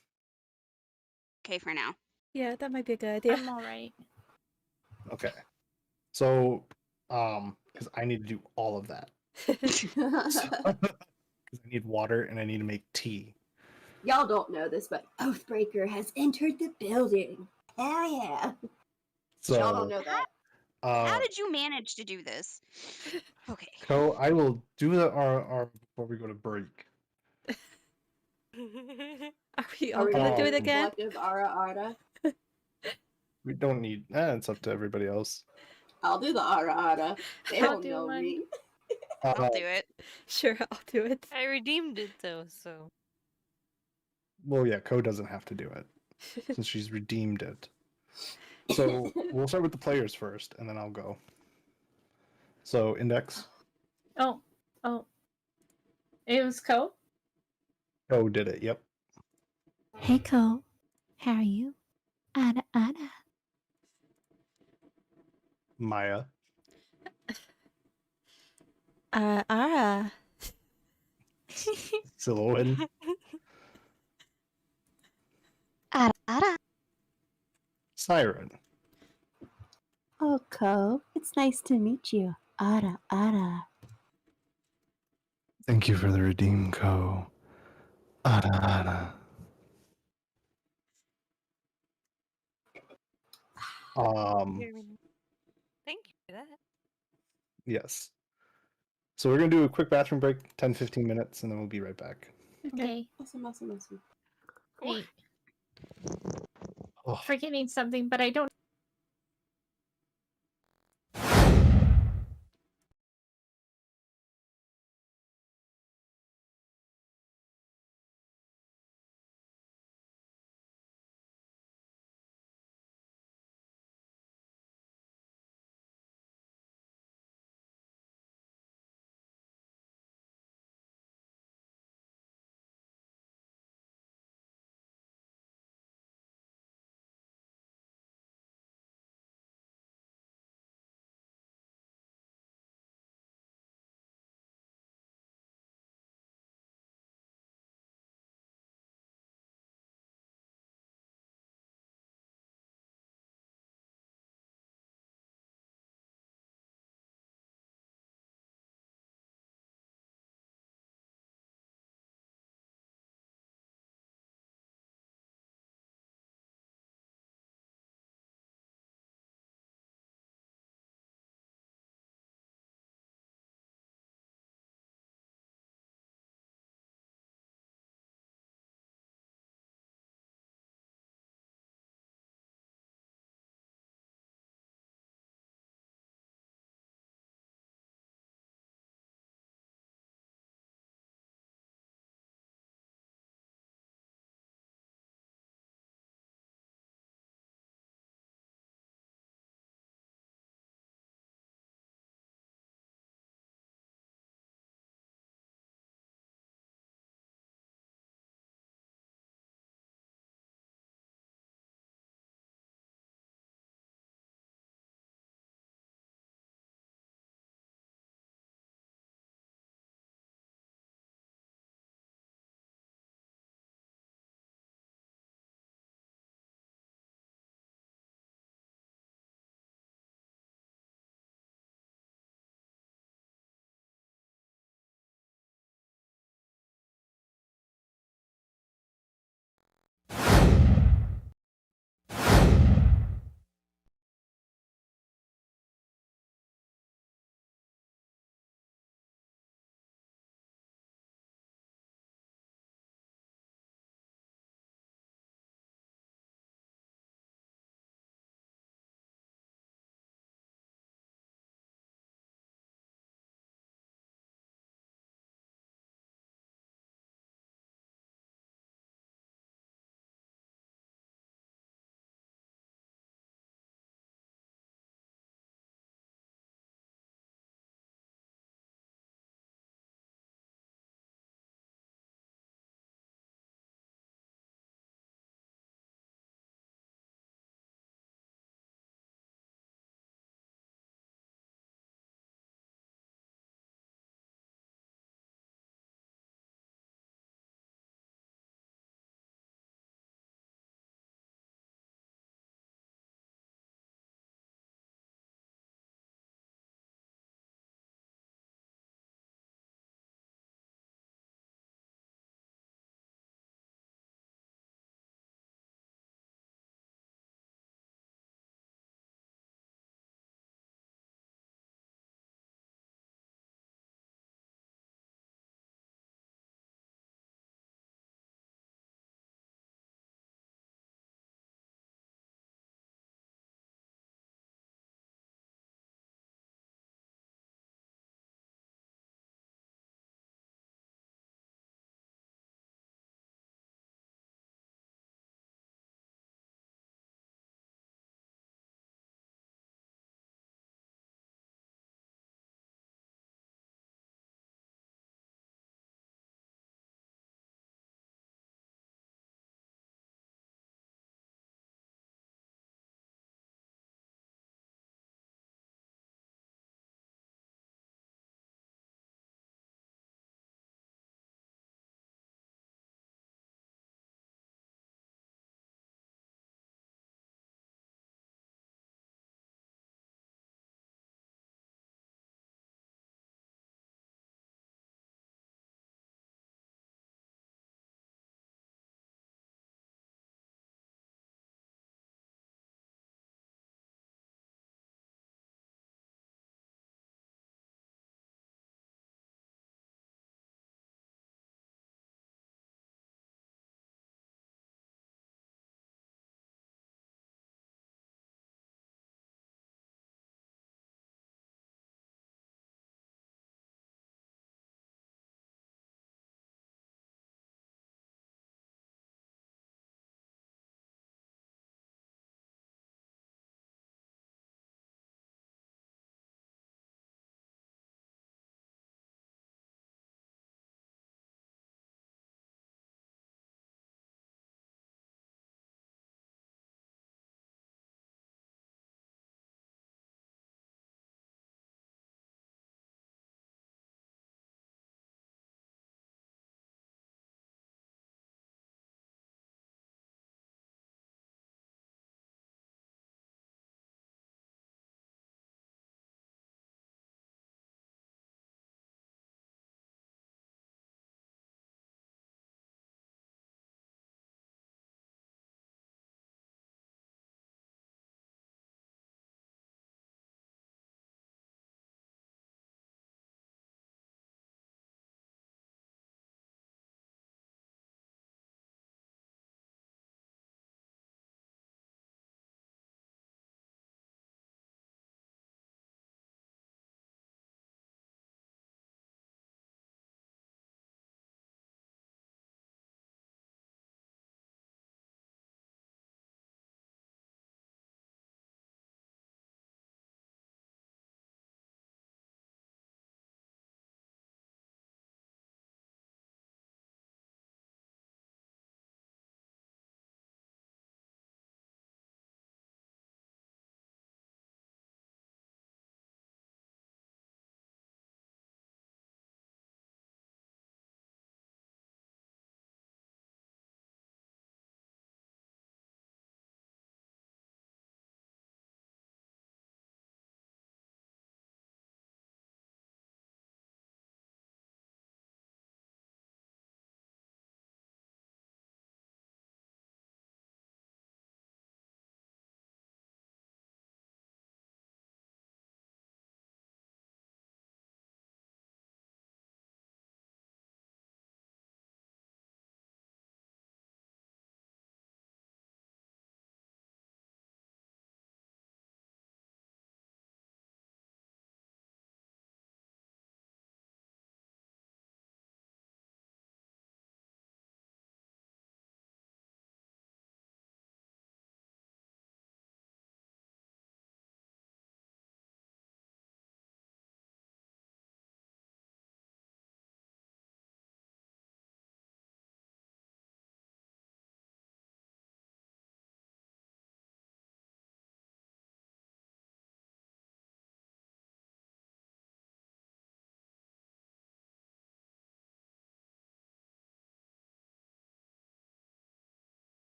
Okay for now. Yeah, that might be a good idea. I'm alright. Okay. So, because I need to do all of that. So, 'cause I need water and I need to make tea. Y'all don't know this, but Oathbreaker has entered the building. Hell yeah. Y'all don't So, know that. How uh, did you manage to do this? Okay. Co, I will do the R before we go to break. Are we Are all we gonna gonna do do it the again? collective ara ara? We don't need. It's up to everybody else. I'll do the ara ara. They I'll don't do know mine. me. I'll do it. Sure, I'll do it. I redeemed it though, so. Well, yeah, Co doesn't have to do it since she's redeemed it. So we'll start with the players first, and then I'll go. So Index, Oh. It was Co? Co did it. Yep. Hey, Ko. How are you? Ada, Ada. Maya, Ara. Siloan, Ara, ara. Siren. Oh, Ko, it's nice to meet you. Ara ara. Thank you for the redeem, Co. Ada, ada. Thank you for that. Yes. So we're gonna do a quick bathroom break, 10-15 minutes, and then we'll be right back. Okay. Awesome. Wait. Oh. Forgetting something, but I don't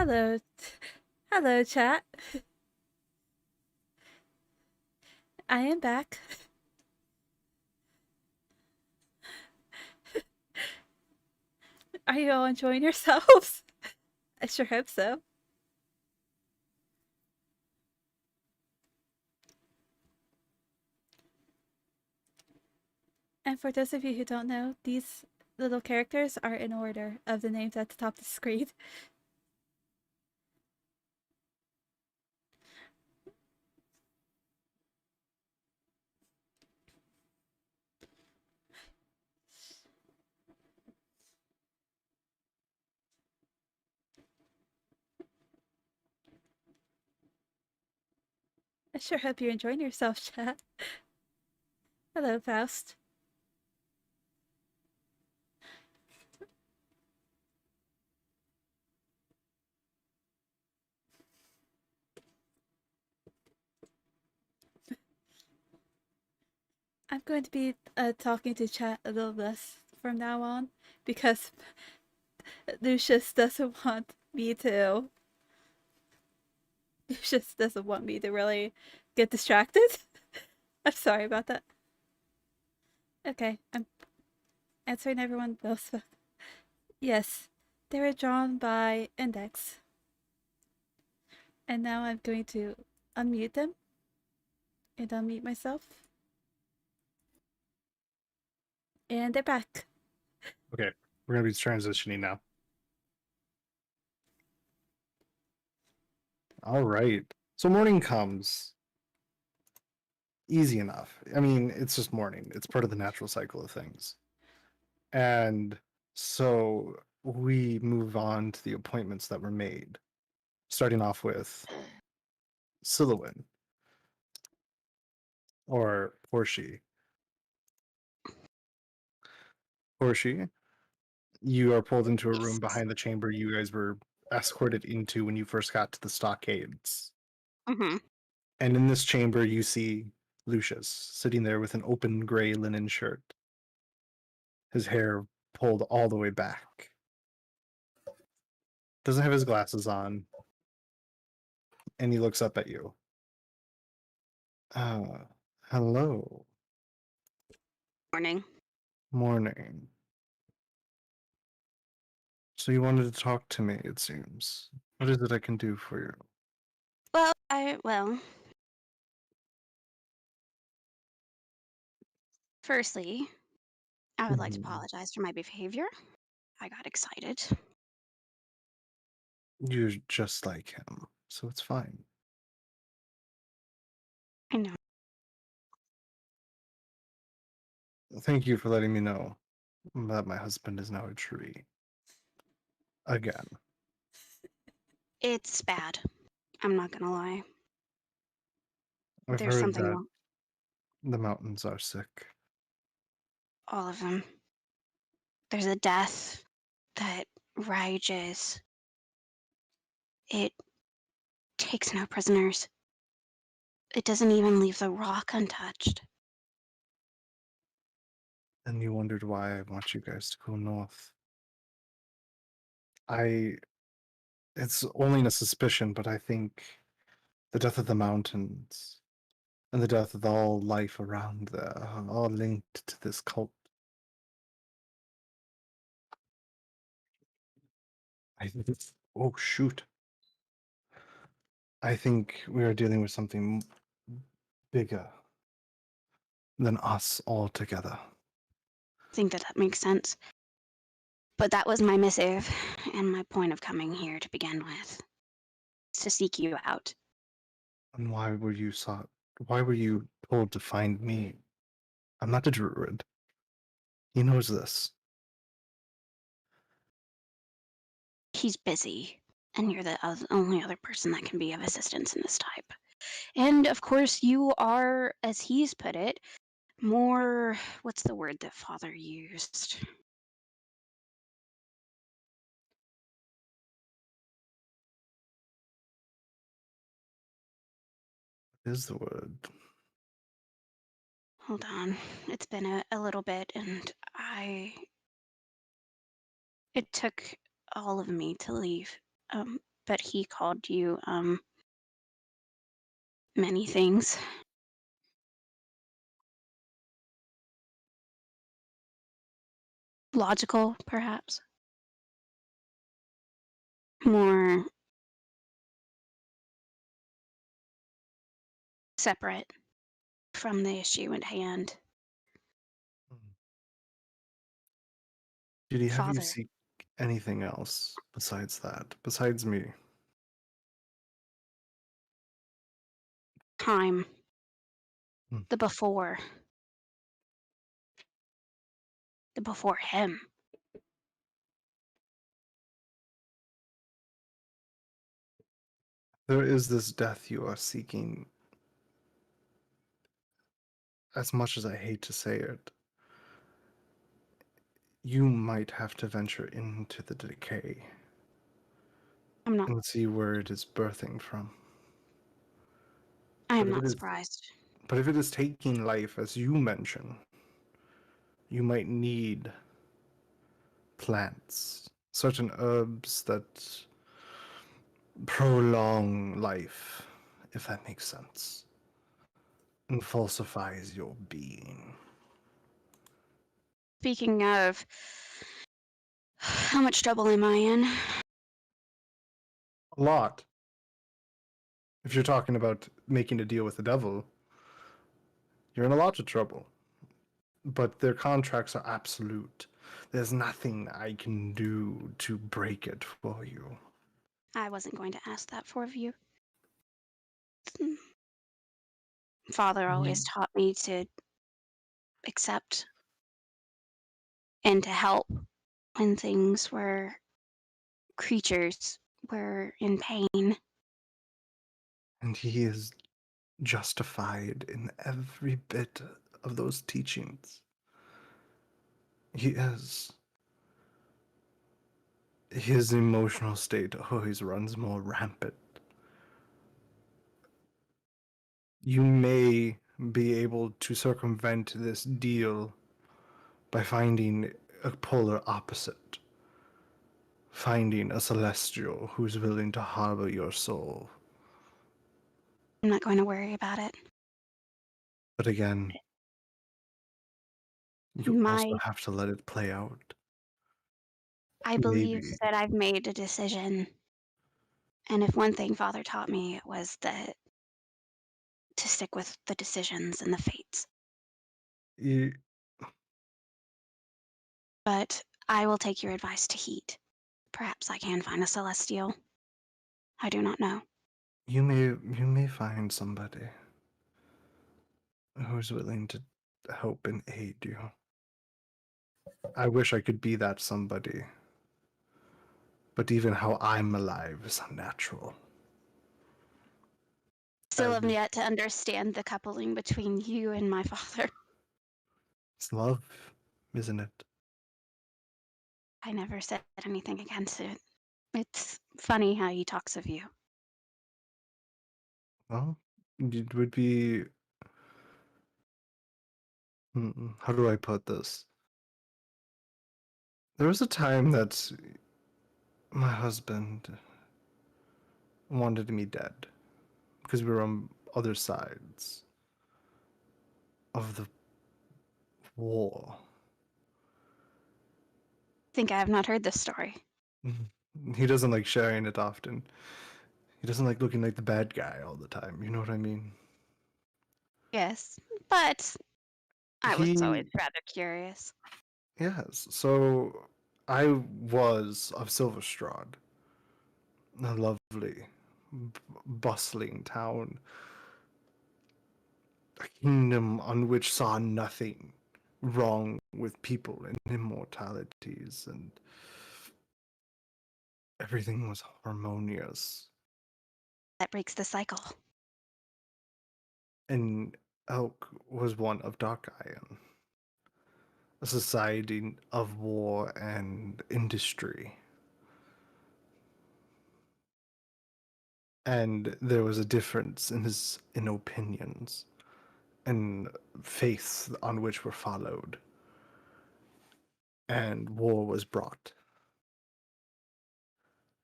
Hello. Hello, chat. I am back. Are you all enjoying yourselves? I sure hope so. And for those of you who don't know, these little characters are in order of the names at the top of the screen. I sure hope you're enjoying yourself, chat. Hello, Faust. I'm going to be talking to chat a little less from now on because Lucius doesn't want me to. Lucius doesn't want me to really get distracted. I'm sorry about that. Okay, I'm answering everyone else. Yes, they were drawn by Index. And now I'm going to unmute them and unmute myself. And they're back. Okay, we're gonna be transitioning now. All right. So morning comes. Easy enough. I mean, it's just morning. It's part of the natural cycle of things. And so we move on to the appointments that were made, starting off with Silhouette or Porshi. Porshi, you are pulled into a room Yes. behind the chamber you guys were escorted into when you first got to the stockades. Mm-hmm. And in this chamber, you see Lucius sitting there with an open gray linen shirt, his hair pulled all the way back. Doesn't have his glasses on, and he looks up at you. Hello. Morning. Morning. So you wanted to talk to me, it seems. What is it I can do for you? Well, firstly, I would like to apologize for my behavior. I got excited. You're just like him, so it's fine. I know. Thank you for letting me know that my husband is now a tree. Again. It's bad. I'm not gonna lie. I've There's heard something that wrong. the mountains are sick. All of them. There's a death that rages. It takes no prisoners. It doesn't even leave the rock untouched. And you wondered why I want you guys to go north. It's only a suspicion, but I think the death of the mountains and the death of all life around there are all linked to this cult. I think it's, oh shoot. I think we are dealing with something bigger than us all together. I think that makes sense. But that was my missive and my point of coming here to begin with. To seek you out. And why were you told to find me? I'm not a druid. He knows this. He's busy, and you're the only other person that can be of assistance in this type. And of course, you are, as he's put it, more. What's the word that Father used? Is the word. Hold on. It's been a little bit, and it took all of me to leave. but he called you, many things. Logical, perhaps. More separate from the issue at hand. Did he have you Father, seek anything else besides that? Besides me? time, Hmm. the before him. There is this death you are seeking. As much as I hate to say it, you might have to venture into the decay I'm not. and see where it is birthing from. I But am if it not is, surprised. but if it is taking life, as you mention, you might need plants, certain herbs that prolong life, if that makes sense, and falsifies your being. Speaking of, how much trouble am I in? A lot. If you're talking about making a deal with the devil, you're in a lot of trouble. But their contracts are absolute. There's nothing I can do to break it for you. I wasn't going to ask that for you. Father always You, taught me to accept and to help when things were creatures were in pain. and he is justified in every bit of those teachings. He is. His emotional state always runs more rampant. You may be able to circumvent this deal by finding a polar opposite. Finding a celestial who's willing to harbor your soul. I'm not going to worry about it. But again, you also My, have to let it play out. I believe Maybe. that I've made a decision. And if one thing Father taught me, it was that to stick with the decisions and the fates. You, But I will take your advice to heed. Perhaps I can find a celestial. I do not know. you may find somebody who's willing to help and aid you. I wish I could be that somebody. But even how I'm alive is unnatural. Still have yet to understand the coupling between you and my father. It's love, isn't it? I never said anything against it. It's funny how he talks of you. Well, it would be. How do I put this? There was a time that my husband wanted me dead because we were on other sides of the war. Think I have not heard this story. He doesn't like sharing it often. He doesn't like looking like the bad guy all the time. You know what I mean? Yes, but I was always He, rather curious. yes. So I was of Silverstrahd, a lovely, bustling town, a kingdom on which saw nothing wrong with people and immortalities, and everything was harmonious. That breaks the cycle. And Elk was one of Dark Iron, a society of war and industry. And there was a difference in opinions and faiths on which were followed. And war was brought.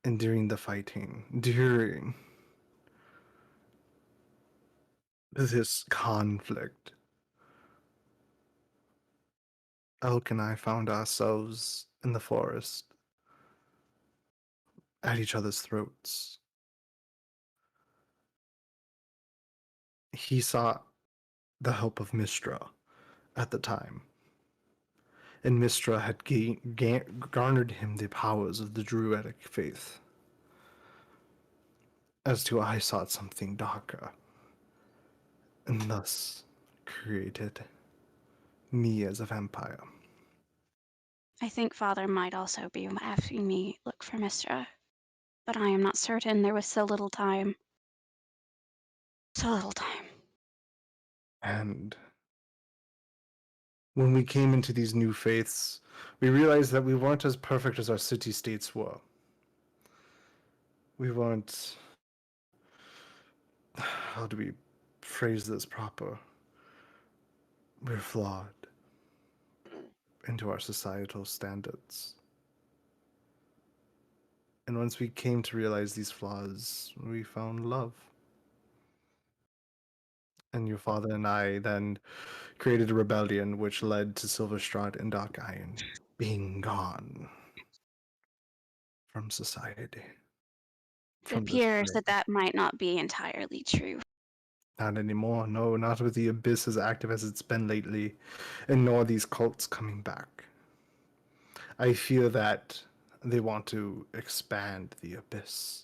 And during the fighting, during this conflict, Elk and I found ourselves in the forest at each other's throats. He sought the help of Mistra at the time, and Mistra had garnered him the powers of the Druidic faith. As to I sought something darker, and thus created me as a vampire. I think Father might also be asking me look for Mistra, but I am not certain. There was so little time. So little time. And when we came into these new faiths, we realized that we weren't as perfect as our city-states were. We weren't... How do we phrase this proper? We're flawed into our societal standards. And once we came to realize these flaws, we found love. And your father and I then created a rebellion which led to Silverstrahd and Dark Iron being gone from society. It From this appears place. that might not be entirely true. Not anymore, no, not with the Abyss as active as it's been lately, and nor these cults coming back. I fear that they want to expand the Abyss.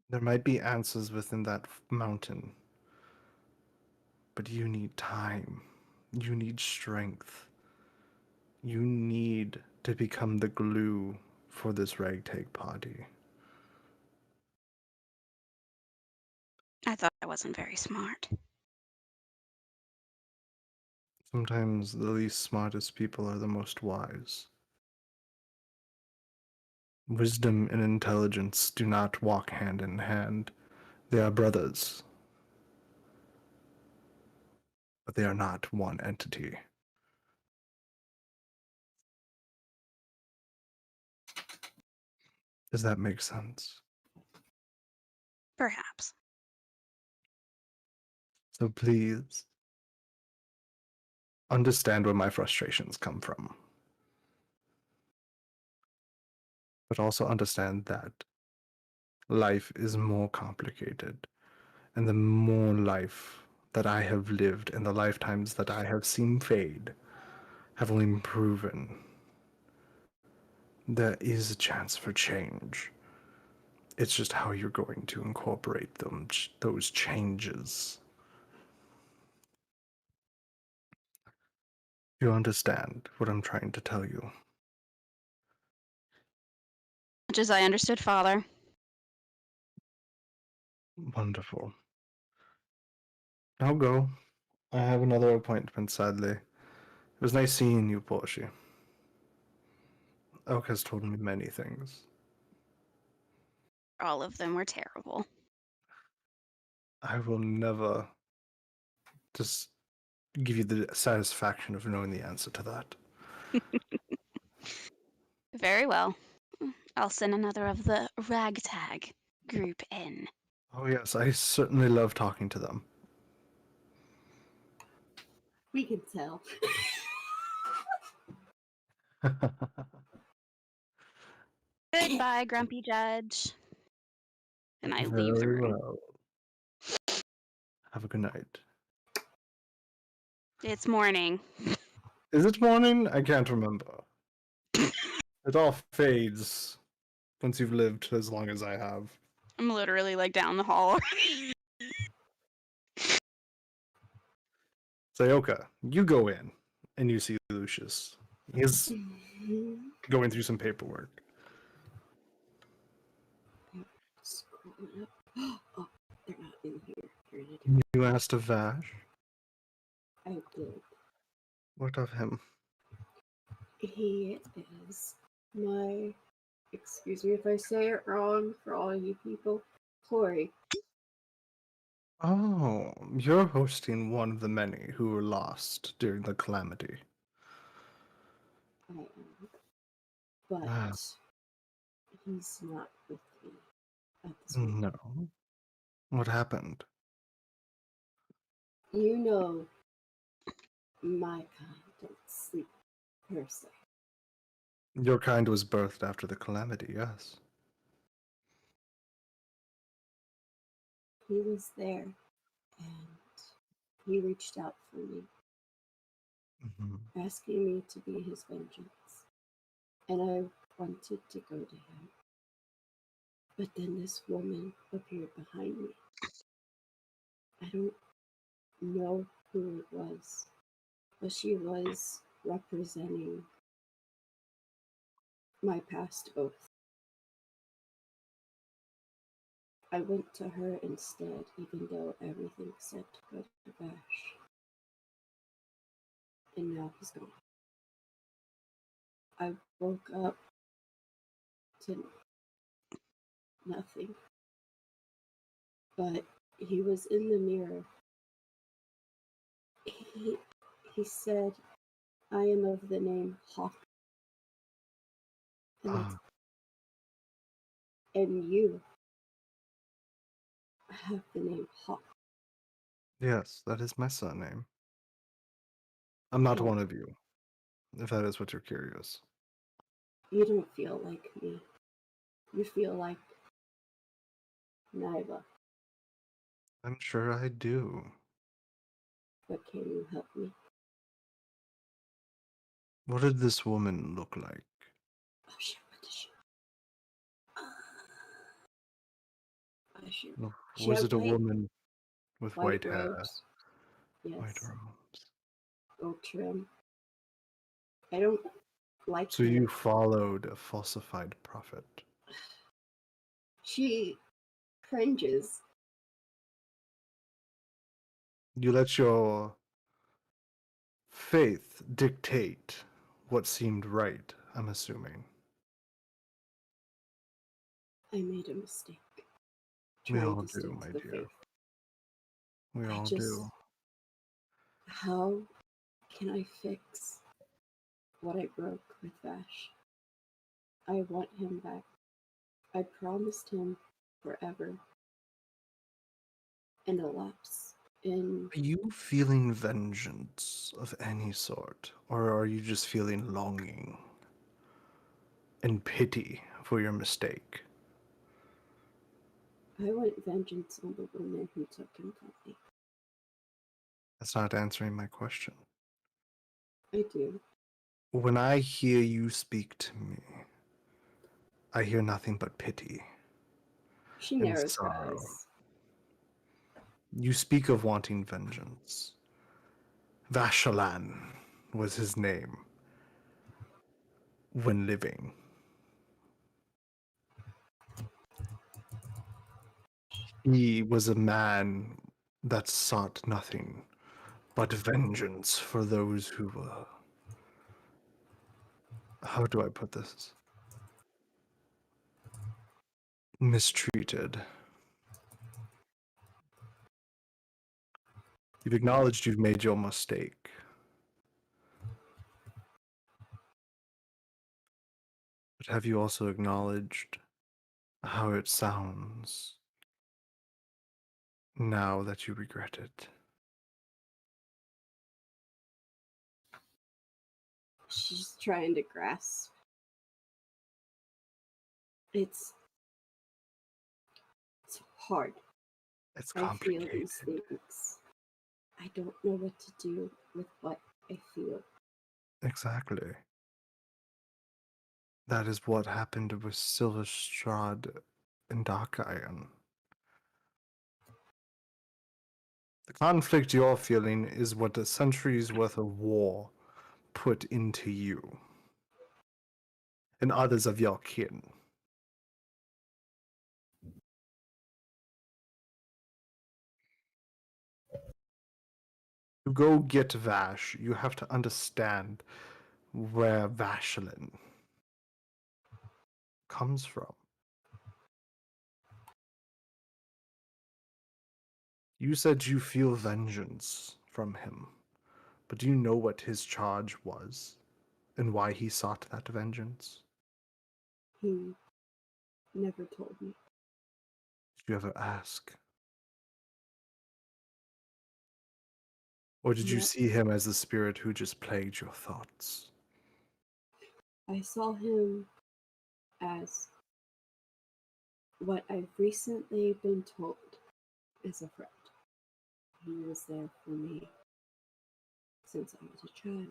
There might be answers within that mountain, but you need time. You need strength. You need to become the glue for this ragtag party. I thought I wasn't very smart. Sometimes the least smartest people are the most wise. Wisdom and intelligence do not walk hand in hand. They are brothers, but they are not one entity. Does that make sense? Perhaps. So please, understand where my frustrations come from. But also understand that life is more complicated. And the more life that I have lived and the lifetimes that I have seen fade have only proven there is a chance for change. It's just how you're going to incorporate those changes. You understand what I'm trying to tell you. Much as I understood Father. Wonderful. I'll go. I have another appointment, sadly. It was nice seeing you, Portia. Oak has told me many things. All of them were terrible. I will never just give you the satisfaction of knowing the answer to that. Very well. I'll send another of the ragtag group in. Oh yes, I certainly love talking to them. We can tell. Goodbye, grumpy judge. And I leave the Very room. well. Have a good night. It's morning. Is it morning? I can't remember. It all fades once you've lived as long as I have. I'm literally like down the hall. Sayoka, you go in and you see Lucius. He's going through some paperwork. Scrolling up. Oh, they're not in here. They're in a different- You asked of Vash. I did. What of him? He is my, excuse me if I say it wrong for all you people, Corey. Oh, you're hosting one of the many who were lost during the calamity. I am. But Ah, he's not with me at this moment. no. What happened? You know, my kind don't sleep per se. Your kind was birthed after the calamity, yes. He was there, and he reached out for me, Mhm. asking me to be his vengeance. And I wanted to go to him. But then this woman appeared behind me. I don't know who it was, but she was representing my past oath. I went to her instead, even though everything said to go to Vash. And now he's gone. I woke up to nothing. But he was in the mirror. He, he said, I am of the name Hawk. And, Ah, and you have the name Hawk. yes, that is my surname. I'm not Oh, one of you, if that is what you're curious. you don't feel like me. You feel like Nyla. I'm sure I do. But can you help me? What did this woman look like? Oh shit, what did she? I should. She Was had it a woman with white white hair, robes. white Yes, robes? gold trim. I don't like So her. you followed a falsified prophet. She cringes. You let your faith dictate what seemed right, I'm assuming. I made a mistake We trying all to do, stick to my the dear. faith. We I all just, do. how can I fix what I broke with Vash? I want him back. I promised him forever and a lapse in. Are you feeling vengeance of any sort, or are you just feeling longing and pity for your mistake? I want vengeance on the woman who took him from me. That's not answering my question. I do. When I hear you speak to me, I hear nothing but pity She and narrows her sorrow. eyes. You speak of wanting vengeance. Vashalan was his name when living. He was a man that sought nothing but vengeance for those who were. How do I put this? Mistreated. You've acknowledged you've made your mistake. But have you also acknowledged how it sounds now that you regret it? She's trying to grasp. It's hard. It's I feel complicated. these things. I don't know what to do with what I feel. Exactly. That is what happened with Silverstrad and Dark Iron. The conflict you're feeling is what a century's worth of war put into you and others of your kin. To go get Vash, you have to understand where Vashalin comes from. You said you feel vengeance from him, but do you know what his charge was and why he sought that vengeance? He never told me. Did you ever ask? Or did you No, see him as the spirit who just plagued your thoughts? I saw him as what I've recently been told is a friend. He was there for me since I was a child.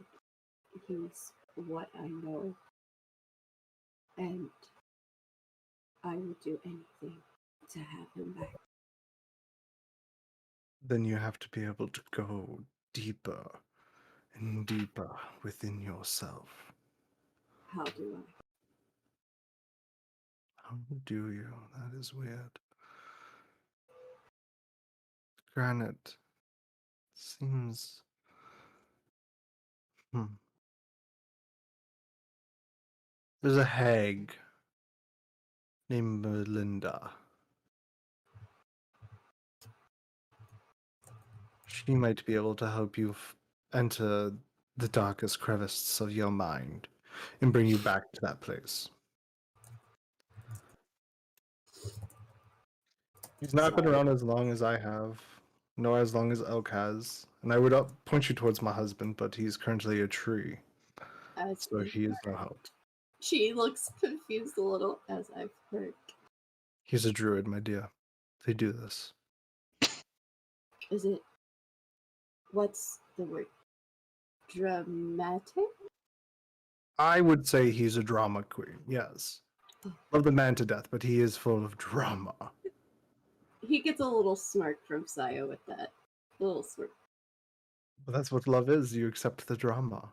He's what I know, and I would do anything to have him back. Then you have to be able to go deeper and deeper within yourself. How do I? How do you? That is weird. Granite seems. There's a hag named Melinda. She might be able to help you enter the darkest crevices of your mind and bring you back to that place. He's not been Sorry. around as long as I have, nor as long as Elk has. And I would point you towards my husband, but he's currently a tree, As so I've he is no heard. help. She looks confused a little as I've heard. He's a druid, my dear. They do this. Is it? What's the word? Dramatic? I would say he's a drama queen, yes. Love the man to death, but he is full of drama. He gets a little smirk from Saya with that. A little smirk. But that's what love is. You accept the drama.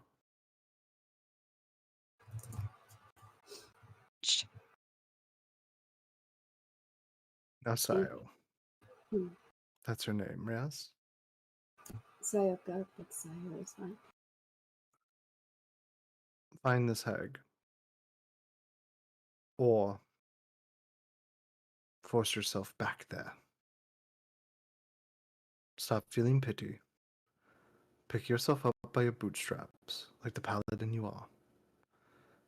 Now, Sayo. Hmm. That's her name, yes? Sayaka, but Saya is fine. Find this hag. Or force yourself back there. Stop feeling pity. Pick yourself up by your bootstraps, like the paladin you are.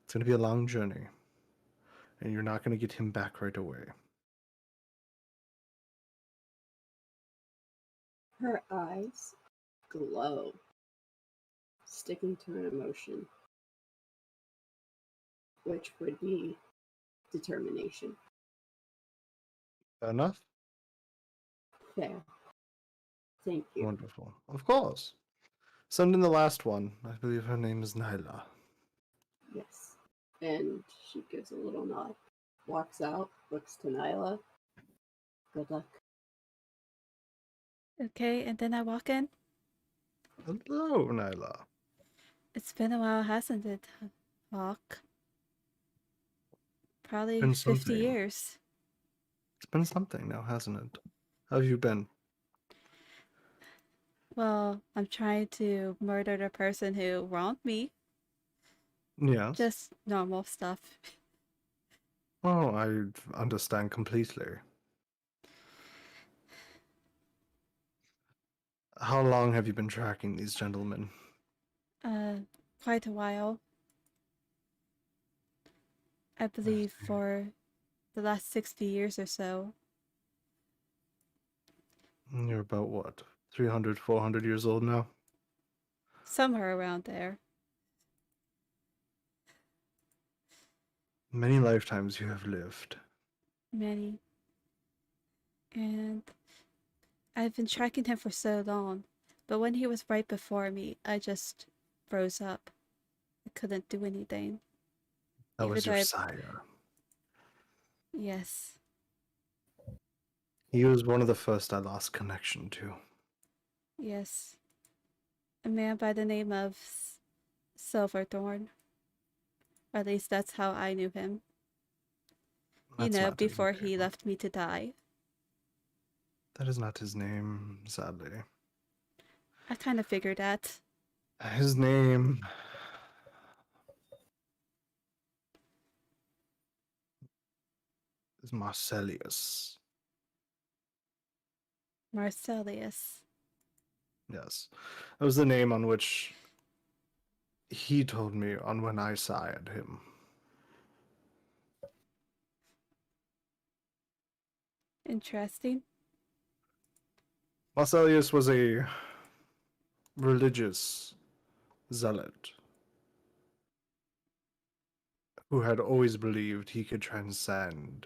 It's going to be a long journey, and you're not going to get him back right away. Her eyes glow, sticking to an emotion, which would be determination. Fair enough? Fair. Thank you. Wonderful. Of course. Send in the last one. I believe her name is Nyla. Yes. And she gives a little nod, walks out, looks to Nyla. Good luck. Okay, and then I walk in. Hello, Nyla. It's been a while, hasn't it, Hawk? Probably Been 50 something. years. It's been something now, hasn't it? How have you been? Well, I'm trying to murder the person who wronged me. Yes. Just normal stuff. Oh, I understand completely. How long have you been tracking these gentlemen? Quite a while. I believe for the last 60 years or so. You're about what? 300, 400 years old now? Somewhere around there. Many lifetimes you have lived. Many. And I've been tracking him for so long. But when he was right before me, I just froze up. I couldn't do anything. That Even was though your I... sire. Yes. He was one of the first I lost connection to. Yes. A man by the name of Silverthorn. Or at least that's how I knew him. That's not his Before he name. left me to die. That is not his name, sadly. I kind of figured that. His name is Marcellus. Marcellius. Yes. That was the name on which he told me on when I sired him. Interesting. Marcellius was a religious zealot who had always believed he could transcend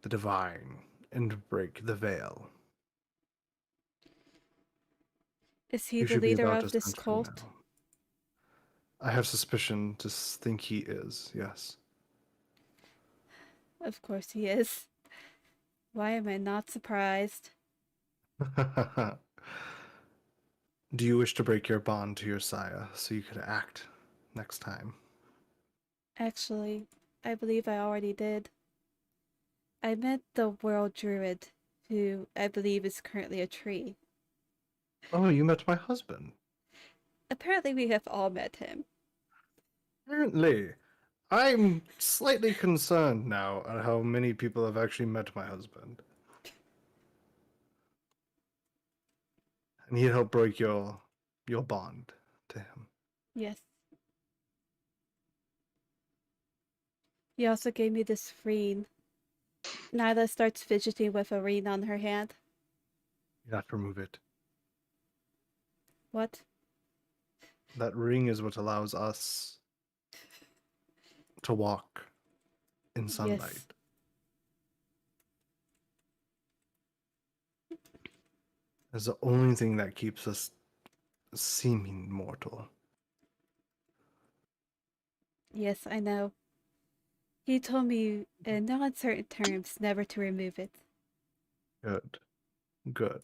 the divine and break the veil. Is he He the should be leader about of to this center cult? now. I have suspicion to think he is, yes. Of course he is. Why am I not surprised? Do you wish to break your bond to your sire so you could act next time? Actually, I believe I already did. I met the world druid, who I believe is currently a tree. Oh, you met my husband. Apparently, we have all met him. Apparently. I'm slightly concerned now at how many people have actually met my husband. And he helped break your bond to him. Yes. He also gave me this ring. Nyla starts fidgeting with a ring on her hand. You have to remove it. What? That ring is what allows us to walk in sunlight. Yes. It's the only thing that keeps us seeming mortal. Yes, I know. He told me in no uncertain terms never to remove it. Good. Good.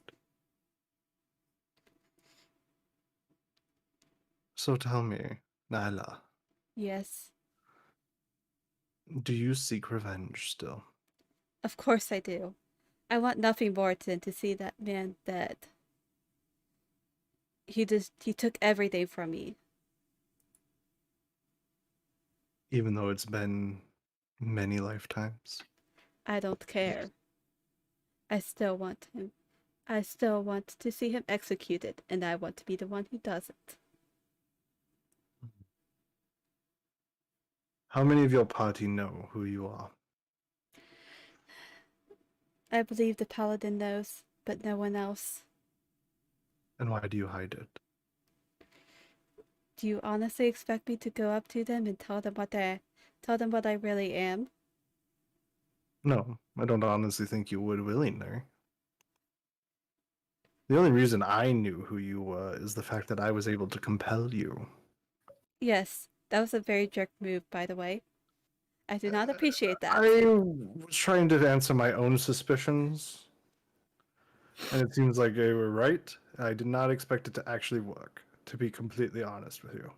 So tell me, Nyla, Yes. do you seek revenge still? Of course I do. I want nothing more than to see that man dead. He took everything from me. Even though it's been many lifetimes? I don't care. I still want him. I still want to see him executed, and I want to be the one who does it. How many of your party know who you are? I believe the paladin knows, but no one else. And why do you hide it? Do you honestly expect me to go up to them and tell them what I really am? No, I don't honestly think you would willingly. The only reason I knew who you were is the fact that I was able to compel you. Yes, that was a very jerk move, by the way. I do not appreciate that. I was trying to answer my own suspicions, and it seems like they were right. I did not expect it to actually work, to be completely honest with you.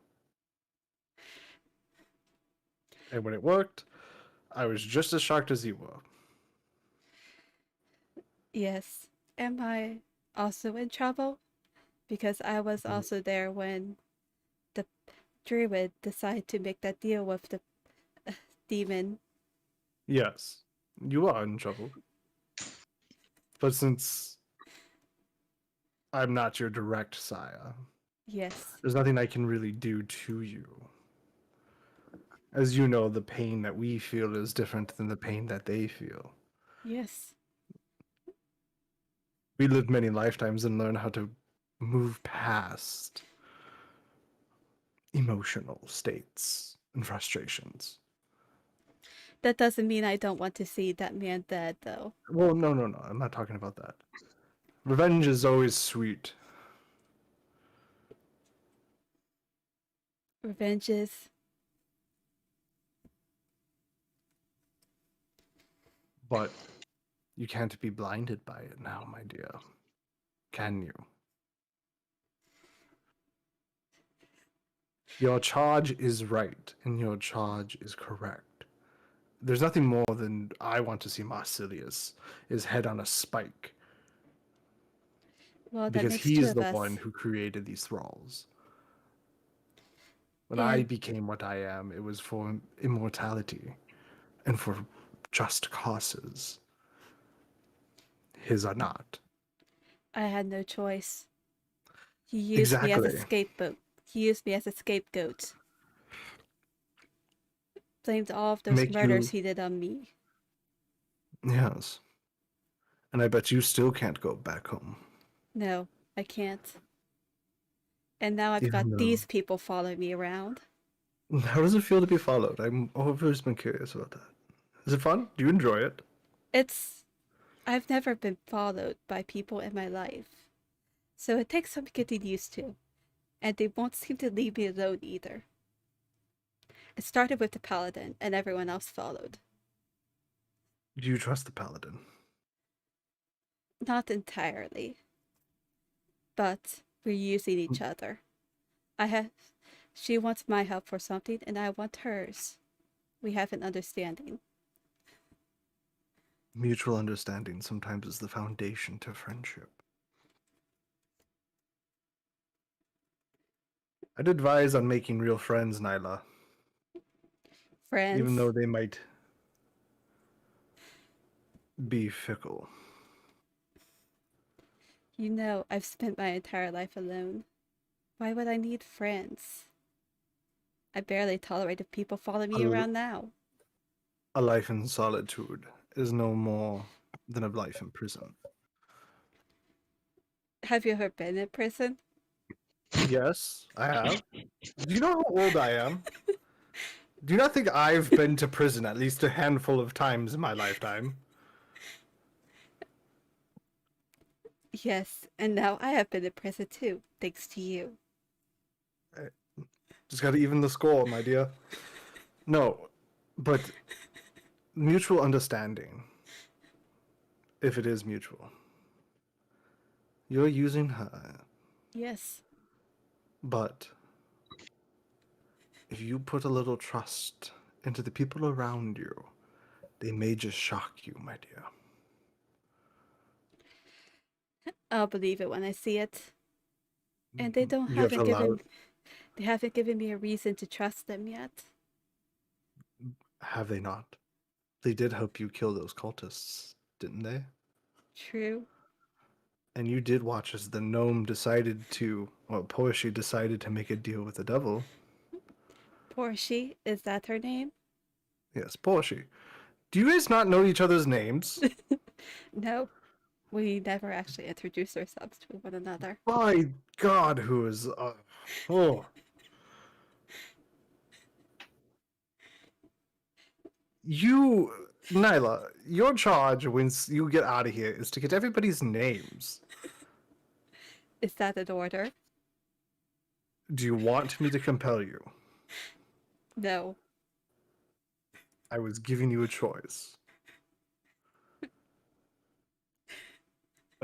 And when it worked, I was just as shocked as you were. Yes. Am I also in trouble? Because I was also there when the druid decided to make that deal with the demon. Yes, you are in trouble. But since I'm not your direct sire, Yes. there's nothing I can really do to you. As you know, the pain that we feel is different than the pain that they feel. Yes. We live many lifetimes and learn how to move past emotional states and frustrations. That doesn't mean I don't want to see that man dead, though. Well, no, I'm not talking about that. Revenge is always sweet. Revenge is. But you can't be blinded by it now, my dear. Can you? Your charge is right, and your charge is correct. There's nothing more than I want to see Marsilius, his head on a spike. Well, that Because makes two he's of the us. one who created these thralls. When And I became what I am, it was for immortality and for just causes. His are not. I had no choice. He used me as a Exactly. scapegoat. He used me as a scapegoat. Blamed all of those Make murders you. he did on me. Yes. And I bet you still can't go back home. No, I can't. And now I've got Even though. these people following me around. How does it feel to be followed? I've always been curious about that. Is it fun? Do you enjoy it? I've never been followed by people in my life. So it takes some getting used to. And they won't seem to leave me alone either. It started with the paladin, and everyone else followed. Do you trust the paladin? Not entirely. But we're using each other. She wants my help for something, and I want hers. We have an understanding. Mutual understanding sometimes is the foundation to friendship. I'd advise on making real friends, Nyla. Friends, Even though they might be fickle. you know I've spent my entire life alone. Why would I need friends? I barely tolerate if people follow me A, around now. a life in solitude is no more than a life in prison. Have you ever been in prison? Yes, I have. Do you know how old I am? Do you not think I've been to prison at least a handful of times in my lifetime? Yes, and now I have been in prison too, thanks to you. Just gotta even the score, my dear. No, but mutual understanding, if it is mutual. You're using her, Yes, but if you put a little trust into the people around you, they may just shock you, my dear. I'll believe it when I see it. And they You have to allow. haven't given me a reason to trust them yet. Have they not? They did help you kill those cultists, didn't they? True. And you did watch as the gnome decided to, well, Poeshy decided to make a deal with the devil. Portia, is that her name? Yes, Poeshy. Do you guys not know each other's names? No, we never actually introduced ourselves to one another. My God, who is... oh. You, Nyla, your charge when you get out of here is to get everybody's names. Is that an order? Do you want me to compel you? No. I was giving you a choice.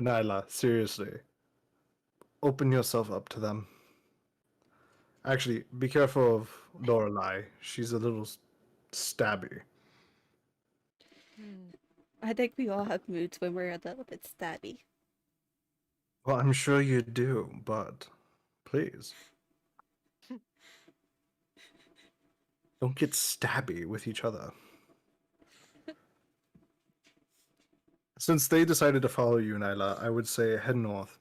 Nyla, seriously. Open yourself up to them. Actually, be careful of Lorelei. She's a little stabby. I think we all have moods when we're a little bit stabby. Well, I'm sure you do, but please. Don't get stabby with each other. Since they decided to follow you, Nyla, I would say head north.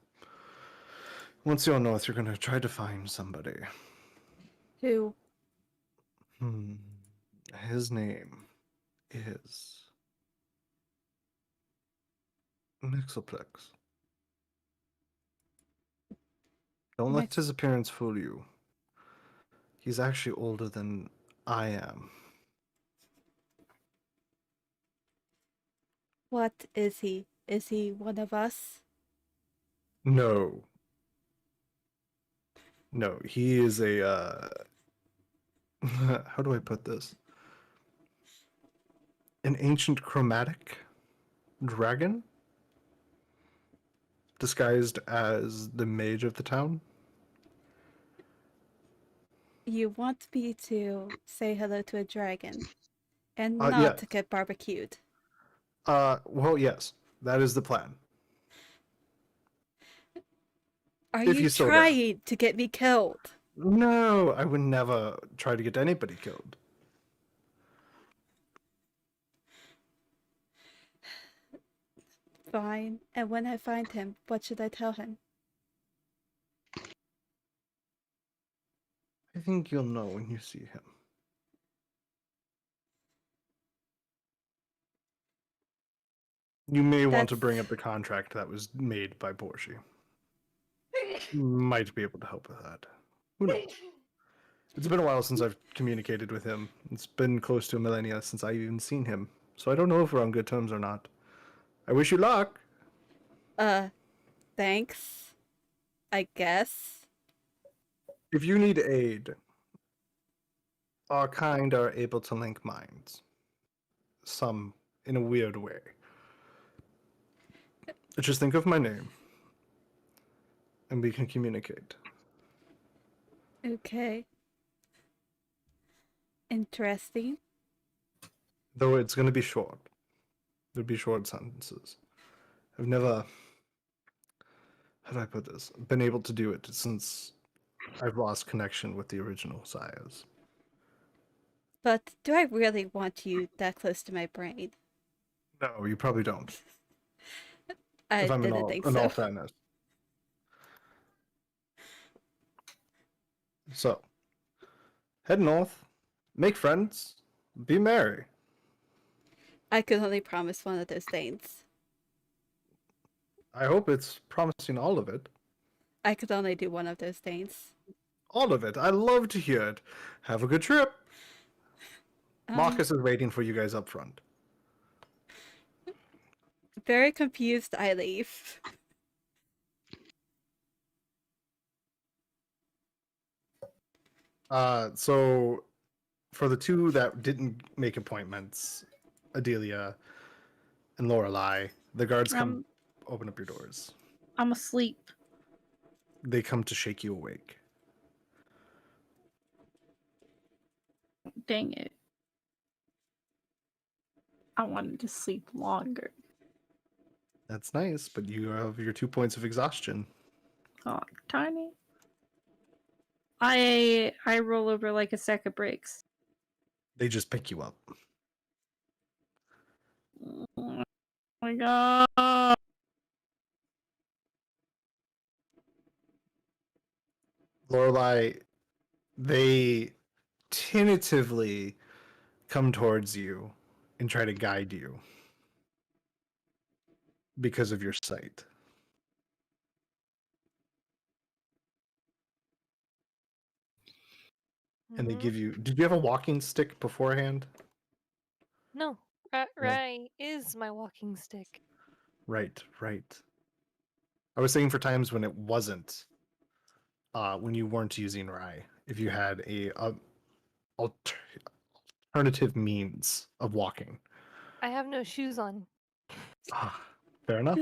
Once you're north, you're going to try to find somebody. Who? His name is Mixoplex. Don't let his appearance fool you. He's actually older than I am. What is he? Is he one of us? No. No, he is a, how do I put this? An ancient chromatic dragon? Disguised as the mage of the town? You want me to say hello to a dragon and not Yeah. to get barbecued. Well, yes. That is the plan. Are If you you so dare. trying to get me killed? No, I would never try to get anybody killed. Fine. And when I find him, what should I tell him? I think you'll know when you see him. You may want to bring up the contract that was made by Porsche. Might be able to help with that. Who knows? It's been a while since I've communicated with him. It's been close to a millennia since I've even seen him. So I don't know if we're on good terms or not. I wish you luck. Thanks. I guess. If you need aid, our kind are able to link minds. Some in a weird way. Just think of my name. And we can communicate. Okay. Interesting. Though it's going to be short. It'll be short sentences. I've never, how do I put this, been able to do it since I've lost connection with the original sires. But do I really want you that close to my brain? No, you probably don't. I if I'm didn't think in so. all fairness. So, head north, make friends, be merry. I could only promise one of those things. I hope it's promising all of it. I could only do one of those things. All of it. I love to hear it. Have a good trip. Marcus is waiting for you guys up front. Very confused, I leave. So for the two that didn't make appointments, Adelia and Lorelei, the guards come open up your doors. I'm asleep. They come to shake you awake. Dang it. I wanted to sleep longer. That's nice, but you have your 2 points of exhaustion. Oh, tiny. I roll over like a sack of bricks. They just pick you up. Oh my god. Lorelei, they tentatively come towards you and try to guide you because of your sight. And they give you... Did you have a walking stick beforehand? No. Right is my walking stick. Right. I was saying for times when it wasn't, when you weren't using Rye, if you had a alternative means of walking. I have no shoes on. Fair enough.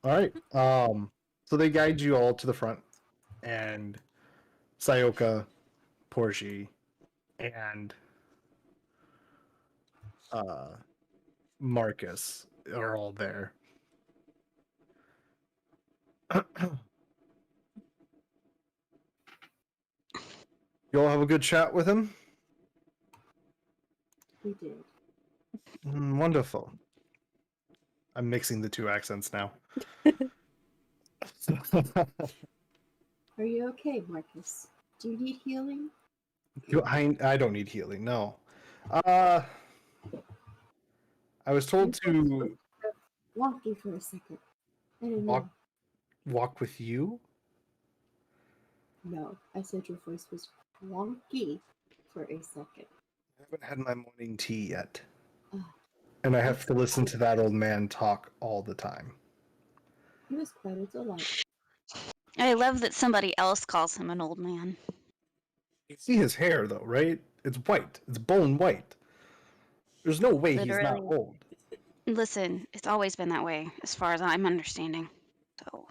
All right. So they guide you all to the front, and Sayoka, Porgy, and Marcus are all there. You all have a good chat with him? We did. Wonderful. I'm mixing the two accents now. Are you okay, Marcus? Do you need healing? I don't need healing, no. I was told to Walking for a second. I didn't walk with you. know. No, I said your voice was wonky for a second. I haven't had my morning tea yet. Oh, And I have to listen to that old man talk all the time. he was quite a delight. I love that somebody else calls him an old man. You see his hair, though, right? It's white. It's bone white. There's no way he's not Literally. old. Listen, it's always been that way, as far as I'm understanding. So,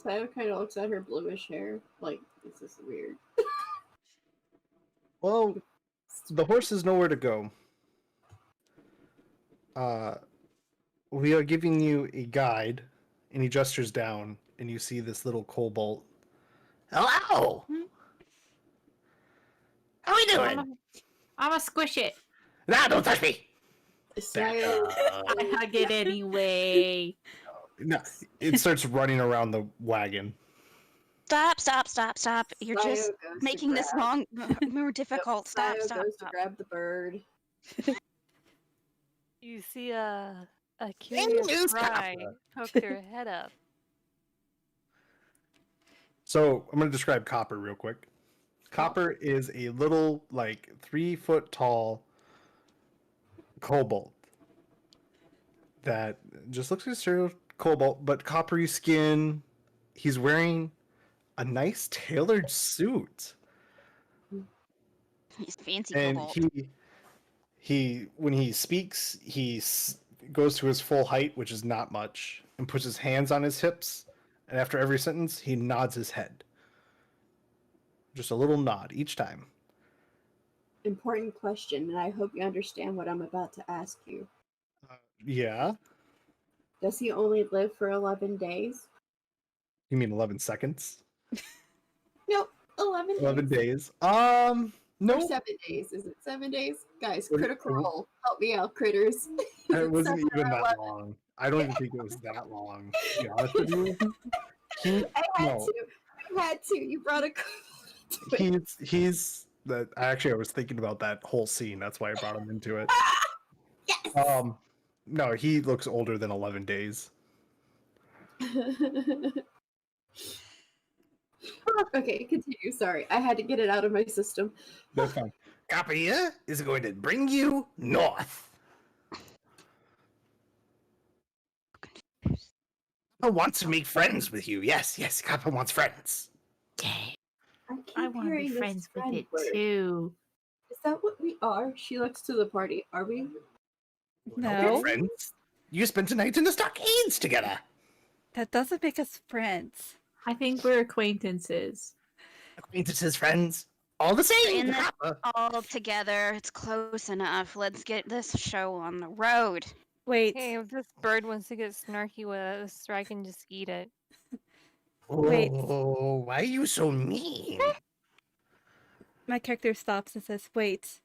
Tyler kind of looks at her bluish hair, like, this is weird. Well, the horse has nowhere to go. We are giving you a guide, and he gestures down, and you see this little cobalt. Hello! How we doing? I'm gonna squish it. Nah, don't touch me! Sayo, I hug it anyway. No, it starts running around the wagon. Stop. You're Sayo just goes to making this grab- more difficult. Stop. Sayo goes to grab the bird. You see a curious news, fry Kappa. poke their head up. So I'm going to describe Copper real quick. Copper is a little, like, 3-foot tall kobold that just looks like a serial kobold, but coppery skin. He's wearing a nice tailored suit, He's fancy and cobalt. he when he speaks, goes to his full height, which is not much, and puts his hands on his hips, and after every sentence, he nods his head. Just a little nod each time. Important question, and I hope you understand what I'm about to ask you. Yeah? Does he only live for 11 days? You mean 11 seconds? Nope, 11 days. 11 days. Or No. 7 days. Is it 7 days? Guys, What- critical role. Help me out, critters. Is It wasn't 7 even or that 11? long. I don't even think it was that long, to be honest with you. I had to. I had to. You brought a He's that actually I was thinking about that whole scene. That's why I brought him into it. Yes! No, he looks older than 11 days. Okay, continue. Sorry. I had to get it out of my system. That's fine. Copper here is going to bring you north. I want to make friends with you. Yes, Copper wants friends. I keep I want to be hearing this friends with friend it word. too. Is that what we are? She looks to the party. Are we? No, Friends. You spent a night in the stockades together. that doesn't make us friends. I think we're acquaintances. Acquaintances, friends. All the same. In the- Copper. All together, it's close enough. Let's get this show on the road. Wait, Hey, if this bird wants to get snarky with us, I can just eat it. Wait. Oh, why are you so mean? my character stops and says, "Wait,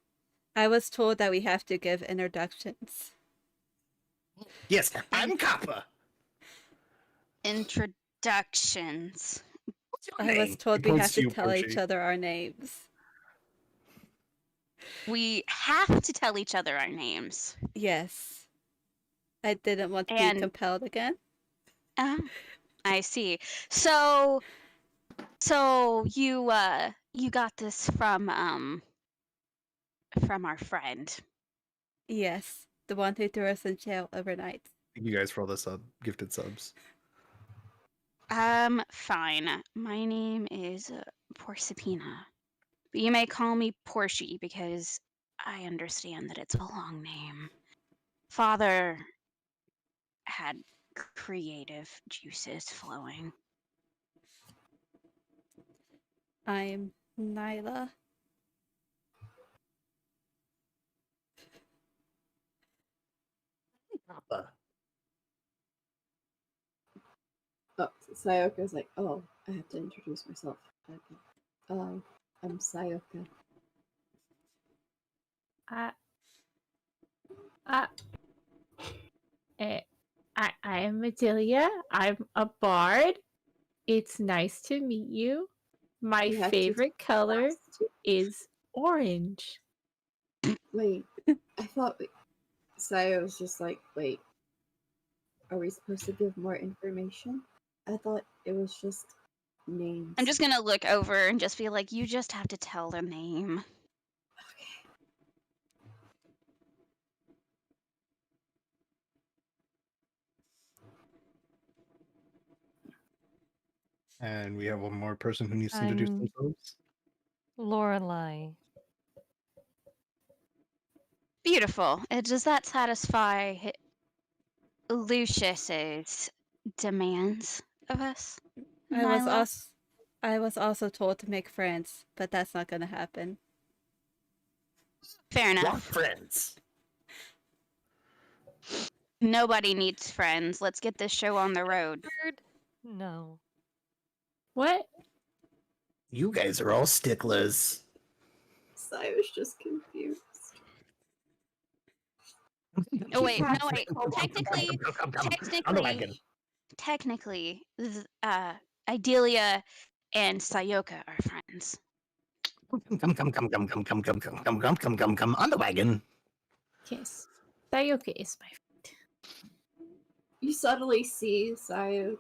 I was told that we have to give introductions." Yes, I'm Copper. Introductions. What's your I was name? told He we points have to you, tell each Porgy. other our names. We have to tell each other our names. Yes. I didn't want to And- be compelled again. I see. So you got this from our friend. Yes, the one who threw us in jail overnight. Thank you guys for all the gifted subs. Fine. My name is Porcipina. But you may call me Portia because I understand that it's a long name. Father had creative juices flowing. I'm Nyla. Copper. Oh, Sayoka's like, oh, I have to introduce myself. Okay. I'm Sayoka. I am Madelia. I'm a bard. It's nice to meet you. My You have to favorite color Last two- is orange. Wait, I thought Sayo was just like, wait, are we supposed to give more information? I thought it was just names. I'm just gonna look over and just be like, you just have to tell the name. And we have one more person who needs to introduce I'm- themselves. Lorelai. Beautiful. Does that satisfy Lucius's demands of us? Nyla? I was also told to make friends, but that's not gonna happen. Fair Want enough. friends. Nobody needs friends. Let's get this show on the road. Bird? No. What? You guys are all sticklers. Sayo's just confused. Oh wait, no Keep wait. Technically, On the wagon. technically, Idelia and Sayoka are friends. Come on the wagon. Yes. Sayoka is my friend. You subtly see Sayo's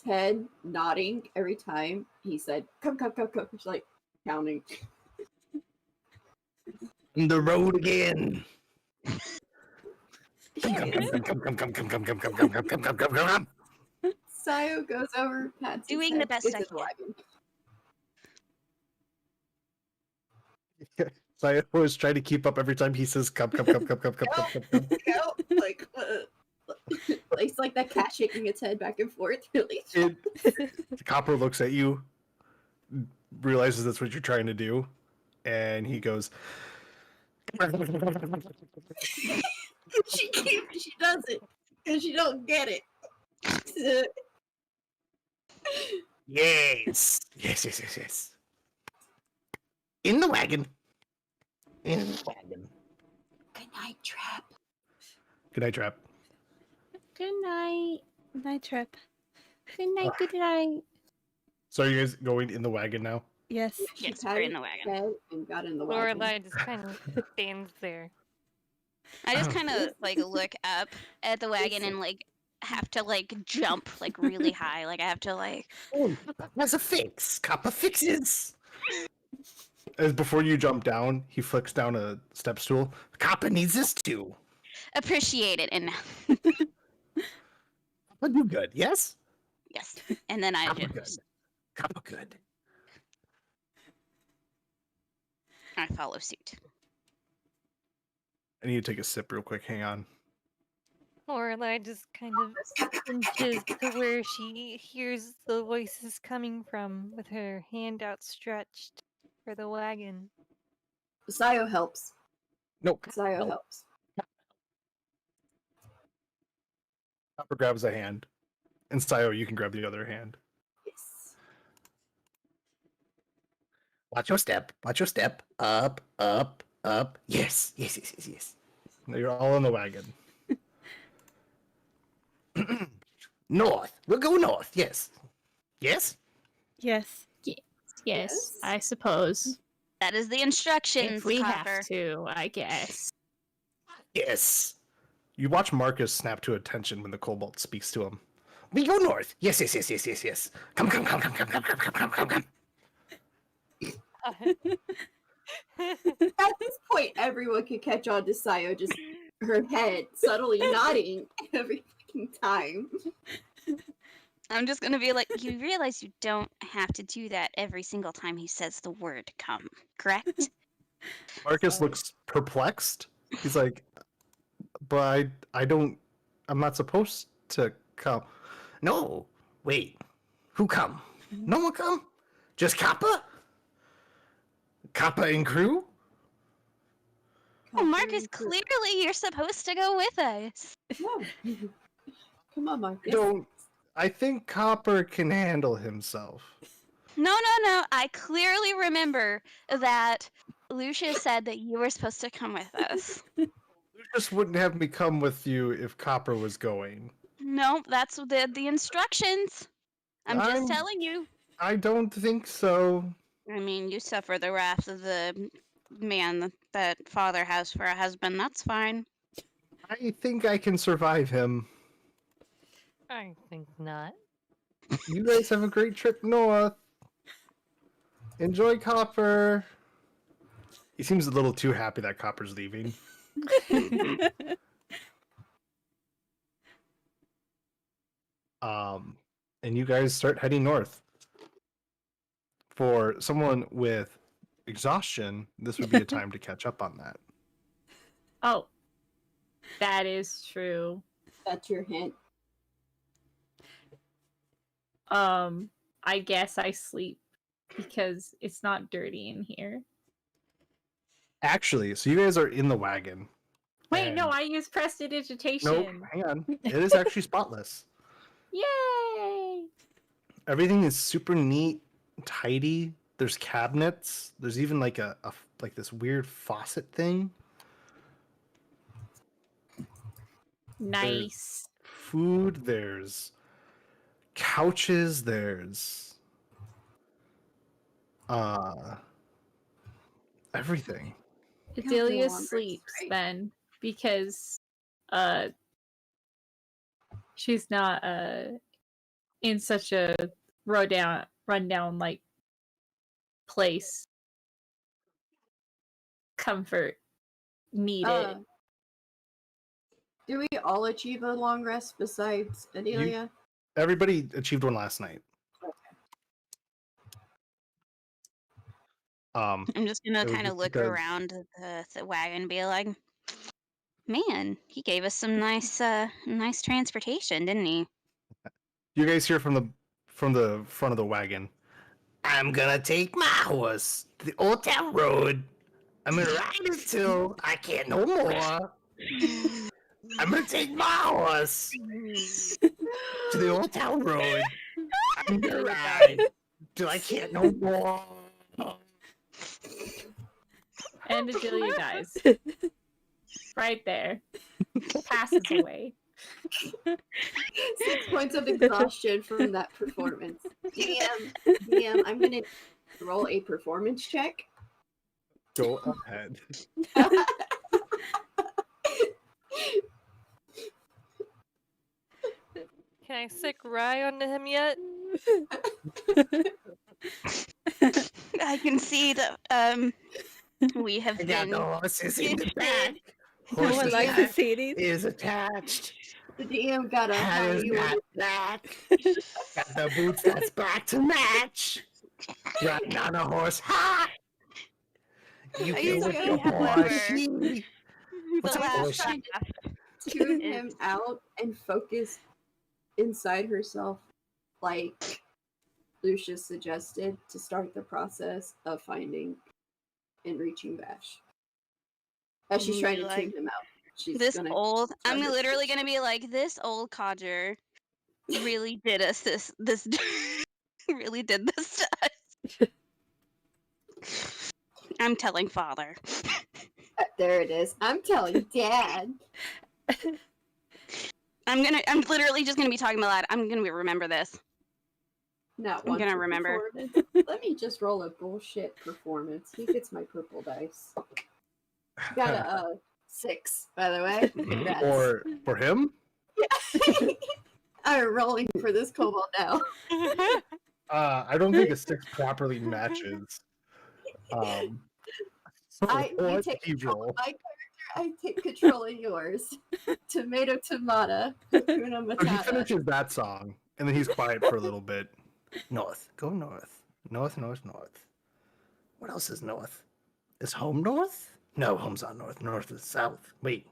head nodding every time he said, come. She's like counting. On the road again. Come. Sayo goes over, pats his Doing head, the best gets I in the can. wagon. So I always try to keep up every time he says come. Like, it's like that cat shaking its head back and forth. Really. The copper looks at you, realizes that's what you're trying to do, and he goes, She does it because she don't get it. Yes. In the wagon. Good night, Trap. good night, Trap. Good night. Night trip. Good night. Good night. So are you guys going in the wagon now? Yes. She Yes, we're patted in the wagon. his head and got in the wagon. Lorelai just kind of stands there. I just kind of like look up at the wagon Listen. and like have to like jump like really high. Like I have to like. Oh, that's a fix. Copper fixes. As before you jump down, he flicks down a step stool. Copper needs this too. Appreciate it, and But you good, yes? yes, and then I Copper good. just Copper good. I follow suit. I need to take a sip real quick. Hang on. Lorelai just kind of inches to where she hears the voices coming from with her hand outstretched for the wagon. Sayo helps. Nope. Sayo helps. Copper grabs a hand. And Sayo, you can grab the other hand. Yes. Watch your step. Watch your step. Up. Yes. Now you're all in the wagon. North. We'll go north. Yes. Yes. Yes, I suppose. That is the instructions, If we Copper. have to, I guess. Yes. You watch Marcus snap to attention when the kobold speaks to him. We go north. Yes. Come. At this point, everyone can catch on to Sayo just her head subtly nodding every fucking time. I'm just gonna be like, you realize you don't have to do that every single time he says the word "come," correct? Marcus looks perplexed. He's like, but I'm not supposed to come. No. Wait. Who come? No one come? Just Copper? Copper and crew? Oh, Marcus, clearly you're supposed to go with us. No. Come on, Marcus. I think Copper can handle himself. No. I clearly remember that Lucia said that you were supposed to come with us. Lucas wouldn't have me come with you if Copper was going. No, that's the instructions. I'm just telling you. I don't think so. I mean, you suffer the wrath of the man that father has for a husband. That's fine. I think I can survive him. I think not. You guys have a great trip north. Enjoy Copper. He seems a little too happy that Copper's leaving. And you guys start heading north. For someone with exhaustion, this would be a time to catch up on that. Oh, that is true. That's your hint. I guess I sleep because it's not dirty in here. Actually, so you guys are in the wagon. Wait, no, and- I use prestidigitation. Nope, hang on. It is actually spotless. Yay! Everything is super neat, tidy. There's cabinets. There's even like a like this weird faucet thing. Nice. Food, there's couches, there's everything. Adelia laundry, sleeps right? then because she's not in such a rundown like place. Comfort needed. Do we all achieve a long rest besides Adelia? Everybody achieved one last night. I'm just gonna it was kind of just look because- around the wagon and be like, man, he gave us some nice transportation, didn't he? You guys hear from the front of the wagon. I'm gonna take my horse to the Old Town Road. I'm gonna ride it till I can't no more. I'm gonna take my horse to the Old Town Road. I'm gonna ride till I can't no more. And Adelia dies. Right there. Passes away. 6 points of exhaustion from that performance. DM, I'm gonna roll a performance check. Go ahead. Can I sick rye onto him yet? I can see that we have I got the been horses in the back. No one Horse's likes the back seating. is attached. The DM got a Hat how is you not black. Got the boots that's black to match. Riding on a horse hot. You I can see, whip your however, horsey. the What's up, last horsey? trying to tune him out and focus inside herself, like Lucius suggested, to start the process of finding and reaching Bash. As she's trying to tune him out, she's this gonna old. I'm start her literally speech. gonna be like, this old codger really did us this really did this to us. I'm telling father. There it is. I'm telling Dad. I'm literally just gonna be talking aloud. I'm gonna remember this. Not I'm one gonna for remember. performance. Let me just roll a bullshit performance. He gets my purple dice. Got a 6, by the way. Congrats. For him? I'm rolling for this kobold now. I don't think a 6 properly matches. So You what take do you control roll? of my character, I take control of yours. Tomato tomata. Hakuna So he Matata. finishes that song, and then he's quiet for a little bit. North. Go north. North, north, north. What else is north? Is home north? No, home's not north. North is south. Wait.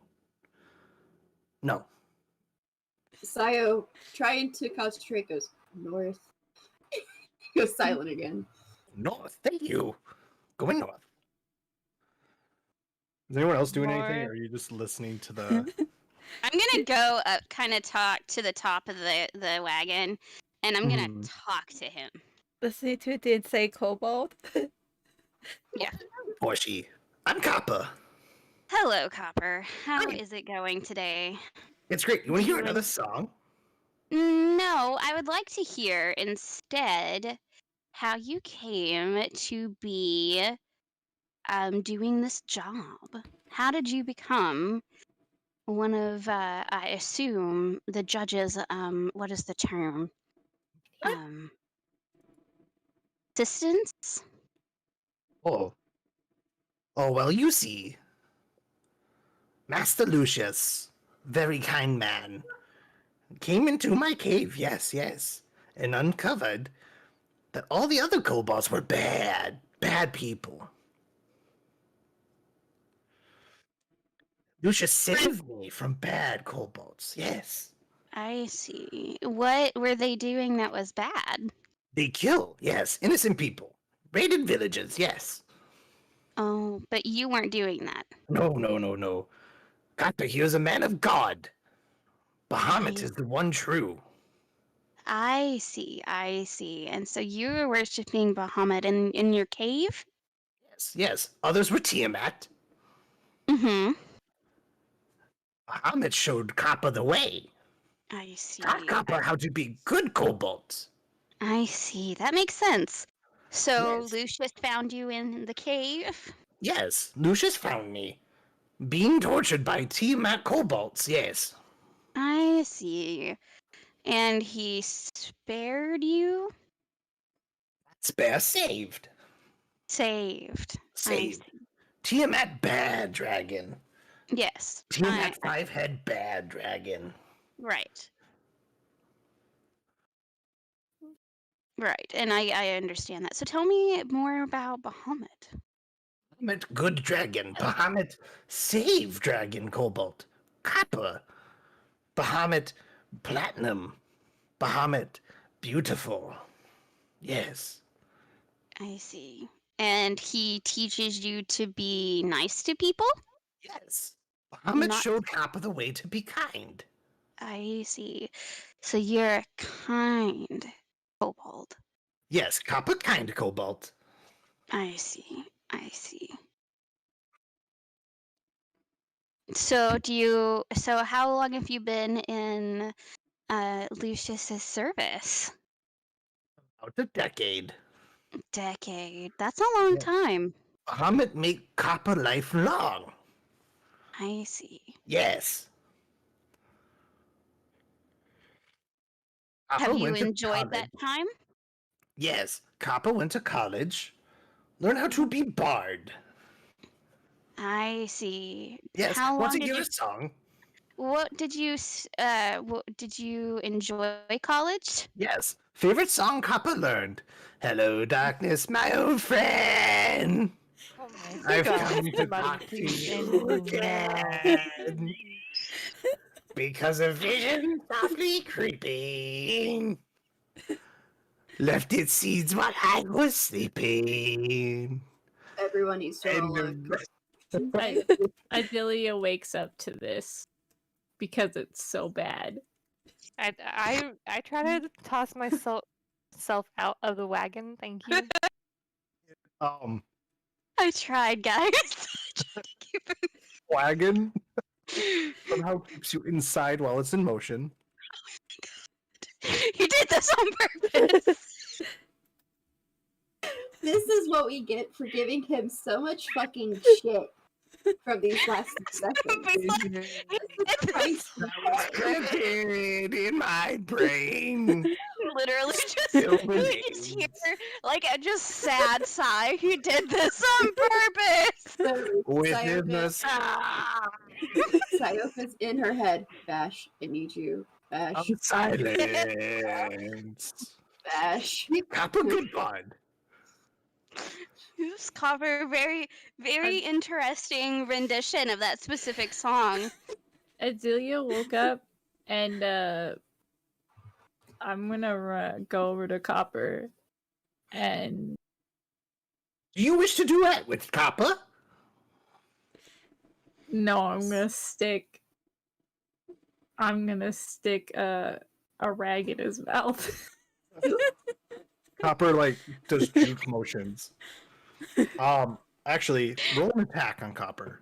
No. Sayo, trying to concentrate, goes north. Goes silent again. North. Thank you. Going north. Is anyone else doing anything, More. or are you just listening to the... I'm gonna go up, kind of talk to the top of the wagon, and I'm gonna Mhm. talk to him. Listening to it did say kobold. Yeah. Horsey. I'm Kappa. Hello, Copper. How Hi. is it going today? It's great. You want to hear Doing- another song? No, I would like to hear instead how you came to be doing this job. How did you become one of, I assume, the judges? What is the term? Assistants? Oh. Oh, well, you see. Master Lucius, very kind man, came into my cave, yes, and uncovered that all the other kobolds were bad people. Lucius saved me from bad kobolds, yes. I see. What were they doing that was bad? They kill, yes, innocent people. Raided villages, yes. Oh, but you weren't doing that. No. Kata here is a man of God. Bahamut is the one true. I see. And so you were worshipping Bahamut in your cave? Yes. Others were Tiamat. Mm-hmm. Bahamut showed Kappa the way. I see. Taught Kappa how to be good kobolds. I see. That makes sense. So Yes. Lucius found you in the cave? Yes, Lucius found me. Being tortured by Tiamat kobolds, yes. I see. And he spared you? Spare saved. Saved. Saved. I see. Tiamat bad dragon. Yes. Tiamat five-head bad dragon. Right. Right. And I understand that. So tell me more about Bahamut. Bahamut good dragon. Bahamut save dragon kobold. Kappa. Bahamut platinum. Bahamut beautiful. Yes. I see. And he teaches you to be nice to people? Yes. Bahamut Not- showed Kappa the way to be kind. I see. So you're a kind kobold. Yes, Kappa kind kobold. I see. I see. So how long have you been in Lucius's service? About a decade. Decade. That's a long Yeah. time. Bahamut make Kappa life long. I see. Yes. Kappa Have you went to enjoyed that college. time? Yes, Kappa went to college. Learn how to be bard. I see. Yes, How want long to did give you? a song? What did you? What did you enjoy college? Yes. Favorite song Kappa learned? Hello, darkness, my old friend. Oh my I've god. come to somebody talk to please end you this now. again. Because a vision softly creeping left its seeds while I was sleeping. Everyone needs to roll a Adelia wakes up to this because it's so bad. I try to toss myself out of the wagon. Thank you. I tried, guys. Wagon somehow keeps you inside while it's in motion. You did this on purpose. This is what we get for giving him so much fucking shit from these last sessions. That was planted in my brain. Literally just Still you could just hear like a just sad sigh. He did this on purpose. Within the sound Psyopa's in her head. Bash, I need you. Bash, of silence. bash. Kappa good bud. This cover very interesting rendition of that specific song. Adelia woke up and I'm gonna go over to Copper and Do you wish to duet with Kappa? no, I'm gonna stick a rag in his mouth. Copper like does juke motions. Actually, roll an attack on Copper.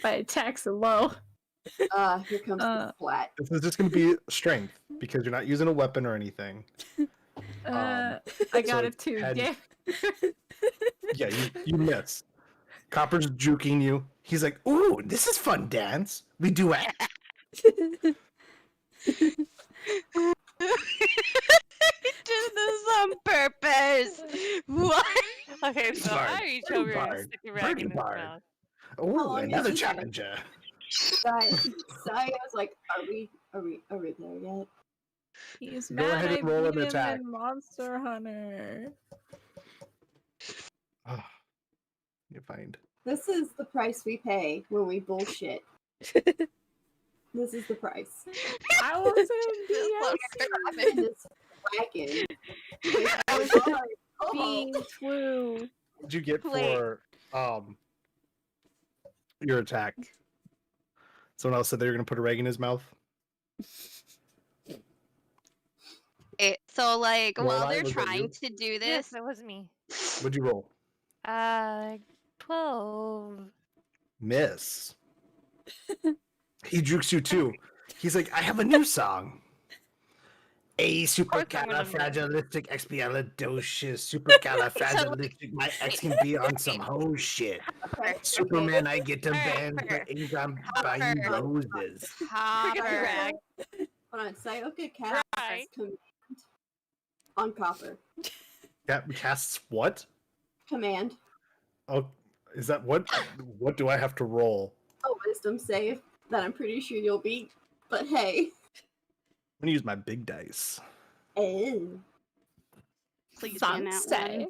My attack's low. Here comes the flat. This is just gonna be strength because you're not using a weapon or anything. I so got a it's 2. 10. Damn. Yeah, you miss. Copper's juking you. He's like, ooh, this is fun dance. We duet. Did this on purpose. What? Okay, so Bard. I reach Birdie over and Bard. stick a rag Birdie in his Bard. mouth. Ooh, long another is he? challenger. Saya was like, are we there yet? He's Go mad ahead I and roll an beat him attack. in Monster Hunter. You find. This is the price we pay when we bullshit. This is the price. I wasn't In this wagon. being true. What'd you get Wait. for your attack? Someone else said they were gonna put a rag in his mouth. So like while Lorelai, they're was that trying you? to do Yes, this, that was me. What'd you roll? 12. Miss. He jukes you too. He's like, I have a new song. A supercalifragilisticexpialidocious supercalifragilistic. My ex can be on some hoe shit. Superman, I get them banned, but ain't gonna buy you roses. Copper. Rag. Hold on, Sayoka casts Right. command on Copper. That casts what? Command. Oh, is that what? What do I have to roll? A wisdom save that I'm pretty sure you'll beat. But hey. I'm gonna use my big dice. Oh. Please be in that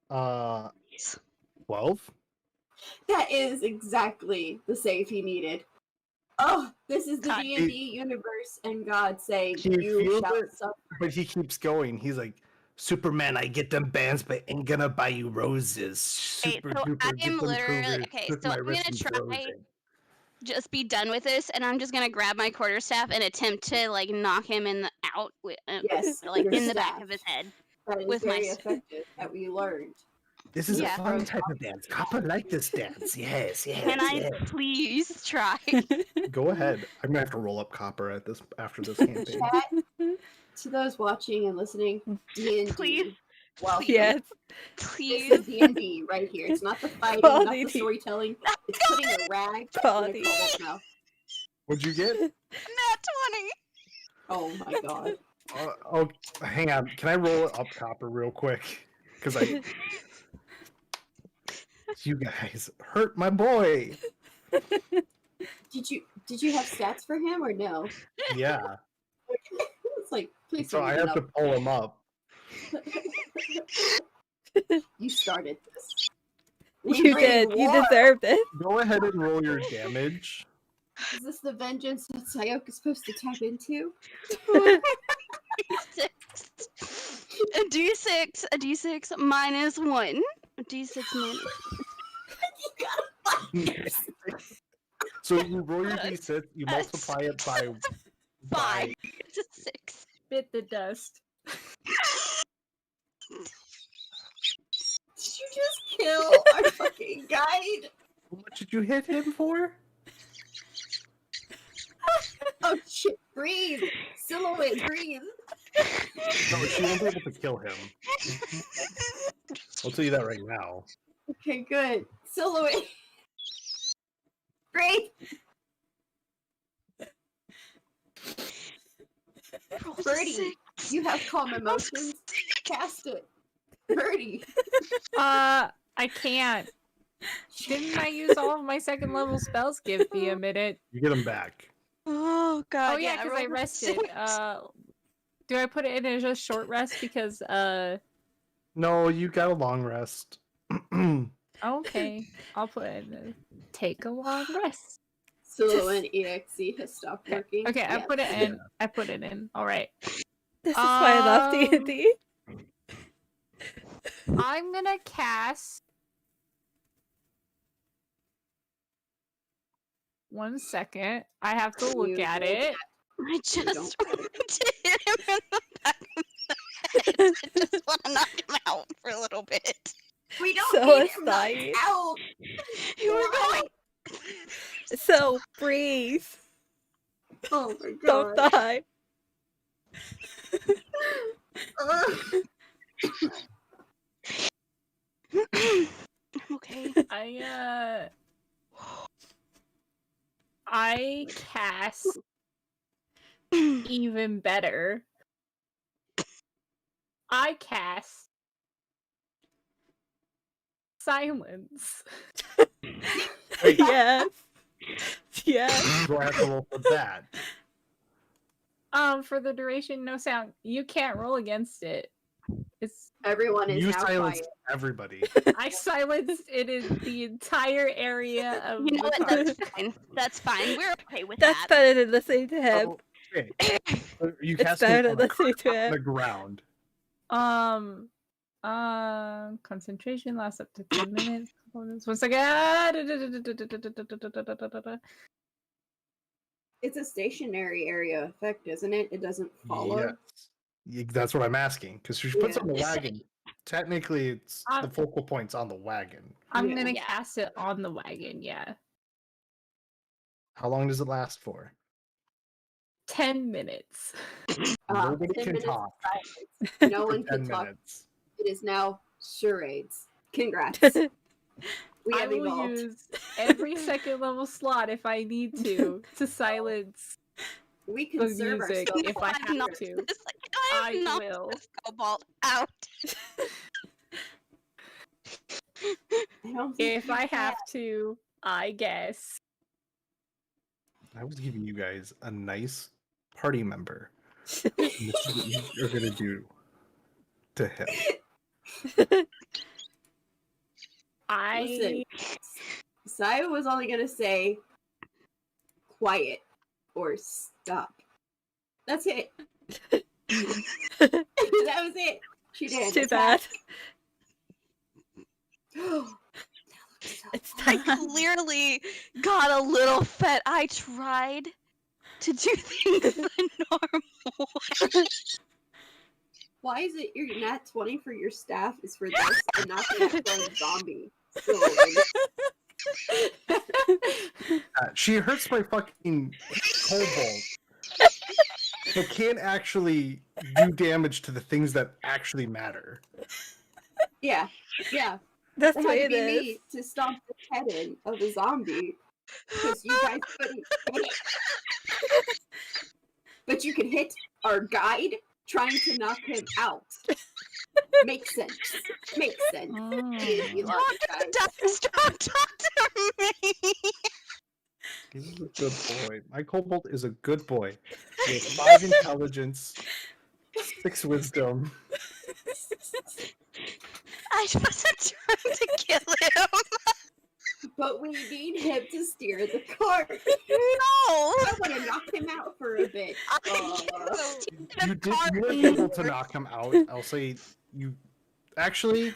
one. 12. That is exactly the save he needed. Oh, this is the God. D&D universe, and God saying, He you feels shall it. suffer. But he keeps going. He's like, Superman, I get them bands, but ain't gonna buy you roses. Wait, Super so duper, I get am them literally cougars, okay. twist So my I'm wrist gonna and try frozen. just be done with this, and I'm just gonna grab my quarterstaff and attempt to like knock him out with Yes, like your in the staff. back of his head. That is with my very s- effective, that we learned. This is Yeah. a fun type of dance. Copper like this dance. Yes, yes. Can I yes. please try? Go ahead. I'm gonna have to roll up Copper at this after this campaign. Chat, to those watching and listening, D&D. Please. Welcome. Yes. This Please. is D&D right here. It's not the fighting, not Quality the D. storytelling. It's putting a rag in a Quality. kobold's mouth. What'd you get? Nat 20. Oh my god. Oh, hang on. Can I roll up Copper real quick? Because you guys hurt my boy. Did you have stats for him or no? Yeah. It's like, please So don't I even have to pull him up. You started this. You did. You deserved it. Go ahead and roll your damage. Is this the vengeance that Sayoka's supposed to tap into? A D6 minus 1. A D6 minus So you roll your d6, you multiply it by 5. It's a 6. Bit the dust. Did you just kill our fucking guide? How much did you hit him for? Oh shit, breathe! Silhouette, breathe! No, she won't be able to kill him. I'll tell you that right now. Okay, good. Silhouette. Breathe! Birdie, you have calm emotions. Cast it. Birdie. I can't. Didn't I use all of my second level spells? Give me a minute. You get him back. Oh god. Oh yeah, because I rolled a rested. 6. Do I put it in as a short rest? Because No, you got a long rest. okay, I'll put it in. Take a long rest. Silhouette EXE has stopped working. Okay, I Yeah. put it in. I put it in. All right. This is why I love D&D. I'm gonna cast. One second. I have to look at it. I just don't. wanted to hit him in the back of the head. I just want to knock him out for a little bit. We don't So need him knocked aside. out! You were going. So breathe. Oh my Don't god. die. Okay. I cast even better. I cast silence. Yes. Yes. Do I have to roll for that? For the duration, no sound. You can't roll against it. It's Everyone is You now silence quiet. everybody. I silenced it in the entire area of You know the what? car. That's fine. That's fine. We're okay with That's that. better than listening to him. Oh, okay. So you It's cast him better on than the, listening to on the him. ground. Concentration lasts up to 10 minutes. Components. 1 second. It's a stationary area effect, isn't it? It doesn't follow. Yes. That's what I'm asking. Because she puts Yeah. on the wagon. Technically, it's the focal point's on the wagon. I'm Yeah. gonna Yeah. cast it on the wagon, yeah. How long does it last for? 10 minutes. Nobody 10 can minutes talk. of silence. No For one 10 can talk. minutes. It is now charades. Congrats. We I have will evolved. use every second level slot if I need to silence We the can serve music ourselves. if I I've have knocked to. this, I have I knocked will. this cobalt out. I don't think If you I can. have to, I guess. I was giving you guys a nice party member. And this is what you are gonna do to him. Listen, Saya was only gonna say quiet or stop. That's it. That was it. She didn't. Too bad. It's I time. clearly got a little fed. I tried to do things the normal way. Why is it your nat 20 for your staff is for this and not the nat 20 zombie? So, She hurts my fucking cobalt, but can't actually do damage to the things that actually matter. yeah. That's It the way had to it be is. me to stomp the head in of a zombie. Because you guys couldn't hit. But you could hit our guide trying to knock him out. Makes sense. Makes sense. We love you guys. Don't talk to me. He's a good boy. My cobalt is a good boy. He has 5 intelligence, 6 wisdom. I wasn't trying to kill him. But we need him to steer the cart. No. I want to knock him out for a bit. You were able to knock him out. I'll say you actually.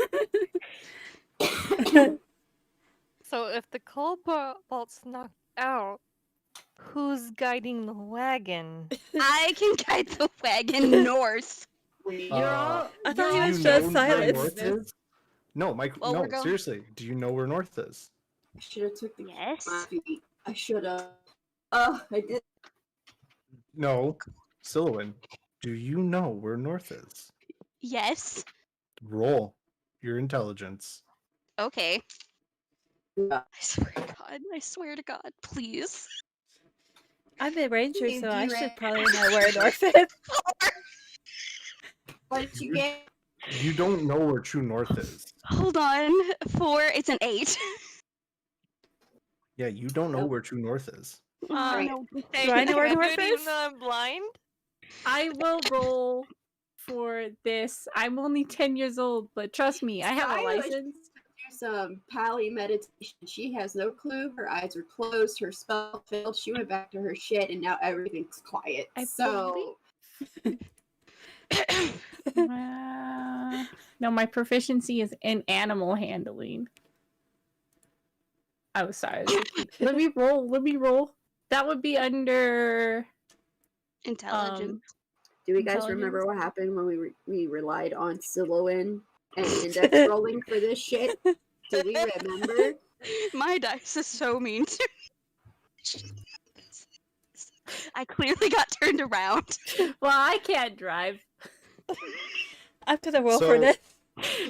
So if the cobalt's knocked out, who's guiding the wagon? I can guide the wagon north. We You're all. I thought you're you all was do just you know where silence. North is? No, Mike. Well, no, we're going- seriously. Do you know where North is? I should have took the Yes. my feet. I should have. I did. No, Silhouette. Do you know where North is? Yes. Roll your intelligence. Okay. Yeah. I swear to God. I swear to God. Please. I'm a ranger, You so I do should it. probably know where North is. What did you get? You don't know where true North is. Hold on. 4. It's an 8. Yeah, you don't know Nope. where true North is. Right. No. Do I know where Can I North do it even is? though I'm blind? I will roll for this. I'm only 10 years old, but trust me, I have a Saya was license. Do some pally meditation. She has no clue. Her eyes are closed. Her spell failed. She went back to her shit, and now everything's quiet. I So No, my proficiency is in animal handling. Oh, sorry. Let me roll. That would be under. Intelligence. do we guys remember Intelligence? what happened when we relied on Silhouette and index rolling for this shit? Do we remember? My dice is so mean to me. I clearly got turned around. Well, I can't drive. I'm gonna roll So- for this.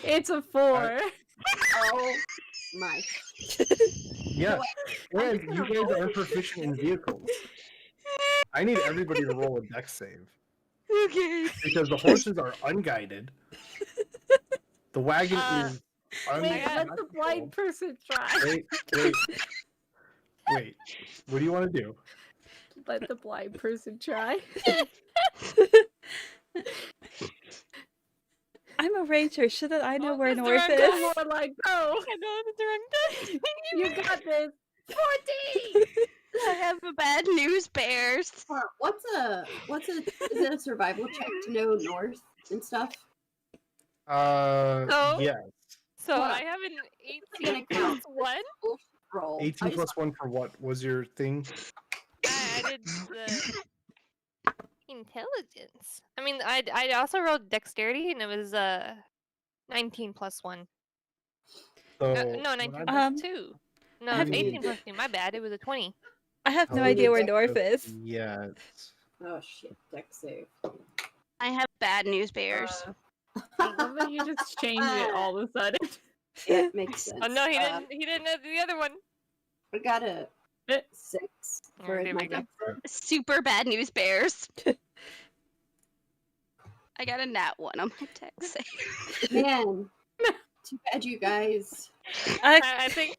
It's a 4. Oh my! Yeah, and you guys are proficient in vehicles. I need everybody to roll a dex save. Okay. Because the horses are unguided. The wagon is Wait, got- let the blind person try. Wait. What do you want to do? Let the blind person try. I'm a ranger. Shouldn't I know where that's the North wrong is? More like, go. I know the wrong You got this. 14. I have a bad news, bears. What's a is it a survival check to know north and stuff? So? Yes. So Hold I on. have an gonna 18 count. plus 1. Roll. 18 plus 1 for what was your thing? I added the intelligence. I mean, I also rolled dexterity, and it was 19 plus 1. So, No, 19 what plus I'm- 2. No, have it's you- 18 plus 2. My bad. It was a 20. I have no How idea where is North is. Yet. Oh shit, deck save. I have bad news bears. I love that you just changed it all of a sudden. Yeah, makes sense. Oh no, he didn't. He didn't have the other one. I got a Eh. 6 Oh, for there my we go. deck save. Super bad news bears. I got a nat 1 on my deck save. Man, too bad you guys. I think.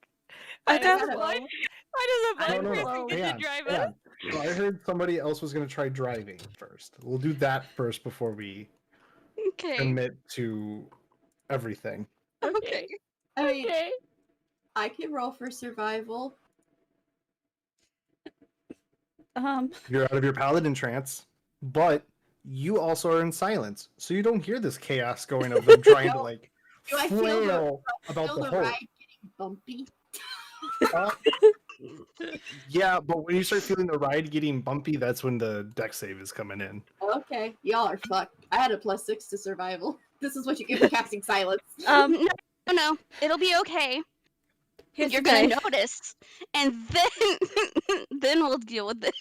I Why does got a a- blind? Why does a blind No. person get Hang to on. drive Hang us? on. So I heard somebody else was going to try driving first. We'll do that first before we Okay. commit to everything. Okay. I mean, Okay. I can roll for survival. You're out of your paladin trance, but you also are in silence, so you don't hear this chaos going of them trying to like Do I feel the- flail about Feel the the whole. ride getting bumpy. Uh, yeah, but when you start feeling the ride getting bumpy, that's when the deck save is coming in. Okay, y'all are fucked. I had a +6 to survival. This is what you get for casting silence. No, it'll be okay. Here's You're the gonna dice. notice, and then then we'll deal with it.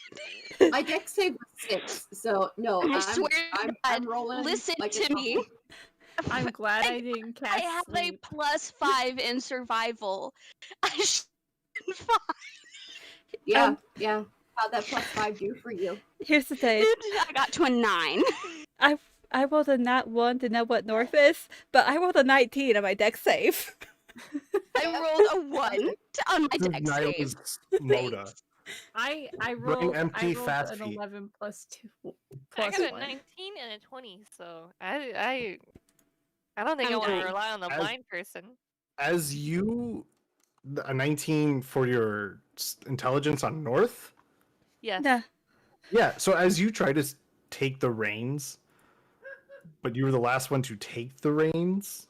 My deck save was 6, so no, I swear to I'm God, rolling. listen like a to me. couple. I'm glad I didn't cast I have sleep. a +5 in survival. I should be fine. Yeah, yeah. How'd that +5 do for you? Here's the dice. I got to a 9. I rolled a nat 1 to know what North is, but I rolled a 19 on my deck save. I rolled a 1 on my This is deck save. Nyla's Moda. I Running rolled empty, I rolled fast an feet. 11 plus 2 I plus got a 1. 19 and a 20, so I don't think I I'm want to dying. rely on the As- blind person. As you, a 19 for your intelligence on North. Yes. Nah. Yeah, so as you try to take the reins, but you were the last one to take the reins,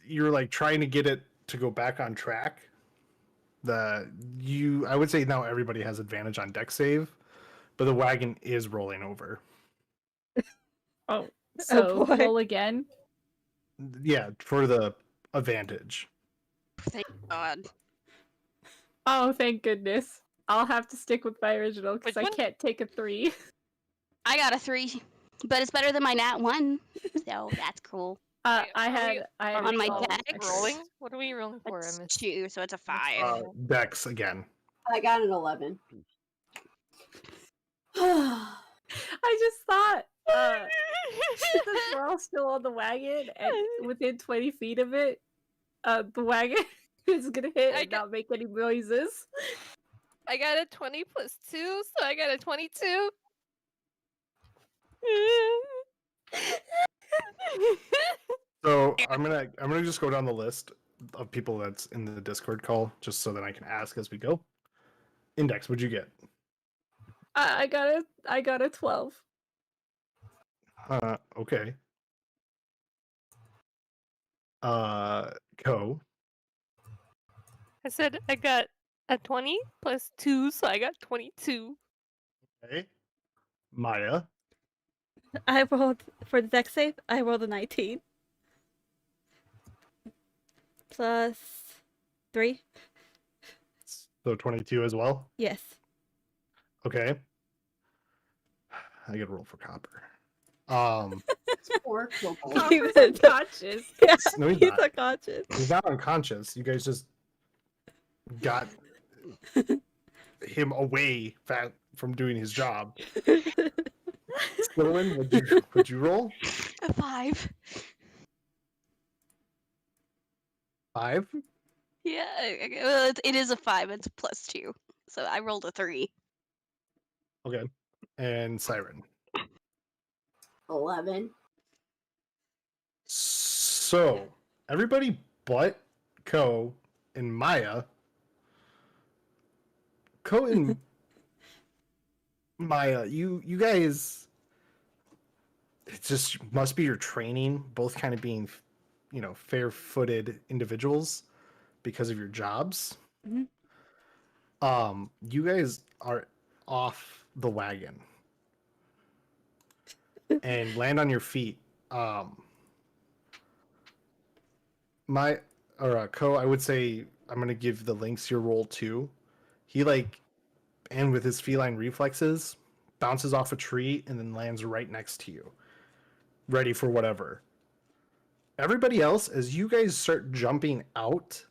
you're like trying to get it to go back on track. I would say now everybody has advantage on deck save, but the wagon is rolling over. Oh, so boy. roll again. Yeah, for the advantage. Thank God. Oh, thank goodness. I'll have to stick with my original because Which I one? can't take a 3. I got a 3, but it's better than my nat 1, so that's cool. I Are had Are On we my all deck? rolling? What are we rolling for? I It's missed. 2, so it's a 5. Dex again. I got an 11. I just thought since we're all still on the wagon and within 20 feet of it, the wagon is gonna hit I and got- not make any noises. I got a 20 plus 2, so I got a 22. So I'm gonna just go down the list of people that's in the Discord call, just so that I can ask as we go. Index, what'd you get? I got a 12. Okay. Co. I said I got a 20 plus 2, so I got 22. Okay. Maya. I rolled for the deck save. I rolled a 19 plus 3. So 22 as well. Yes. Okay. I get a roll for copper. Poor Kobold. Copper's unconscious. Yeah, No, he's he's not. unconscious. He's not unconscious. You guys just got him away from doing his job. Slytherin, would you roll? A 5. 5? Yeah, well, it is a 5. It's plus 2. So I rolled a 3. Okay. And Siren. 11. So everybody but Ko and Maya. Ko and Maya, you guys, it just must be your training, both kind of being, fair-footed individuals because of your jobs. Mhm. You guys are off the wagon and land on your feet. Ko, I would say I'm going to give the Lynx your roll too. He and with his feline reflexes, bounces off a tree and then lands right next to you, ready for whatever. Everybody else, as you guys start jumping out,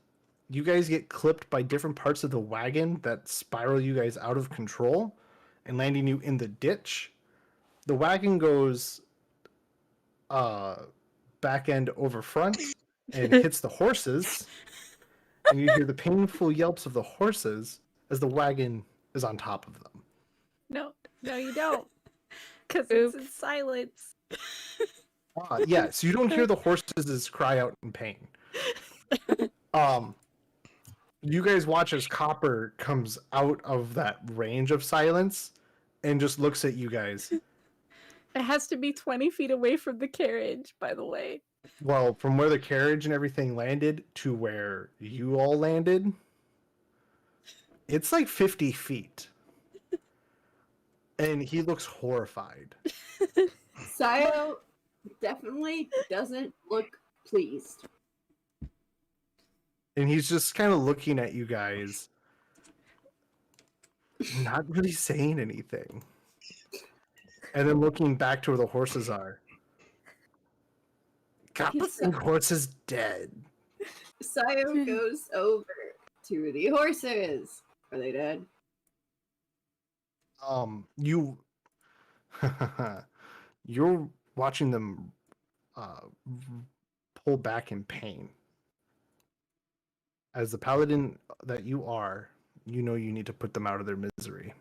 you guys get clipped by different parts of the wagon that spiral you guys out of control and landing you in the ditch. The wagon goes back end over front and hits the horses, and you hear the painful yelps of the horses as the wagon is on top of them. No, you don't. Because it's in silence. Yeah, so you don't hear the horses cry out in pain. You guys watch as Copper comes out of that range of silence and just looks at you guys. It has to be 20 feet away from the carriage, by the way. Well, from where the carriage and everything landed to where you all landed, it's like 50 feet. And he looks horrified. Sayo definitely doesn't look pleased. And he's just kind of looking at you guys, not really saying anything. And then looking back to where the horses are. Copper's horse is dead. Sayo goes over to the horses. Are they dead? You're watching them pull back in pain. As the paladin that you are, you know you need to put them out of their misery.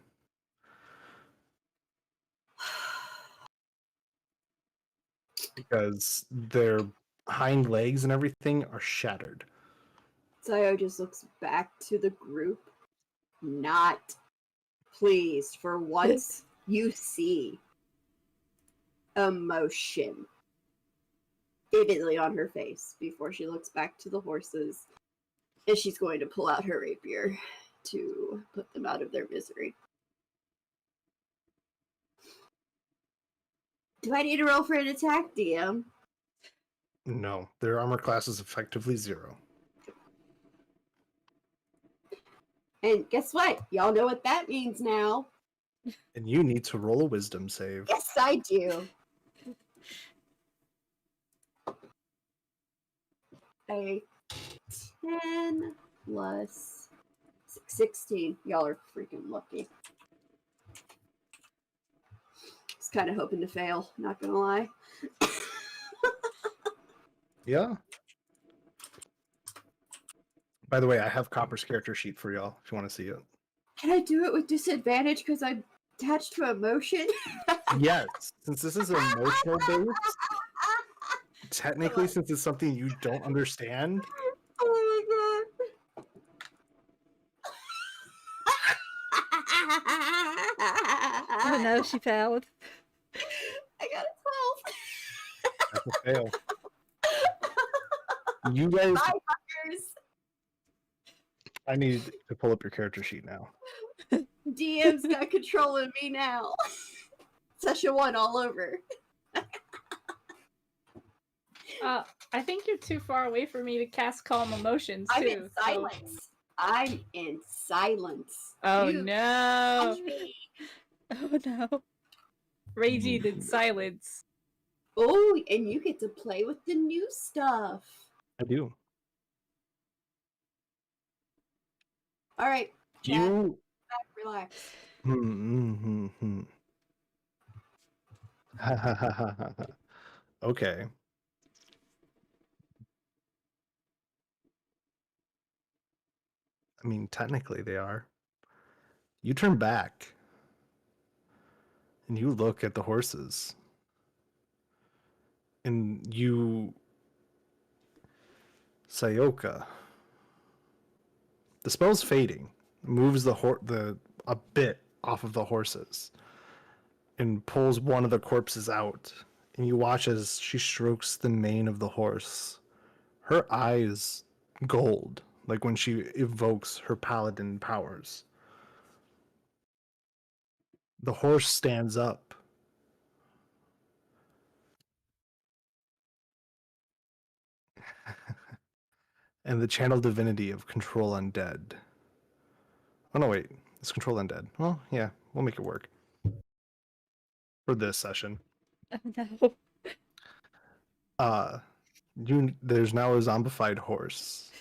Because their hind legs and everything are shattered. Sayo just looks back to the group, not pleased. For once, you see emotion vividly on her face before she looks back to the horses, and she's going to pull out her rapier to put them out of their misery. Do I need to roll for an attack, DM? No, their armor class is effectively 0. And guess what? Y'all know what that means now. And you need to roll a wisdom save. Yes, I do. A 10 plus 16. Y'all are freaking lucky. Just kind of hoping to fail, not gonna lie. Yeah. By the way, I have Copper's character sheet for y'all if you want to see it. Can I do it with disadvantage because I'm attached to emotion? Yes, since this is emotional based, technically, since it's something you don't understand. Oh my god. Oh no, she failed. I got a 12. That's a fail. You guys. Bye, fuckers. I need to pull up your character sheet now. DM's got control of me now. Session 1 all over. I think you're too far away for me to cast Calm Emotions, too. I'm in silence. I'm in silence. Oh, You no. touch me. Oh no. Raging in silence. Oh, and you get to play with the new stuff. I do. All right, chat, You. relax. Okay. I mean, technically they are. You turn back and you look at the horses. And you, Sayoka, the spell's fading, moves a bit off of the horses and pulls one of the corpses out. And you watch as she strokes the mane of the horse. Her eyes gold, like when she evokes her paladin powers. The horse stands up. and the channel divinity of control undead. Oh no, wait, it's control undead. Well, yeah, we'll make it work for this session. Oh, no. There's now a zombified horse,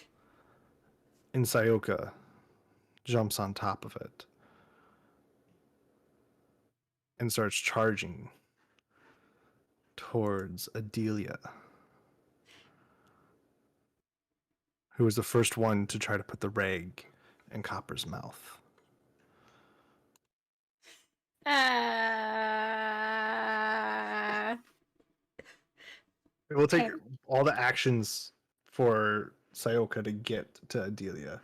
and Sayoka jumps on top of it and starts charging towards Adelia, who was the first one to try to put the rag in Copper's mouth. It will take Okay. all the actions for Sayoka to get to Adelia.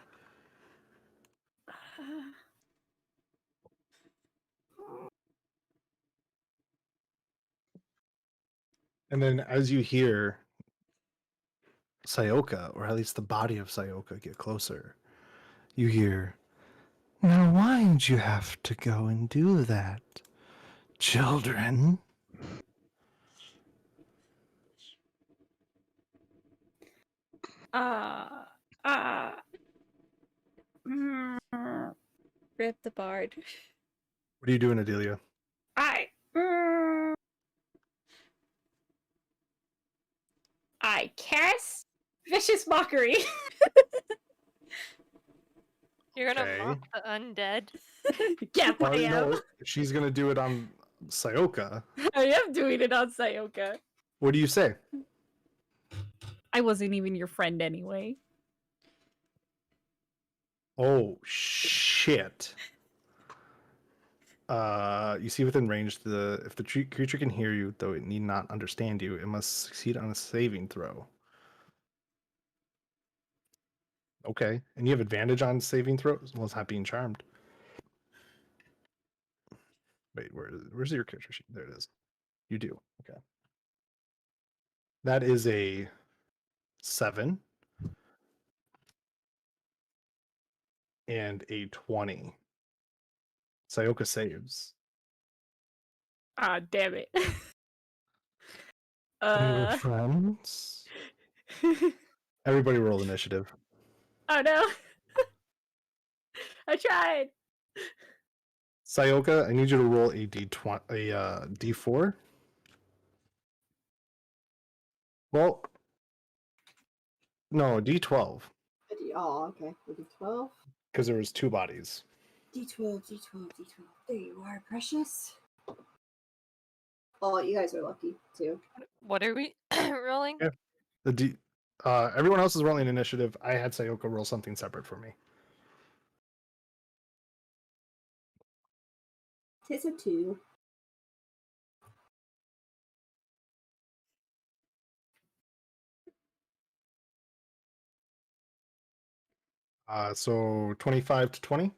And then as you hear Sayoka, or at least the body of Sayoka, get closer, you hear, "Now why'd you have to go and do that, children?" Rip the bard. What are you doing, Adelia? I cast vicious mockery. You're gonna Okay. mock the undead. Yeah, Well, I am. no, she's gonna do it on Sayoka. I am doing it on Sayoka. What do you say? I wasn't even your friend anyway. Oh shit! You see within range, if the creature can hear you, though it need not understand you, it must succeed on a saving throw. Okay, and you have advantage on saving throws. Well, it's not being charmed. Wait, where's your character sheet? There it is. You do. Okay. That is a 7 and a 20. Sayoka saves. Ah, damn it. Your friends. Everybody roll initiative. Oh no. I tried. Sayoka, I need you to roll a d20, a d4. Well, no, d12, Oh, okay. A D12. because there was 2 bodies. D12, D12, D12. There you are, precious. Oh, you guys are lucky too. What are we rolling? Yeah. Everyone else is rolling initiative. I had Sayoka roll something separate for me. Tis a 2. So 25 to 20.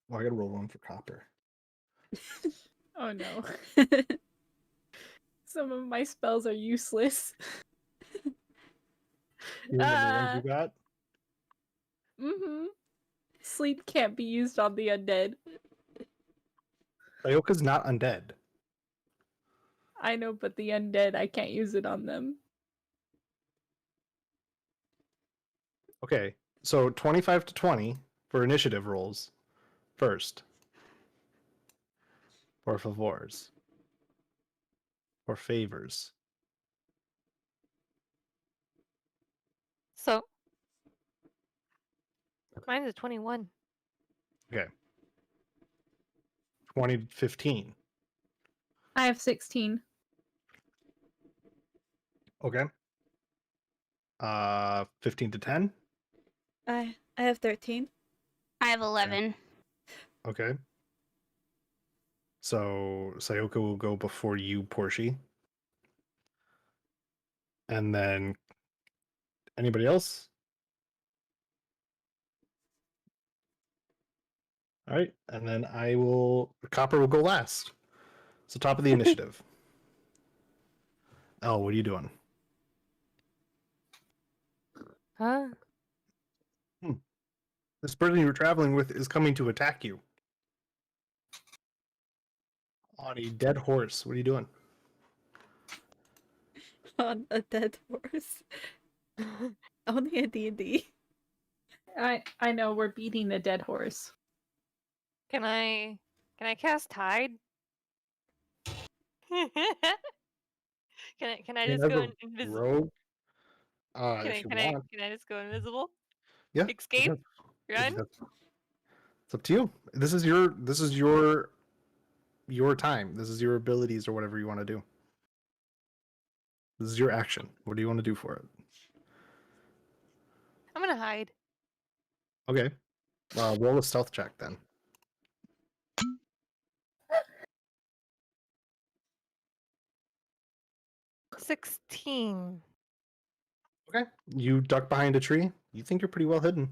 Well, I gotta roll one for Copper. Oh no. Some of my spells are useless. Even the new ones you got. Sleep can't be used on the undead. Sayoka's not undead. I know, but the undead, I can't use it on them. Okay, so 25 to 20 for initiative rolls first. Por favors. Or favors. So mine's a 21. Okay. 20 to 15. I have 16. Okay. 15 to 10. I have 13. I have 11. Okay. So Sayoka will go before you, Porshi. And then anybody else? All right. And then Copper will go last. So top of the initiative. Oh, what are you doing? Huh? This person you were traveling with is coming to attack you. On a dead horse. What are you doing? on a dead horse. Only a D&D. I know we're beating the dead horse. Can I cast hide? Can I And just as go a invisible? rogue, Can if I you can want, I just go invisible? yeah, Escape? Run? it's up to you. This is your time. This is your abilities or whatever you want to do. This is your action. What do you want to do for it? I'm gonna hide. Okay. Roll a stealth check then. 16. Okay. You duck behind a tree. You think you're pretty well hidden.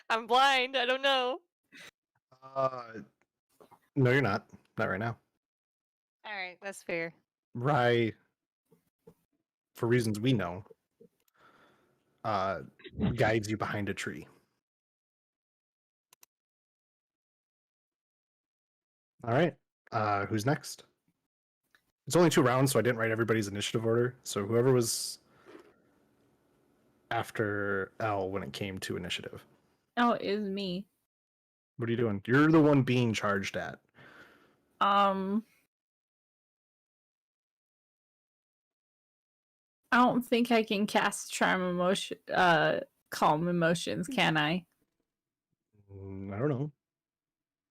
I'm blind. I don't know. Uh, no, you're not. Not right now. All right, that's fair. Rye, for reasons we know, guides you behind a tree. All right. Who's next? It's only 2 rounds, so I didn't write everybody's initiative order. So whoever was after L when it came to initiative. Oh, it is me. What are you doing? You're the one being charged at. I don't think I can cast calm emotions, can I? I don't know.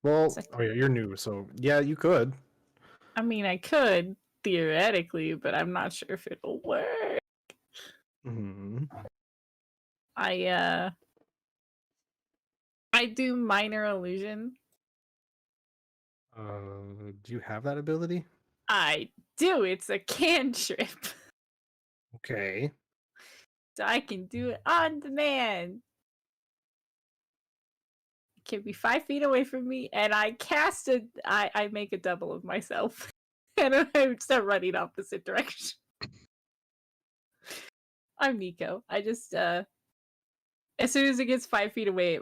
Well, oh yeah, you're new, so yeah, you could. I mean, I could theoretically, but I'm not sure if it'll work. Mm-hmm. I do minor illusion. Do you have that ability? I do. It's a cantrip. Okay. So I can do it on demand. It can be 5 feet away from me, and I cast it. I make a double of myself. And I start running opposite direction. I'm Nico. I just as soon as it gets 5 feet away,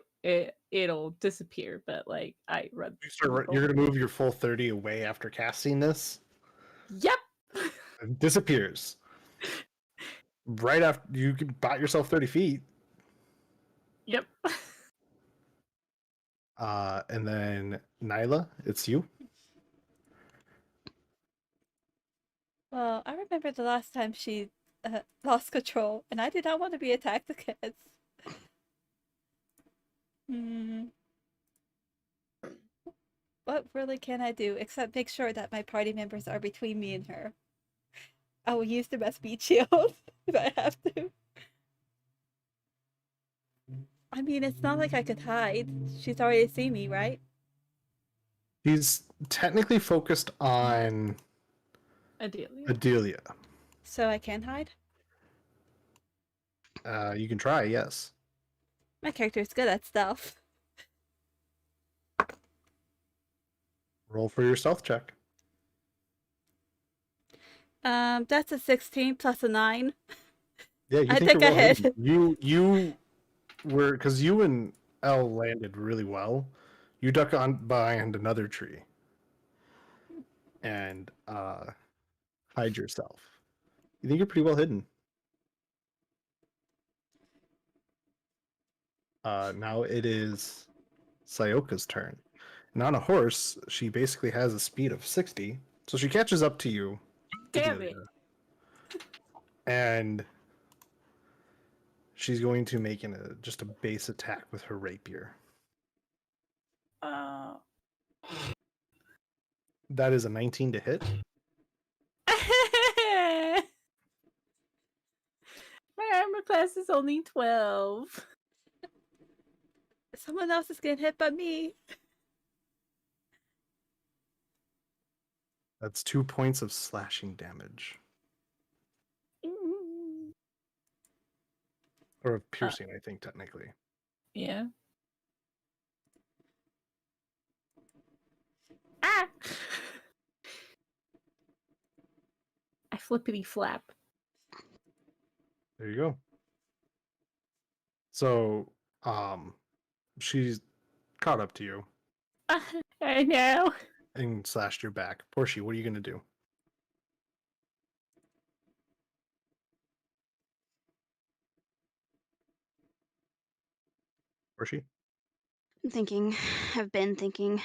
it'll disappear. But like I run. You're gonna move your full 30 away after casting this. Yep. It disappears. Right after you bought yourself 30 feet. Yep. And then Nyla, it's you. Well, I remember the last time she lost control, and I did not want to be attacked again. What really can I do except make sure that my party members are between me and her? I will use them as speed shield if I have to. I mean, it's not like I could hide. She's already seen me, right? He's technically focused on Adelia. So I can hide? You can try, yes. My character is good at stealth. Roll for your stealth check. That's a 16 plus a 9. Yeah, you I think think you're I well hit. hidden. You were, because you and L landed really well. You duck on behind another tree and hide yourself. You think you're pretty well hidden. Now it is Sayoka's turn. And on a horse, she basically has a speed of 60, so she catches up to you. Damn it. And she's going to make just a base attack with her rapier. That is a 19 to hit. My armor class is only 12. Someone else is getting hit by me. That's 2 points of slashing damage. Or of piercing, I think, technically. Yeah. Ah! I flippity flap. There you go. So, she's caught up to you. I know. And slashed your back. Portia, what are you going to do? Hoshi? I'm thinking. I've been thinking.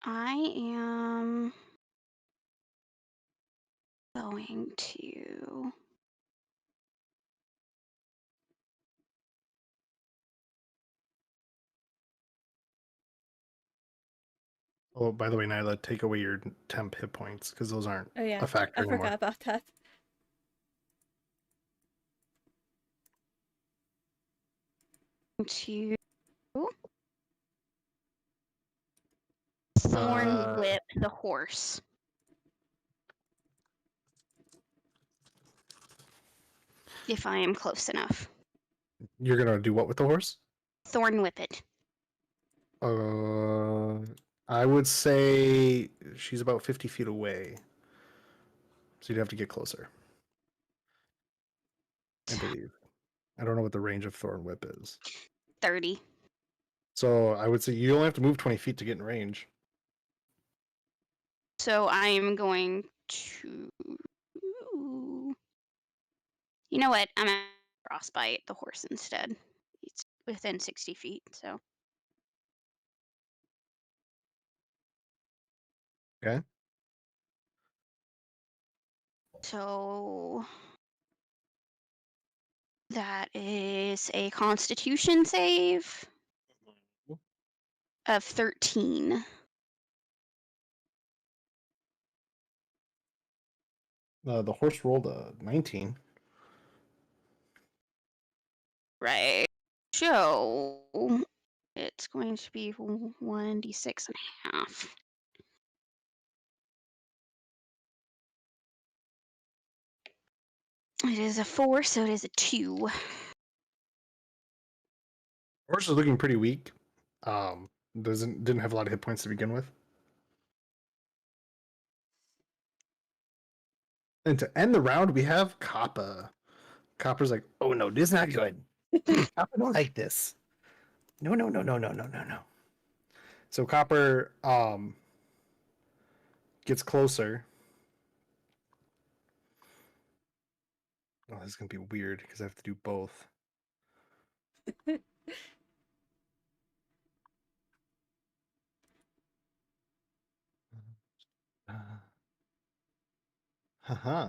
I am going to. Oh, by the way, Nyla, take away your temp hit points because those aren't Oh yeah, a factor I anymore. forgot about that. To thorn whip the horse. If I am close enough. You're gonna do what with the horse? Thorn whip it. I would say she's about 50 feet away. So you'd have to get closer. I believe. I don't know what the range of Thorn Whip is. 30. So I would say you only have to move 20 feet to get in range. So I'm going to. You know what? I'm gonna frostbite the horse instead. It's within 60 feet, so. Okay. So that is a Constitution save of 13. The horse rolled a 19. Right. So it's going to be 1d6 and a half. It is a 4, so it is a 2. Horse is looking pretty weak. Didn't have a lot of hit points to begin with. And to end the round, we have Kappa. Kappa's like, oh no, this is not good. Kappa don't like this. No. So Copper gets closer. Oh, this is gonna be weird because I have to do both. Haha.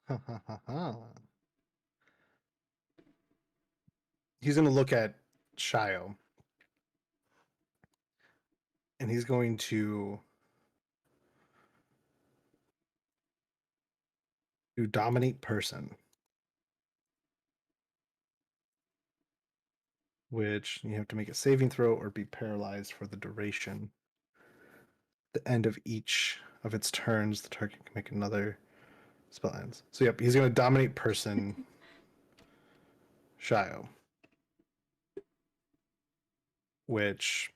Ha ha ha ha. He's gonna look at Shio. And he's going to do dominate person. Which you have to make a saving throw or be paralyzed for the duration. The end of each of its turns, the target can make another spell ends. So yep, he's gonna dominate person Shio. Which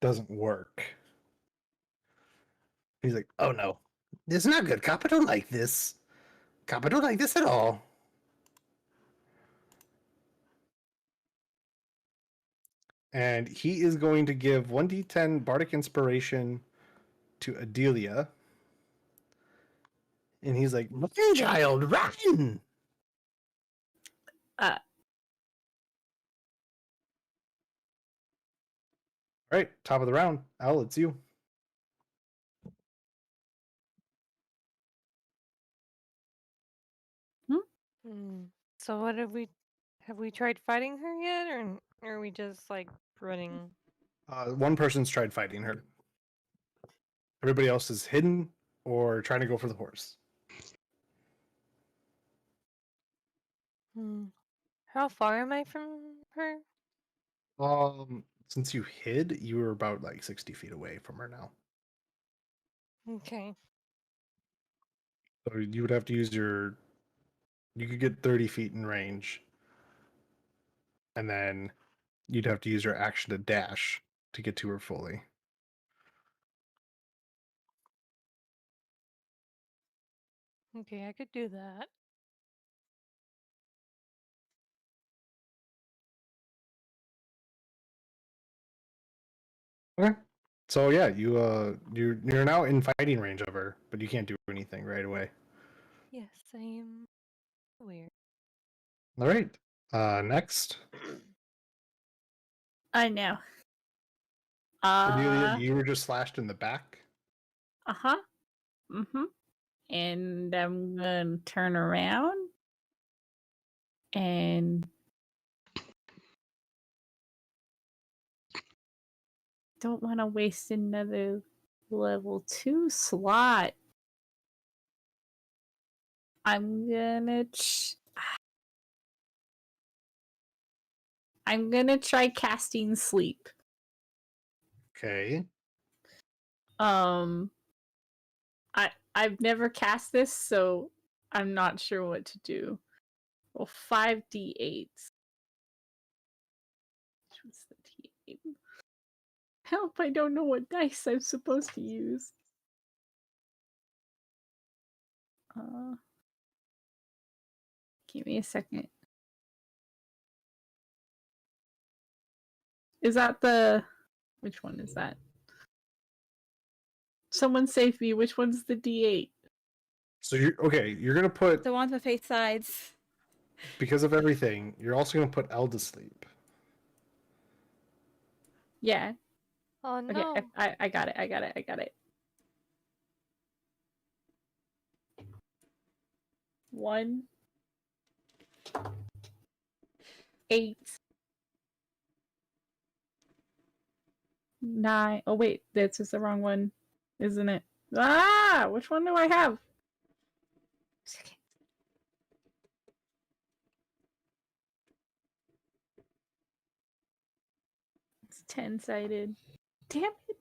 doesn't work. He's like, oh no. This is not good. Kappa don't like this. Kappa don't like this at all. And he is going to give 1d10 Bardic Inspiration to Adelia. And he's like, run, child, run! Uh, All right, top of the round. Al, it's you. So what have we tried fighting her yet, or are we just like running? One person's tried fighting her. Everybody else is hidden or trying to go for the horse. How far am I from her? Since you hid, you were about like 60 feet away from her now. Okay. So you would have to use your. You could get 30 feet in range. And then you'd have to use your action to dash to get to her fully. Okay, I could do that. Okay. So yeah, you're now in fighting range of her, but you can't do anything right away. Yes, I am aware. All right. Next. I know. Cordelia, you were just slashed in the back. Uh-huh. Mm-hmm. And I'm gonna turn around and don't want to waste another level 2 slot. I'm gonna try casting sleep. Okay. I've never cast this, so I'm not sure what to do. Well, 5d8s. What's the d8? Help, I don't know what dice I'm supposed to use. Give me a second. Is that the... Which one is that? Someone save me. Which one's the d8? So you're gonna put, The ones with 8 sides. because of everything, you're also gonna put L to sleep. Yeah. Oh Okay, no. I got it. I got it. 1, 8, 9. Oh wait, this is the wrong one, isn't it? Ah, which one do I have? Second. It's 10-sided. Damn it!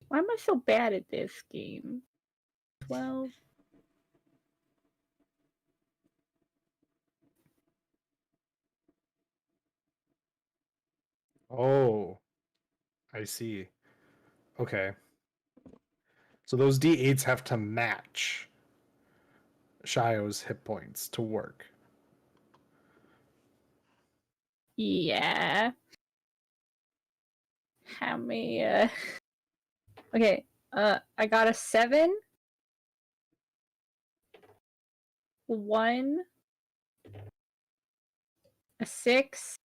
Why am I so bad at this game? 12. Oh, I see. Okay. So those D8s have to match Shio's hit points to work. Yeah. How many? Okay. I got a 7. 1. A 6.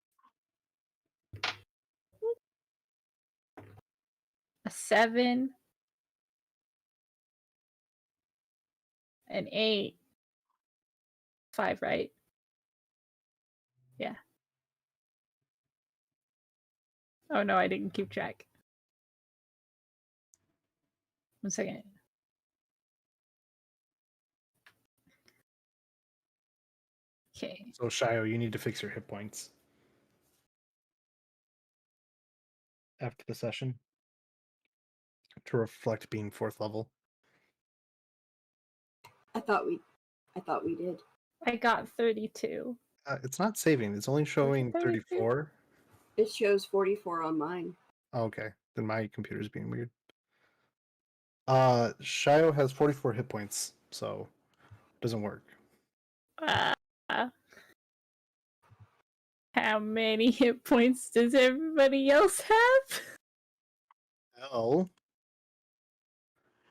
A 7. An 8. 5, right? Yeah. Oh no, I didn't keep track. 1 second. Okay. So Shio, you need to fix your hit points after the session to reflect being 4th level. I thought we did. I got 32. It's not saving. It's only showing 32? 34. It shows 44 on mine. Oh, okay. Then my computer's being weird. Shio has 44 hit points, so it doesn't work. How many hit points does everybody else have? L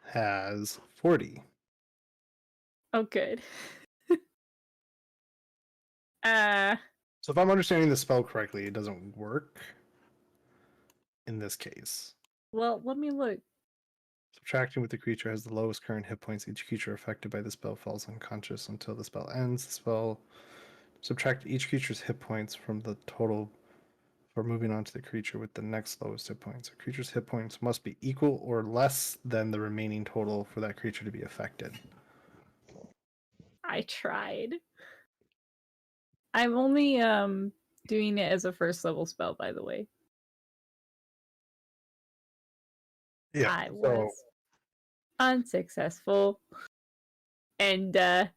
has 40. Oh, good. So if I'm understanding the spell correctly, it doesn't work in this case. Well, let me look. Subtracting with the creature has the lowest current hit points. Each creature affected by the spell falls unconscious until the spell ends. The spell subtract each creature's hit points from the total for moving on to the creature with the next lowest hit points. A creature's hit points must be equal or less than the remaining total for that creature to be affected. I tried. I'm only doing it as a 1st level spell, by the way. Yeah. I was unsuccessful. And I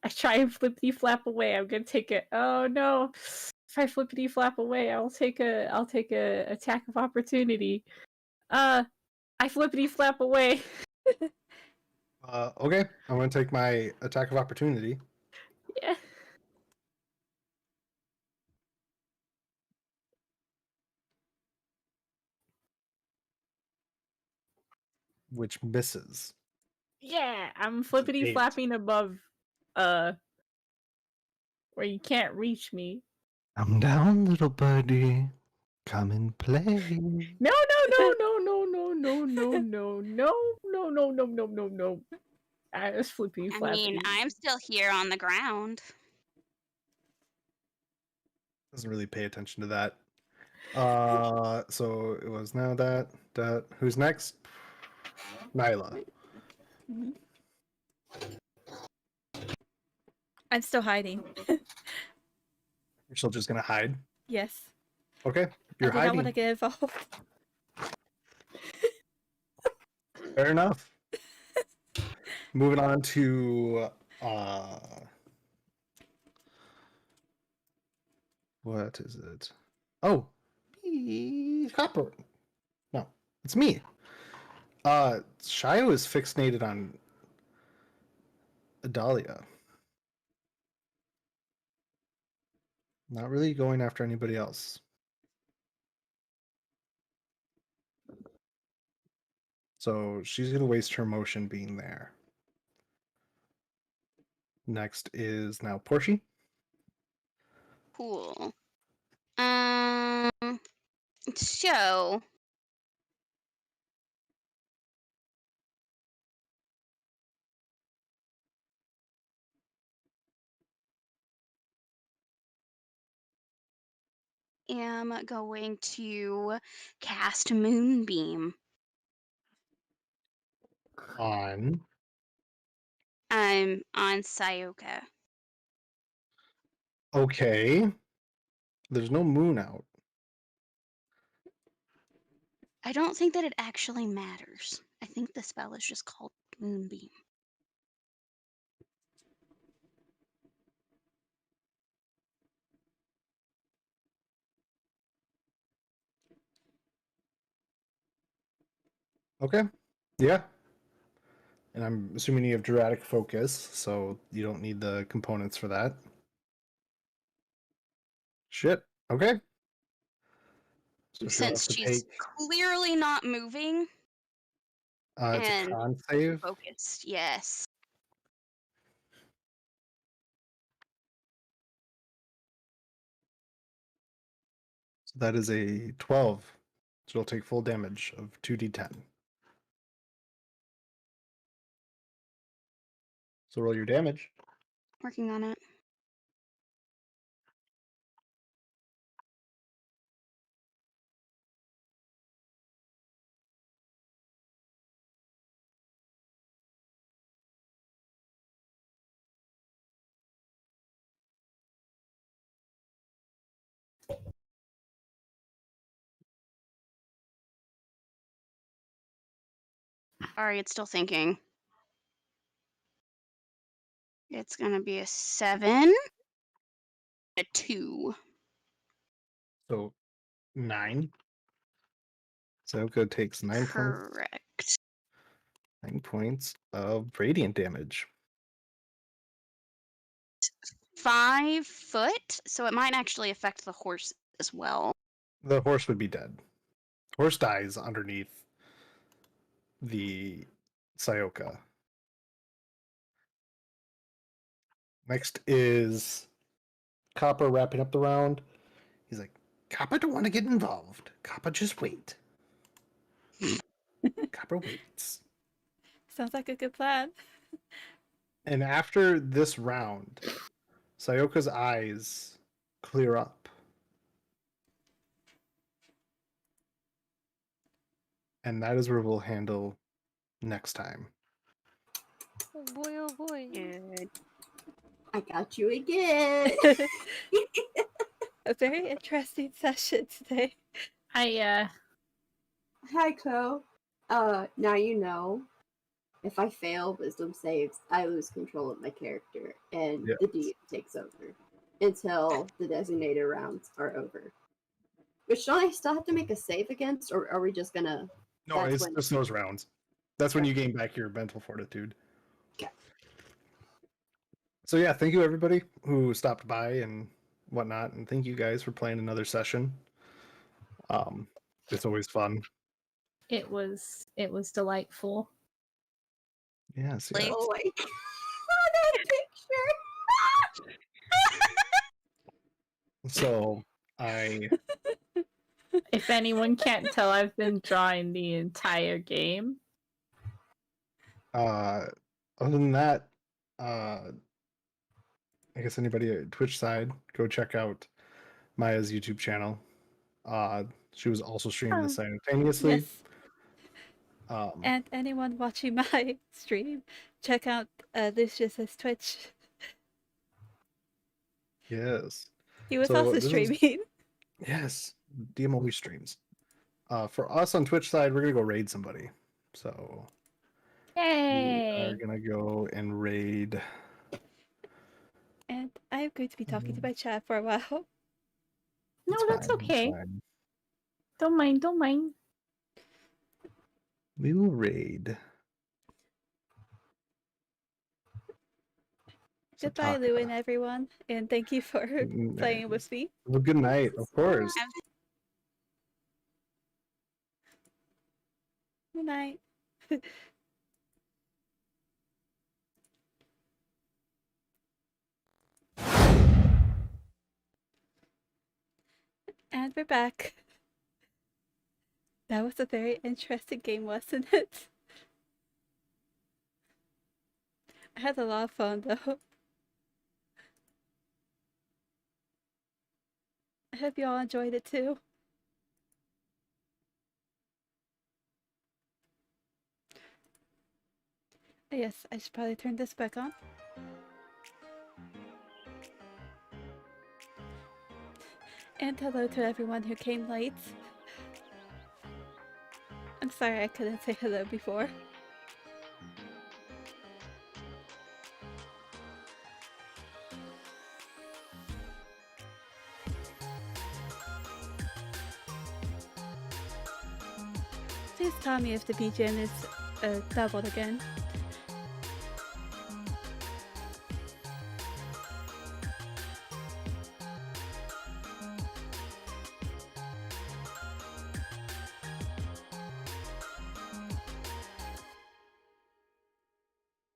try and flippy flap away. I'm gonna take it. Oh no. if I flippity flap away, I'll take a attack of opportunity. I flippity flap away. Okay, I'm going to take my attack of opportunity. Yeah. Which misses. Yeah, I'm an flippity 8. flapping above where you can't reach me. Come down, little birdie. Come and play. No. I was flippity I flapping. mean, I'm still here on the ground. Doesn't really pay attention to that. So it was now that. Who's next? Nyla. Mhm. I'm still hiding. You're still just gonna hide? Yes. Okay, you're I do not want hiding. to get involved. Fair enough. Moving on to what is it? Oh, Copper. No, it's me. Shio is fixated on Adalia. Not really going after anybody else. So she's gonna waste her motion being there. Next is now Portia. Cool. So am going to cast Moonbeam On. on Sayoka. Okay. There's no moon out. I don't think that it actually matters. I think the spell is just called Moonbeam. Okay. Yeah. And I'm assuming you have Dramatic Focus, so you don't need the components for that. Shit. Okay. So she'll have Since to she's take. clearly not moving It's a and con save. focused, yes. So that is a 12. So she'll take full damage of 2d10. So roll your damage. Working on it. Sorry, it's still thinking. It's gonna be a 7, a 2. So 9. Sayoka takes 9 points. Correct. 9 points of radiant damage. 5 foot, so it might actually affect the horse as well. The horse would be dead. Horse dies underneath the Sayoka. Next is Copper wrapping up the round. He's like, Copper don't want to get involved. Copper just wait. Copper waits. Sounds like a good plan. And after this round, Sayoka's eyes clear up. And that is where we'll handle next time. Oh boy, oh boy. Good. I got you again. A very interesting session today. I Hi, Co. Now you know. If I fail wisdom saves, I lose control of my character, and Yeah. the DM takes over. until the designated rounds are over. Which don't I still have to make a save against, or are we just gonna? No, That's it's when- just those rounds. That's when you gain back your mental fortitude. Okay. So yeah, thank you everybody who stopped by and whatnot, and thank you guys for playing another session. It's always fun. It was delightful. Yes, Like- yes. Oh my god, that picture! So I If anyone can't tell, I've been drawing the entire game. other than that, I guess anybody at Twitch side, go check out Maya's YouTube channel. She was also streaming this simultaneously. Yes. And anyone watching my stream, check out Lucius's Twitch. Yes. He was So also this is- streaming. Yes, DM always streams. For us on Twitch side, we're gonna go raid somebody. So we Yay! are gonna go and raid. And I'm going to be talking to my chat for a while. No, It's that's fine, it's okay. fine. Don't mind, don't mind. We will raid. Goodbye, Lou and everyone, and thank you for playing with me. Well, good night, of course. Good night. And we're back. That was a very interesting game, wasn't it? I had a lot of fun though. I hope you all enjoyed it too. Yes, I should probably turn this back on. And hello to everyone who came late. I'm sorry I couldn't say hello before. Please tell me if the BGM is doubled again.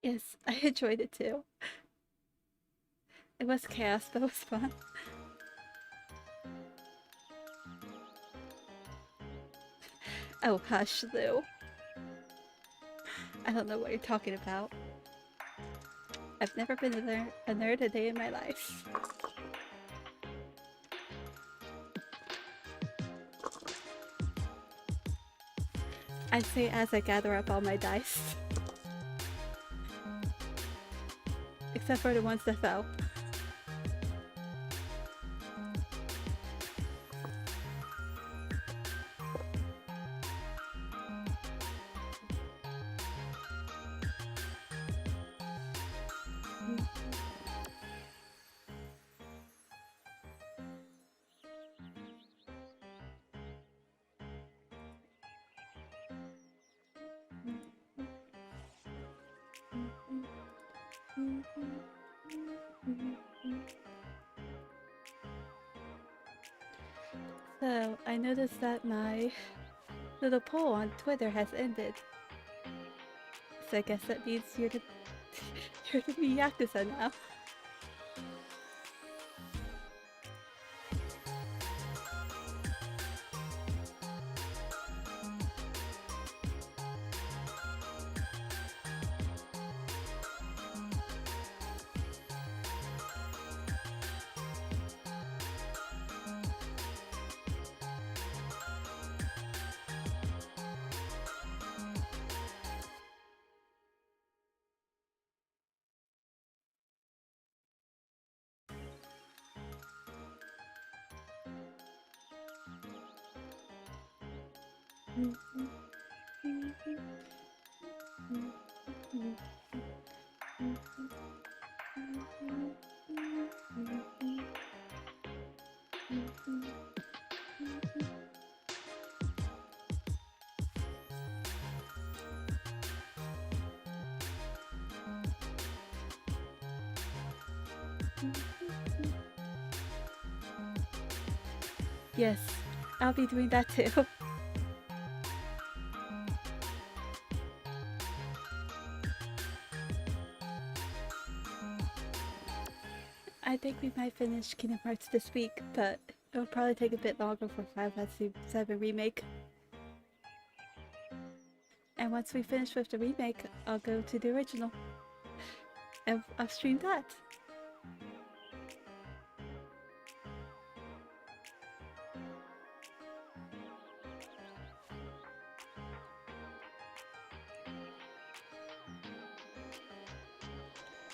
Yes, I enjoyed it too. It was chaos, but it was fun. Oh, hush, Lou. I don't know what you're talking about. I've never been a nerd a day in my life. I say as I gather up all my dice. Except for the ones that fell. So, I noticed that my little poll on Twitter has ended. So I guess that means you're the you're the Yakuza now. Yes, I'll be doing that too. I think we might finish Kingdom Hearts this week, but it'll probably take a bit longer for Final Fantasy VII Remake. And once we finish with the remake, I'll go to the original. And I'll stream that.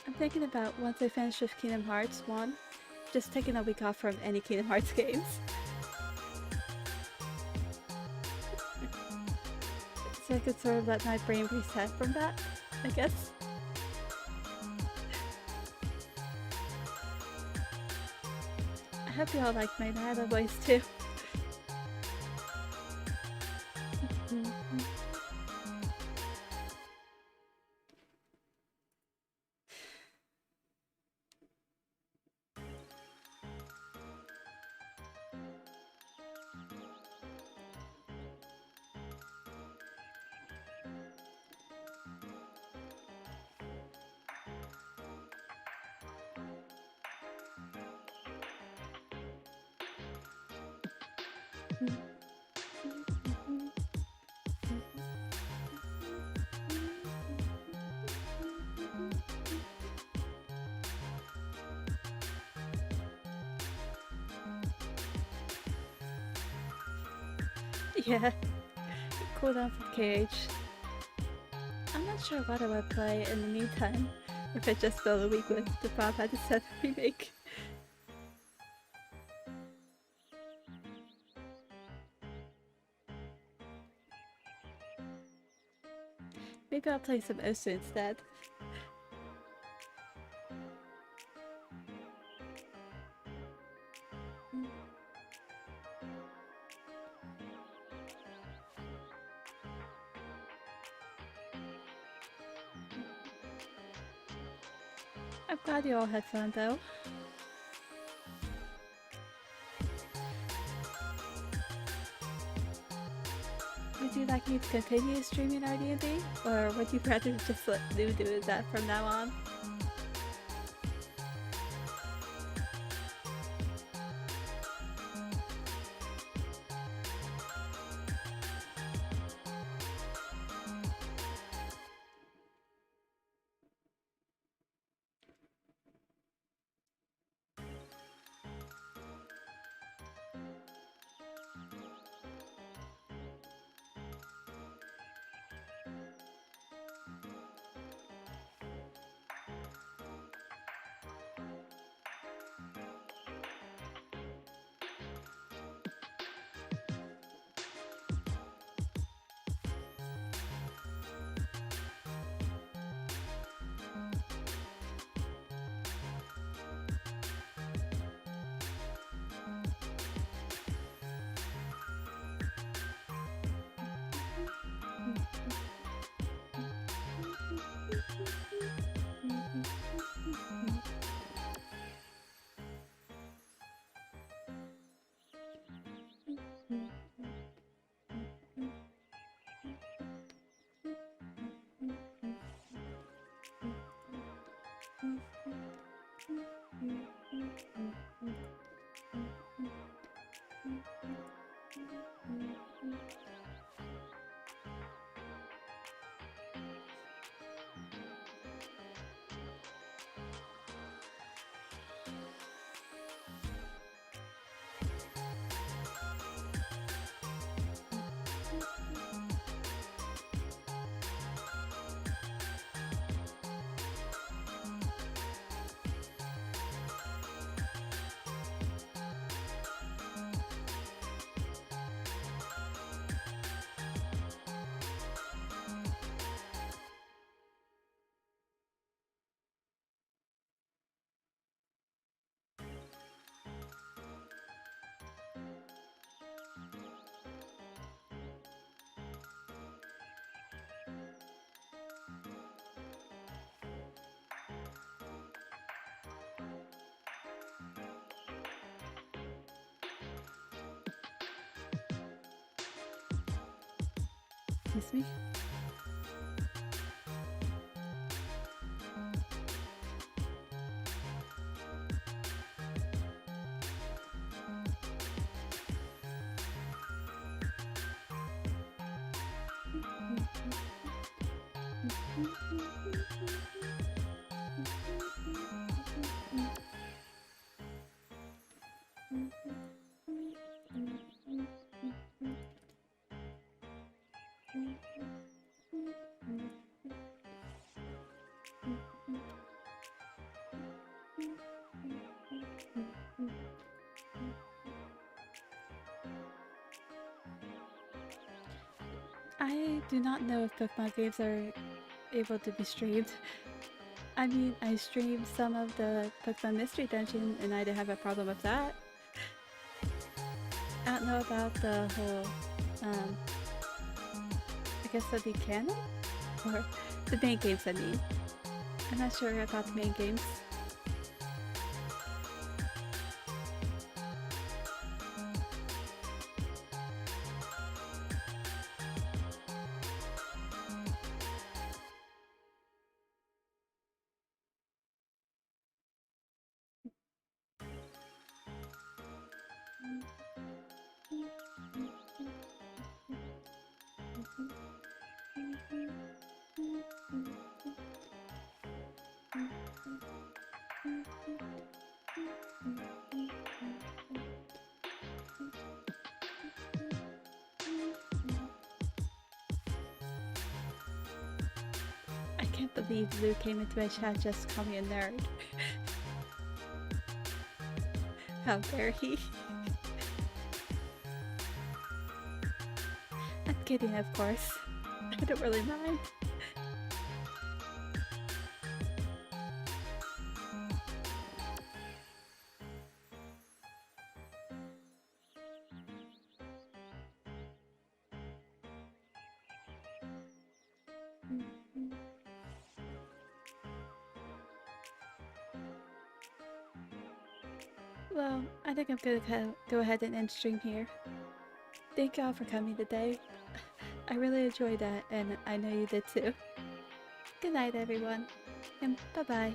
I'm thinking about once I finish with Kingdom Hearts 1, just taking a week off from any Kingdom Hearts games. So I could sort of let my brain reset from that, I guess. I hope you all like my Nada voice too. Yeah, cool down from KH. I'm not sure what I would play in the meantime if I just fill a week with the Final Fantasy VII Remake. Maybe I'll play some Osu instead. I'm glad you all had fun though. Would you like me to continue streaming RD&D? Or would you rather just let Lou do that from now on? Excuse me? I do not know if Pokemon games are able to be streamed. I mean, I streamed some of the Pokemon Mystery Dungeon and I didn't have a problem with that. I don't know about the whole, I guess that'd be canon? Or the main games, I mean. I'm not sure about the main games. I can't believe Lou came into my chat just to call me a nerd. How dare he? I'm kidding, of course. I don't really mind. Well, I think I'm gonna go ahead and end stream here. Thank y'all for coming today. I really enjoyed that, and I know you did too. Good night, everyone, and bye-bye.